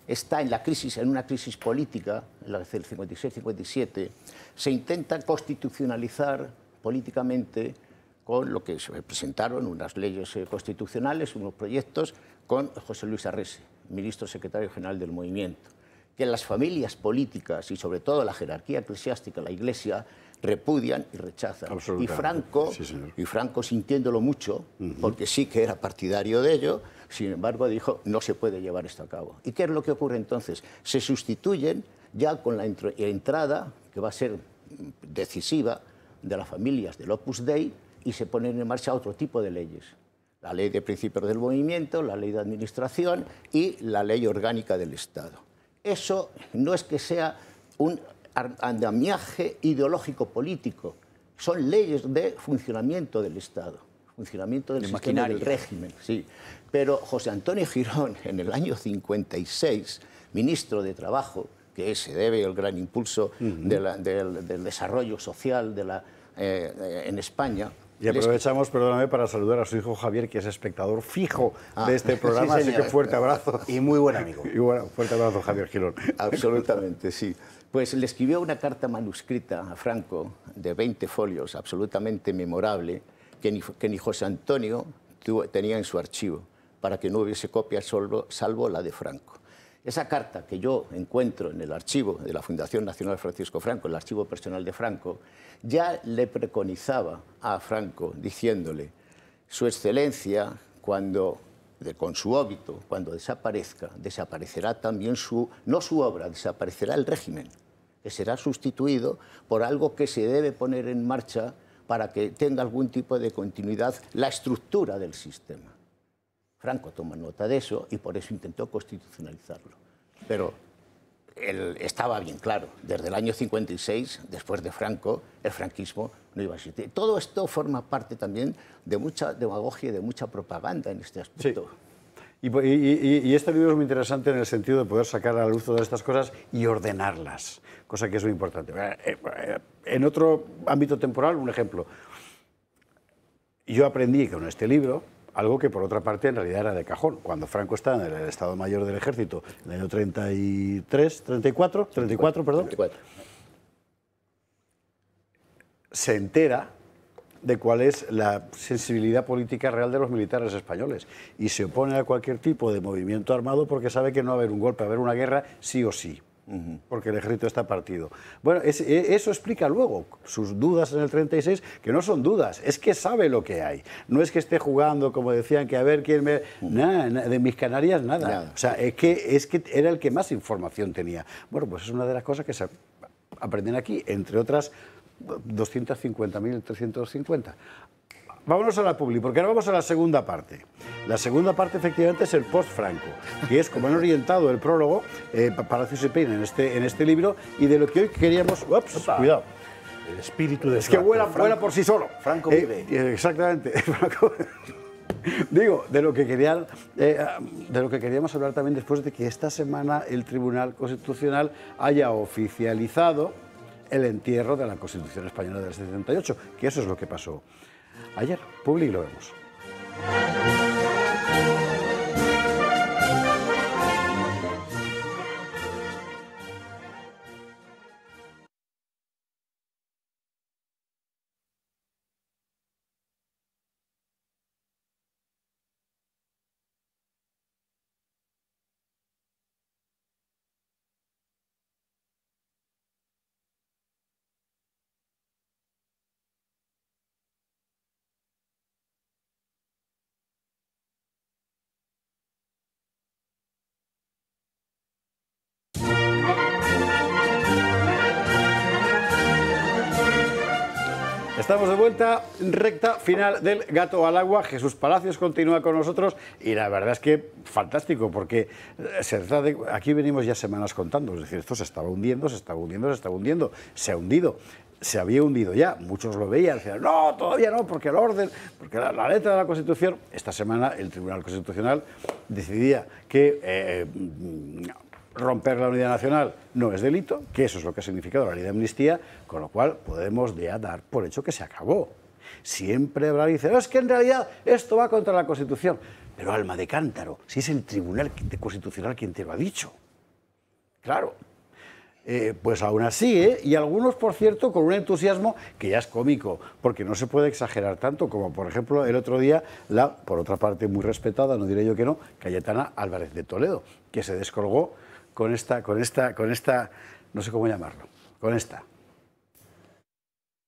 está en una crisis política, en la del 56-57, se intenta constitucionalizar políticamente con lo que se presentaron unas leyes constitucionales, unos proyectos, con José Luis Arrese, ministro secretario general del movimiento, que las familias políticas y sobre todo la jerarquía eclesiástica, la Iglesia, repudian y rechazan. Y Franco, sintiéndolo mucho, porque sí que era partidario de ello, sin embargo dijo, no se puede llevar esto a cabo. ¿Y qué es lo que ocurre entonces? Se sustituyen ya con la entrada, que va a ser decisiva, de las familias del Opus Dei, y se ponen en marcha otro tipo de leyes. La ley de principios del movimiento, la ley de administración y la ley orgánica del Estado. Eso no es que sea un andamiaje ideológico político, son leyes de funcionamiento del Estado, funcionamiento del sistema del régimen. Sí. Pero José Antonio Girón, en el año 56, ministro de Trabajo, que se debe al gran impulso del desarrollo social en España. Y aprovechamos, perdóname, para saludar a su hijo Javier, que es espectador fijo de este programa, sí, así que fuerte abrazo. Y muy buen amigo. Y bueno, fuerte abrazo, Javier Girón. Absolutamente, sí. Pues le escribió una carta manuscrita a Franco de 20 folios, absolutamente memorable, que ni José Antonio tenía en su archivo, para que no hubiese copia salvo la de Franco. Esa carta que yo encuentro en el archivo de la Fundación Nacional Francisco Franco, el archivo personal de Franco, ya le preconizaba a Franco diciéndole, Su Excelencia, con su óbito, cuando desaparezca, desaparecerá también no su obra, desaparecerá el régimen, que será sustituido por algo que se debe poner en marcha para que tenga algún tipo de continuidad la estructura del sistema. Franco toma nota de eso y por eso intentó constitucionalizarlo. Pero estaba bien claro, desde el año 56, después de Franco, el franquismo no iba a existir. Todo esto forma parte también de mucha demagogia y de mucha propaganda en este aspecto. Sí. Y este libro es muy interesante en el sentido de poder sacar a la luz todas estas cosas y ordenarlas, cosa que es muy importante. En otro ámbito temporal, un ejemplo. Yo aprendí con este libro algo que, por otra parte, en realidad era de cajón. Cuando Franco está en el Estado Mayor del Ejército, en el año 34, se entera de cuál es la sensibilidad política real de los militares españoles y se opone a cualquier tipo de movimiento armado porque sabe que no va a haber un golpe, va a haber una guerra sí o sí. Porque el ejército está partido. Bueno, eso explica luego sus dudas en el 36, que no son dudas, es que sabe lo que hay. No es que esté jugando, como decían, que a ver quién me... Nada, de mis Canarias, nada. O sea, es que era el que más información tenía. Bueno, pues es una de las cosas que se aprenden aquí, entre otras 250.000, 350. vámonos a la publi, porque ahora vamos a la segunda parte. La segunda parte, efectivamente, es el post-Franco, que es como han orientado el prólogo Palacios y Peine en este libro, y de lo que hoy queríamos... Ups, cuidado. El espíritu de Es que vuela por sí solo. Franco vive. Exactamente. Digo, de lo que queríamos hablar también después de que esta semana el Tribunal Constitucional haya oficializado el entierro de la Constitución Española del 78, que eso es lo que pasó ayer. Publi, y lo vemos. Estamos de vuelta, recta final del Gato al Agua. Jesús Palacios continúa con nosotros y la verdad es que fantástico, porque aquí venimos ya semanas contando, es decir, esto se estaba hundiendo, se ha hundido. Se había hundido ya, muchos lo veían, decían, no, todavía no, porque el orden, porque la letra de la Constitución. Esta semana el Tribunal Constitucional decidía que romper la unidad nacional no es delito, que eso es lo que ha significado la ley de amnistía, con lo cual podemos ya dar por hecho que se acabó. Siempre habrá dice, no, es que en realidad esto va contra la Constitución. Pero alma de cántaro, si es el Tribunal Constitucional quien te lo ha dicho. Claro. Pues aún así, y algunos, por cierto, con un entusiasmo que ya es cómico, porque no se puede exagerar tanto como, por ejemplo, el otro día, por otra parte muy respetada, no diré yo que no, Cayetana Álvarez de Toledo, que se descolgó con esta, no sé cómo llamarlo, con esta.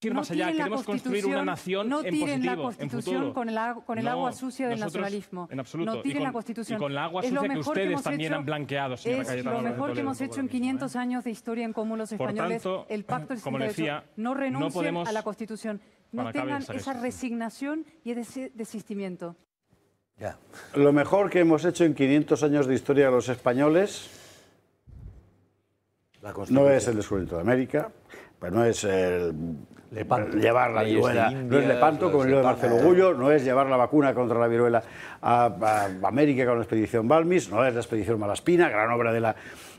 Ir más allá, queremos construir una nación en positivo, en futuro. No tiren la Constitución con el agua sucia del nacionalismo. En absoluto. No tiren la Constitución. Y con la agua sucia que ustedes también han blanqueado, señora Cayetana. Es lo mejor que hemos hecho en 500 años de historia en común los españoles. Por tanto, el pacto del como decía, no renuncien a la Constitución. No tengan esa esto. Resignación y ese desistimiento. Ya. Lo mejor que hemos hecho en 500 años de historia de los españoles no es el descubrimiento de América, pues no es llevar la viruela, no es Lepanto, como el de Marcelo Gullo, no es llevar la vacuna contra la viruela a América con la expedición Balmis, no es la expedición Malaspina, gran obra de la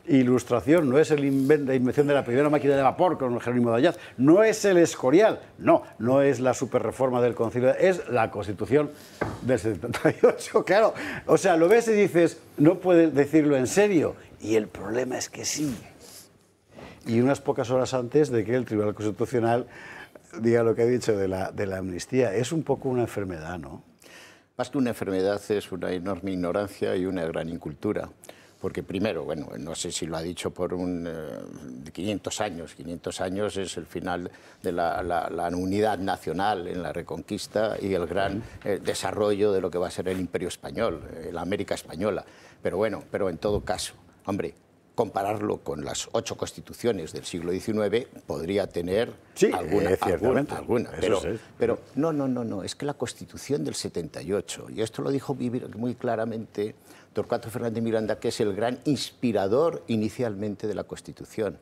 Ilustración, no es la invención de la primera máquina de vapor con Jerónimo de Ayaz, no es el Escorial, no es la superreforma del Concilio, es la Constitución del 78, claro. O sea, lo ves y dices, no puedes decirlo en serio, y el problema es que sí. Y unas pocas horas antes de que el Tribunal Constitucional diga lo que ha dicho de la amnistía. Es un poco una enfermedad, ¿no? Más que una enfermedad es una enorme ignorancia y una gran incultura. Porque primero, bueno, no sé si lo ha dicho por 500 años. 500 años es el final de la unidad nacional en la Reconquista y el gran desarrollo de lo que va a ser el Imperio Español, la América Española. Pero bueno, pero en todo caso, hombre, compararlo con las 8 constituciones del siglo XIX podría tener alguna. Pero no, es que la Constitución del 78, y esto lo dijo muy claramente Torcuato Fernández Miranda, que es el gran inspirador inicialmente de la Constitución,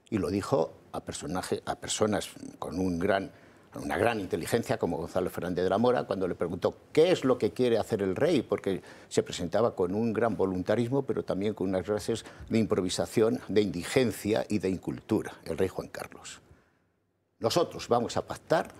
y lo dijo a personas con una gran inteligencia como Gonzalo Fernández de la Mora, cuando le preguntó qué es lo que quiere hacer el rey, porque se presentaba con un gran voluntarismo, pero también con unas clases de improvisación, de indigencia y de incultura, el rey Juan Carlos. Nosotros vamos a pactar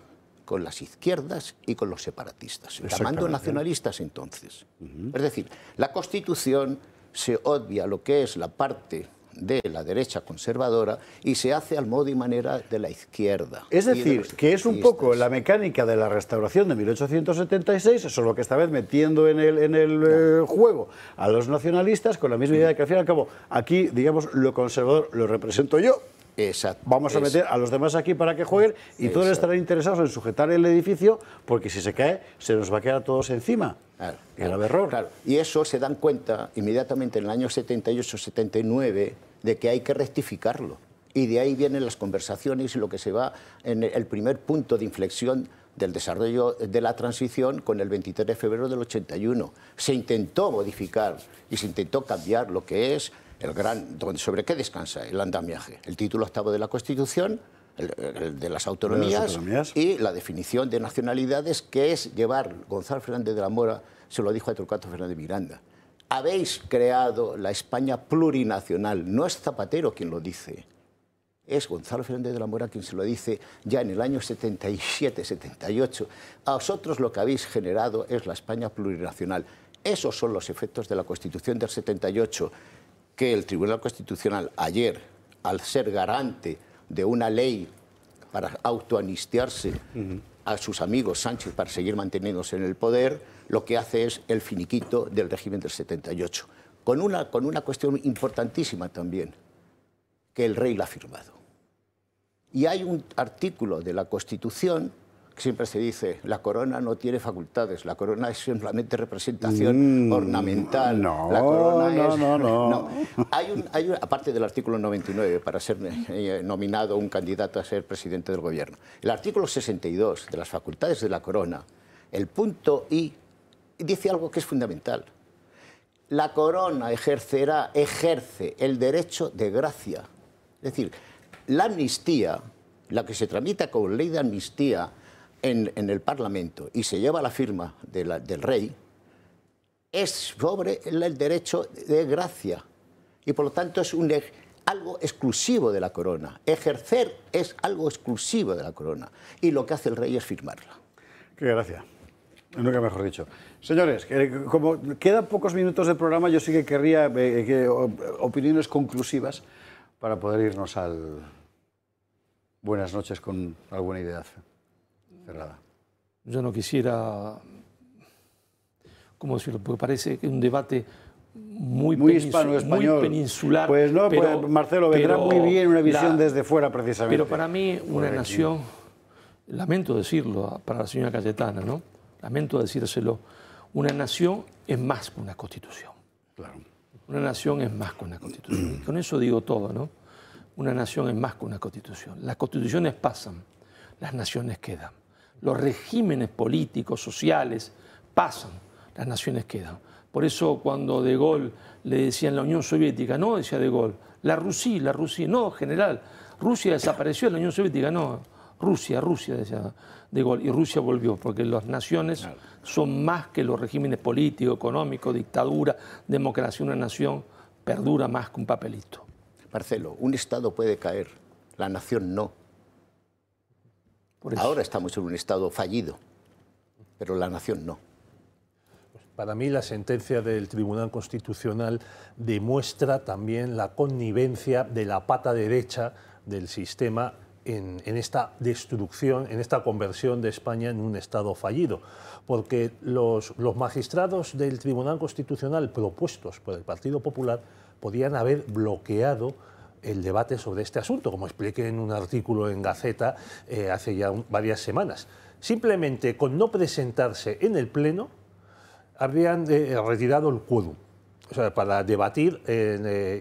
con las izquierdas y con los separatistas, llamando nacionalistas entonces. Es decir, la Constitución se obvia lo que es la parte de la derecha conservadora y se hace al modo y manera de la izquierda. Es decir, que es un poco la mecánica de la Restauración de 1876, eso es lo que esta vez metiendo en el juego a los nacionalistas con la misma idea de que al fin y al cabo aquí, digamos, lo conservador lo represento yo. Exacto. Vamos a meter a los demás aquí para que jueguen y todos estarán interesados en sujetar el edificio porque si se cae se nos va a quedar a todos encima. Grave error. Claro. Y eso se dan cuenta inmediatamente en el año 78-79 de que hay que rectificarlo. Y de ahí vienen las conversaciones y lo que se va en el primer punto de inflexión del desarrollo de la transición con el 23 de febrero del 81. Se intentó modificar y se intentó cambiar lo que es ¿sobre qué descansa el andamiaje? El título 8º de la Constitución, el de las autonomías, y la definición de nacionalidades, que es llevar, Gonzalo Fernández de la Mora se lo dijo a Torcuato Fernández Miranda, habéis creado la España plurinacional, no es Zapatero quien lo dice, es Gonzalo Fernández de la Mora quien se lo dice ya en el año 77, 78. A vosotros lo que habéis generado es la España plurinacional. Esos son los efectos de la Constitución del 78, que el Tribunal Constitucional ayer, al ser garante de una ley para autoamnistiarse a sus amigos Sánchez para seguir manteniéndose en el poder, lo que hace es el finiquito del régimen del 78. Con una cuestión importantísima también, que el rey la ha firmado. Y hay un artículo de la Constitución que siempre se dice, la corona no tiene facultades, la corona es simplemente representación ornamental. No, la corona no. Hay aparte del artículo 99 para ser nominado un candidato a ser presidente del gobierno. El artículo 62 de las facultades de la corona, el punto I, dice algo que es fundamental. La corona ejerce el derecho de gracia. Es decir, la amnistía, la que se tramita con ley de amnistía en el Parlamento y se lleva la firma del rey, es sobre el derecho de gracia y por lo tanto es algo exclusivo de la corona. Ejercer es algo exclusivo de la corona y lo que hace el rey es firmarla. Qué gracia. Nunca mejor dicho. Señores, como quedan pocos minutos de programa, yo sí que querría opiniones conclusivas para poder irnos al buenas noches con alguna idea cerrada. Yo no quisiera, ¿cómo decirlo? Porque parece que es un debate muy hispano-español. Muy peninsular. Pues no, pues Marcelo, vendrá muy bien una visión desde fuera, precisamente. Pero para mí, una nación, lamento decirlo para la señora Cayetana, ¿no? Lamento decírselo, una nación es más que una constitución. Claro. Una nación es más que una constitución. Y con eso digo todo, ¿no? Una nación es más que una constitución. Las constituciones pasan, las naciones quedan. Los regímenes políticos, sociales, pasan, las naciones quedan. Por eso cuando De Gaulle le decían la Unión Soviética, no, decía De Gaulle, la Rusia, no, general, Rusia desapareció de la Unión Soviética, no, Rusia, decía De Gaulle, y Rusia volvió, porque las naciones son más que los regímenes políticos, económicos, dictadura, democracia. Una nación perdura más que un papelito. Marcelo, un Estado puede caer, la nación no. Ahora estamos en un Estado fallido, pero la nación no. Para mí la sentencia del Tribunal Constitucional demuestra también la connivencia de la pata derecha del sistema en esta destrucción, en esta conversión de España en un Estado fallido, porque los magistrados del Tribunal Constitucional propuestos por el Partido Popular podían haber bloqueado el debate sobre este asunto, como expliqué en un artículo en Gaceta hace ya varias semanas. Simplemente con no presentarse en el Pleno habrían retirado el quórum. O sea, para debatir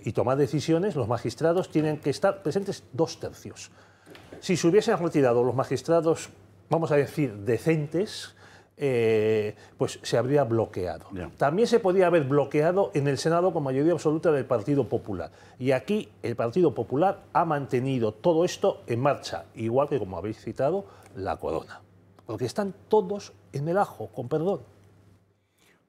y tomar decisiones, los magistrados tienen que estar presentes 2/3. Si se hubiesen retirado los magistrados, vamos a decir, decentes, pues se habría bloqueado. También se podía haber bloqueado en el Senado con mayoría absoluta del Partido Popular. Y aquí el Partido Popular ha mantenido todo esto en marcha, igual que, como habéis citado, la corona. Porque están todos en el ajo, con perdón.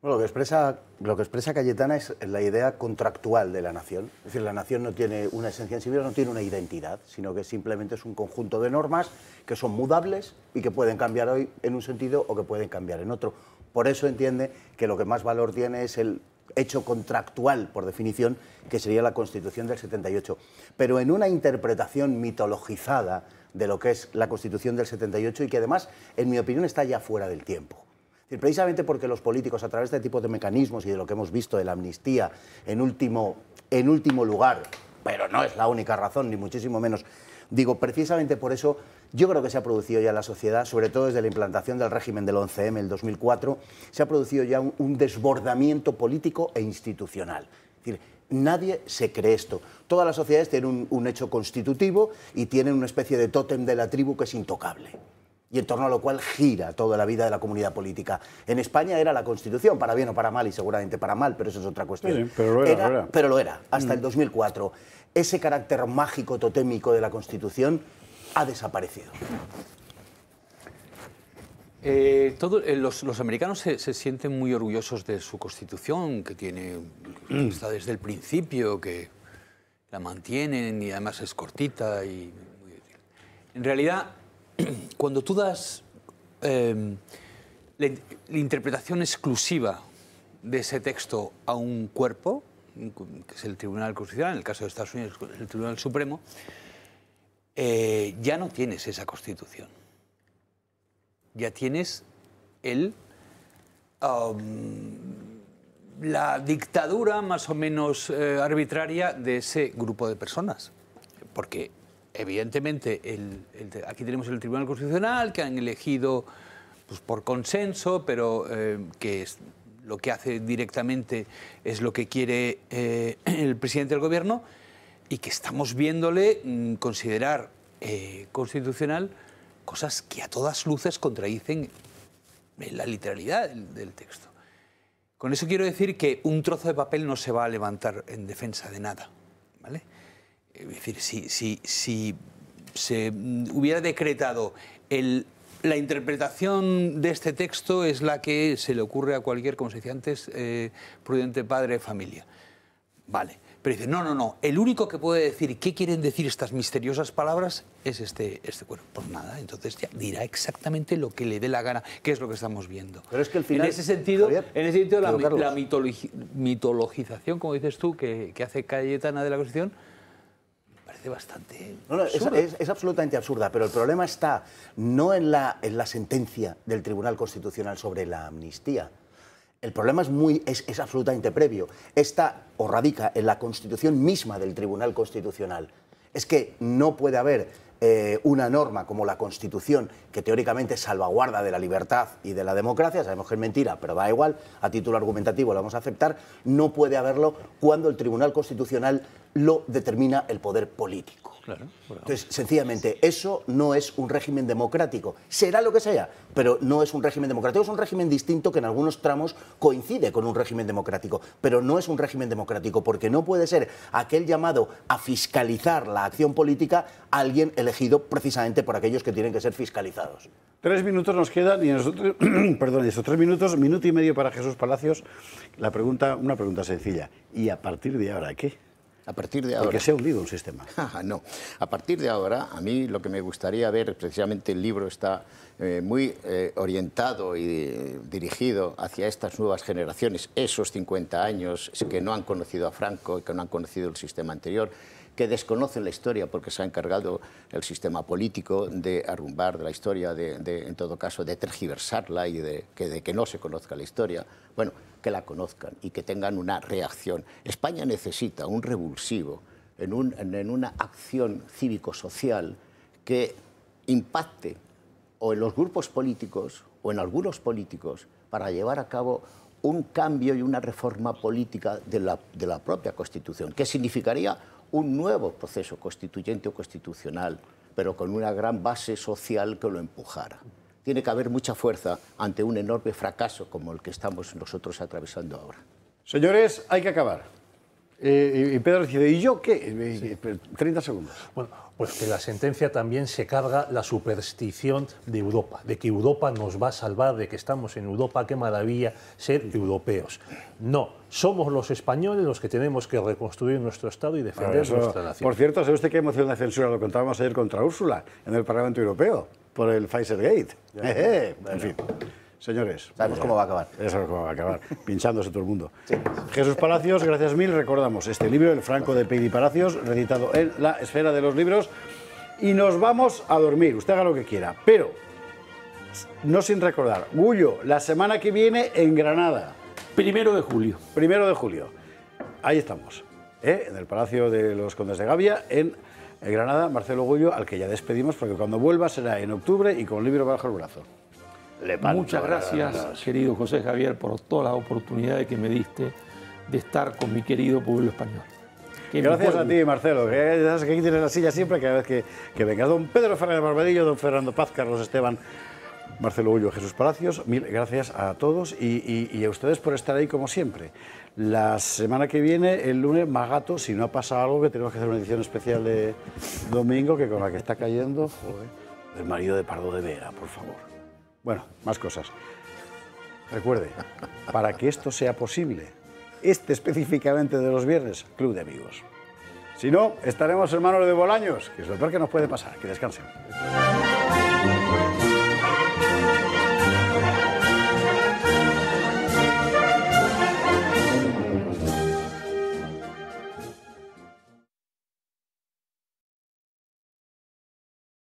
Bueno, lo que expresa Cayetana es la idea contractual de la nación. Es decir, la nación no tiene una esencia en sí misma, no tiene una identidad, sino que simplemente es un conjunto de normas que son mudables y que pueden cambiar hoy en un sentido o que pueden cambiar en otro. Por eso entiende que lo que más valor tiene es el hecho contractual, por definición, que sería la Constitución del 78. Pero en una interpretación mitologizada de lo que es la Constitución del 78 y que además, en mi opinión, está ya fuera del tiempo. Precisamente porque los políticos, a través de este tipo de mecanismos y de lo que hemos visto de la amnistía en último lugar, pero no es la única razón, ni muchísimo menos, digo, precisamente por eso yo creo que se ha producido ya en la sociedad, sobre todo desde la implantación del régimen del 11M, el 2004, se ha producido ya un desbordamiento político e institucional. Es decir, nadie se cree esto. Todas las sociedades tienen un hecho constitutivo y tienen una especie de tótem de la tribu que es intocable. y en torno a lo cual gira toda la vida de la comunidad política. En España era la Constitución, para bien o para mal, y seguramente para mal, pero eso es otra cuestión. Sí, pero lo era. Pero lo era, hasta el 2004. Ese carácter mágico, totémico de la Constitución ha desaparecido. Los americanos se sienten muy orgullosos de su Constitución, que está desde el principio, que la mantienen y además es cortita y muy útil. En realidad, cuando tú das la interpretación exclusiva de ese texto a un cuerpo, que es el Tribunal Constitucional, en el caso de Estados Unidos, el Tribunal Supremo, ya no tienes esa Constitución. Ya tienes la dictadura más o menos arbitraria de ese grupo de personas. Porque, evidentemente, aquí tenemos el Tribunal Constitucional, que han elegido pues, por consenso, pero que lo que hace directamente es lo que quiere el presidente del gobierno, y que estamos viéndole considerar constitucional cosas que a todas luces contradicen la literalidad del texto. Con eso quiero decir que un trozo de papel no se va a levantar en defensa de nada, ¿vale? Es decir, si se hubiera decretado la interpretación de este texto es la que se le ocurre a cualquier, como se decía antes, prudente padre de familia. Vale. Pero dice, no, el único que puede decir qué quieren decir estas misteriosas palabras es este cuerpo. Pues nada, entonces ya dirá exactamente lo que le dé la gana, que es lo que estamos viendo. Pero es que al final, en ese sentido, Javier, la mitologización, como dices tú, que hace Cayetana de la Constitución, me parece bastante es absolutamente absurda, pero el problema está no en la sentencia del Tribunal Constitucional sobre la amnistía. El problema es absolutamente previo. Está o radica en la Constitución misma del Tribunal Constitucional. Es que no puede haber una norma como la Constitución, que teóricamente salvaguarda de la libertad y de la democracia, sabemos que es mentira, pero da igual, a título argumentativo lo vamos a aceptar, no puede haberlo cuando el Tribunal Constitucional lo determina el poder político. Claro. Entonces, sencillamente, eso no es un régimen democrático. Será lo que sea, pero no es un régimen democrático. Es un régimen distinto que en algunos tramos coincide con un régimen democrático, pero no es un régimen democrático porque no puede ser aquel llamado a fiscalizar la acción política alguien elegido precisamente por aquellos que tienen que ser fiscalizados. 3 minutos nos quedan y nosotros, perdón, esos 3 minutos, minuto y medio para Jesús Palacios. Una pregunta sencilla. ¿Y a partir de ahora qué? A partir de ahora... Porque se ha hundido un sistema. No. A partir de ahora, a mí lo que me gustaría ver, precisamente el libro está muy orientado y dirigido hacia estas nuevas generaciones, esos 50 años que no han conocido a Franco, que no han conocido el sistema anterior, que desconocen la historia porque se ha encargado el sistema político de arrumbar de la historia, en todo caso, de tergiversarla y de que no se conozca la historia. Bueno, que la conozcan y que tengan una reacción. España necesita un revulsivo en una acción cívico-social que impacte o en los grupos políticos o en algunos políticos para llevar a cabo un cambio y una reforma política de la propia Constitución, que significaría un nuevo proceso constituyente o constitucional, pero con una gran base social que lo empujara. Tiene que haber mucha fuerza ante un enorme fracaso como el que estamos nosotros atravesando ahora. Señores, hay que acabar. Y Pedro dice, ¿y yo qué? 30 segundos. Bueno, pues que la sentencia también se carga la superstición de Europa, de que Europa nos va a salvar, de que estamos en Europa, qué maravilla ser europeos. No, somos los españoles los que tenemos que reconstruir nuestro Estado y defender nuestra nación. Por cierto, ¿sabe usted qué moción de censura lo contábamos ayer contra Úrsula en el Parlamento Europeo? Por el Pfizer-Gate. En fin. Señores, sabemos cómo va a acabar. Ya sabemos cómo va a acabar, pinchándose todo el mundo. Sí. Jesús Palacios, gracias mil. Recordamos este libro, El Franco de Peidi Palacios, recitado en La Esfera de los Libros. Y nos vamos a dormir, usted haga lo que quiera. Pero, no sin recordar, Gullo, la semana que viene en Granada. 1 de julio. 1 de julio. Ahí estamos, en el Palacio de los Condes de Gavia, en Granada, Marcelo Gullo, al que ya despedimos, porque cuando vuelva será en octubre y con el libro bajo el brazo. Muchas gracias, querido José Javier, por todas las oportunidades que me diste de estar con mi querido pueblo español. Gracias a ti, Marcelo, que ya sabes que aquí tienes la silla siempre, cada vez que vengas. Don Pedro Fernández Barbadillo, don Fernando Paz, Carlos Esteban, Marcelo Ullo, Jesús Palacios, mil gracias a todos y a ustedes por estar ahí como siempre. La semana que viene, el lunes, más gato, si no ha pasado algo, que tenemos que hacer una edición especial de domingo, que con la que está cayendo, joder, el marido de Pardo de Vera, por favor. Bueno, más cosas. Recuerde, para que esto sea posible, específicamente de los viernes, Club de Amigos. Si no, estaremos en manos de Bolaños, que es lo peor que nos puede pasar. Que descansen.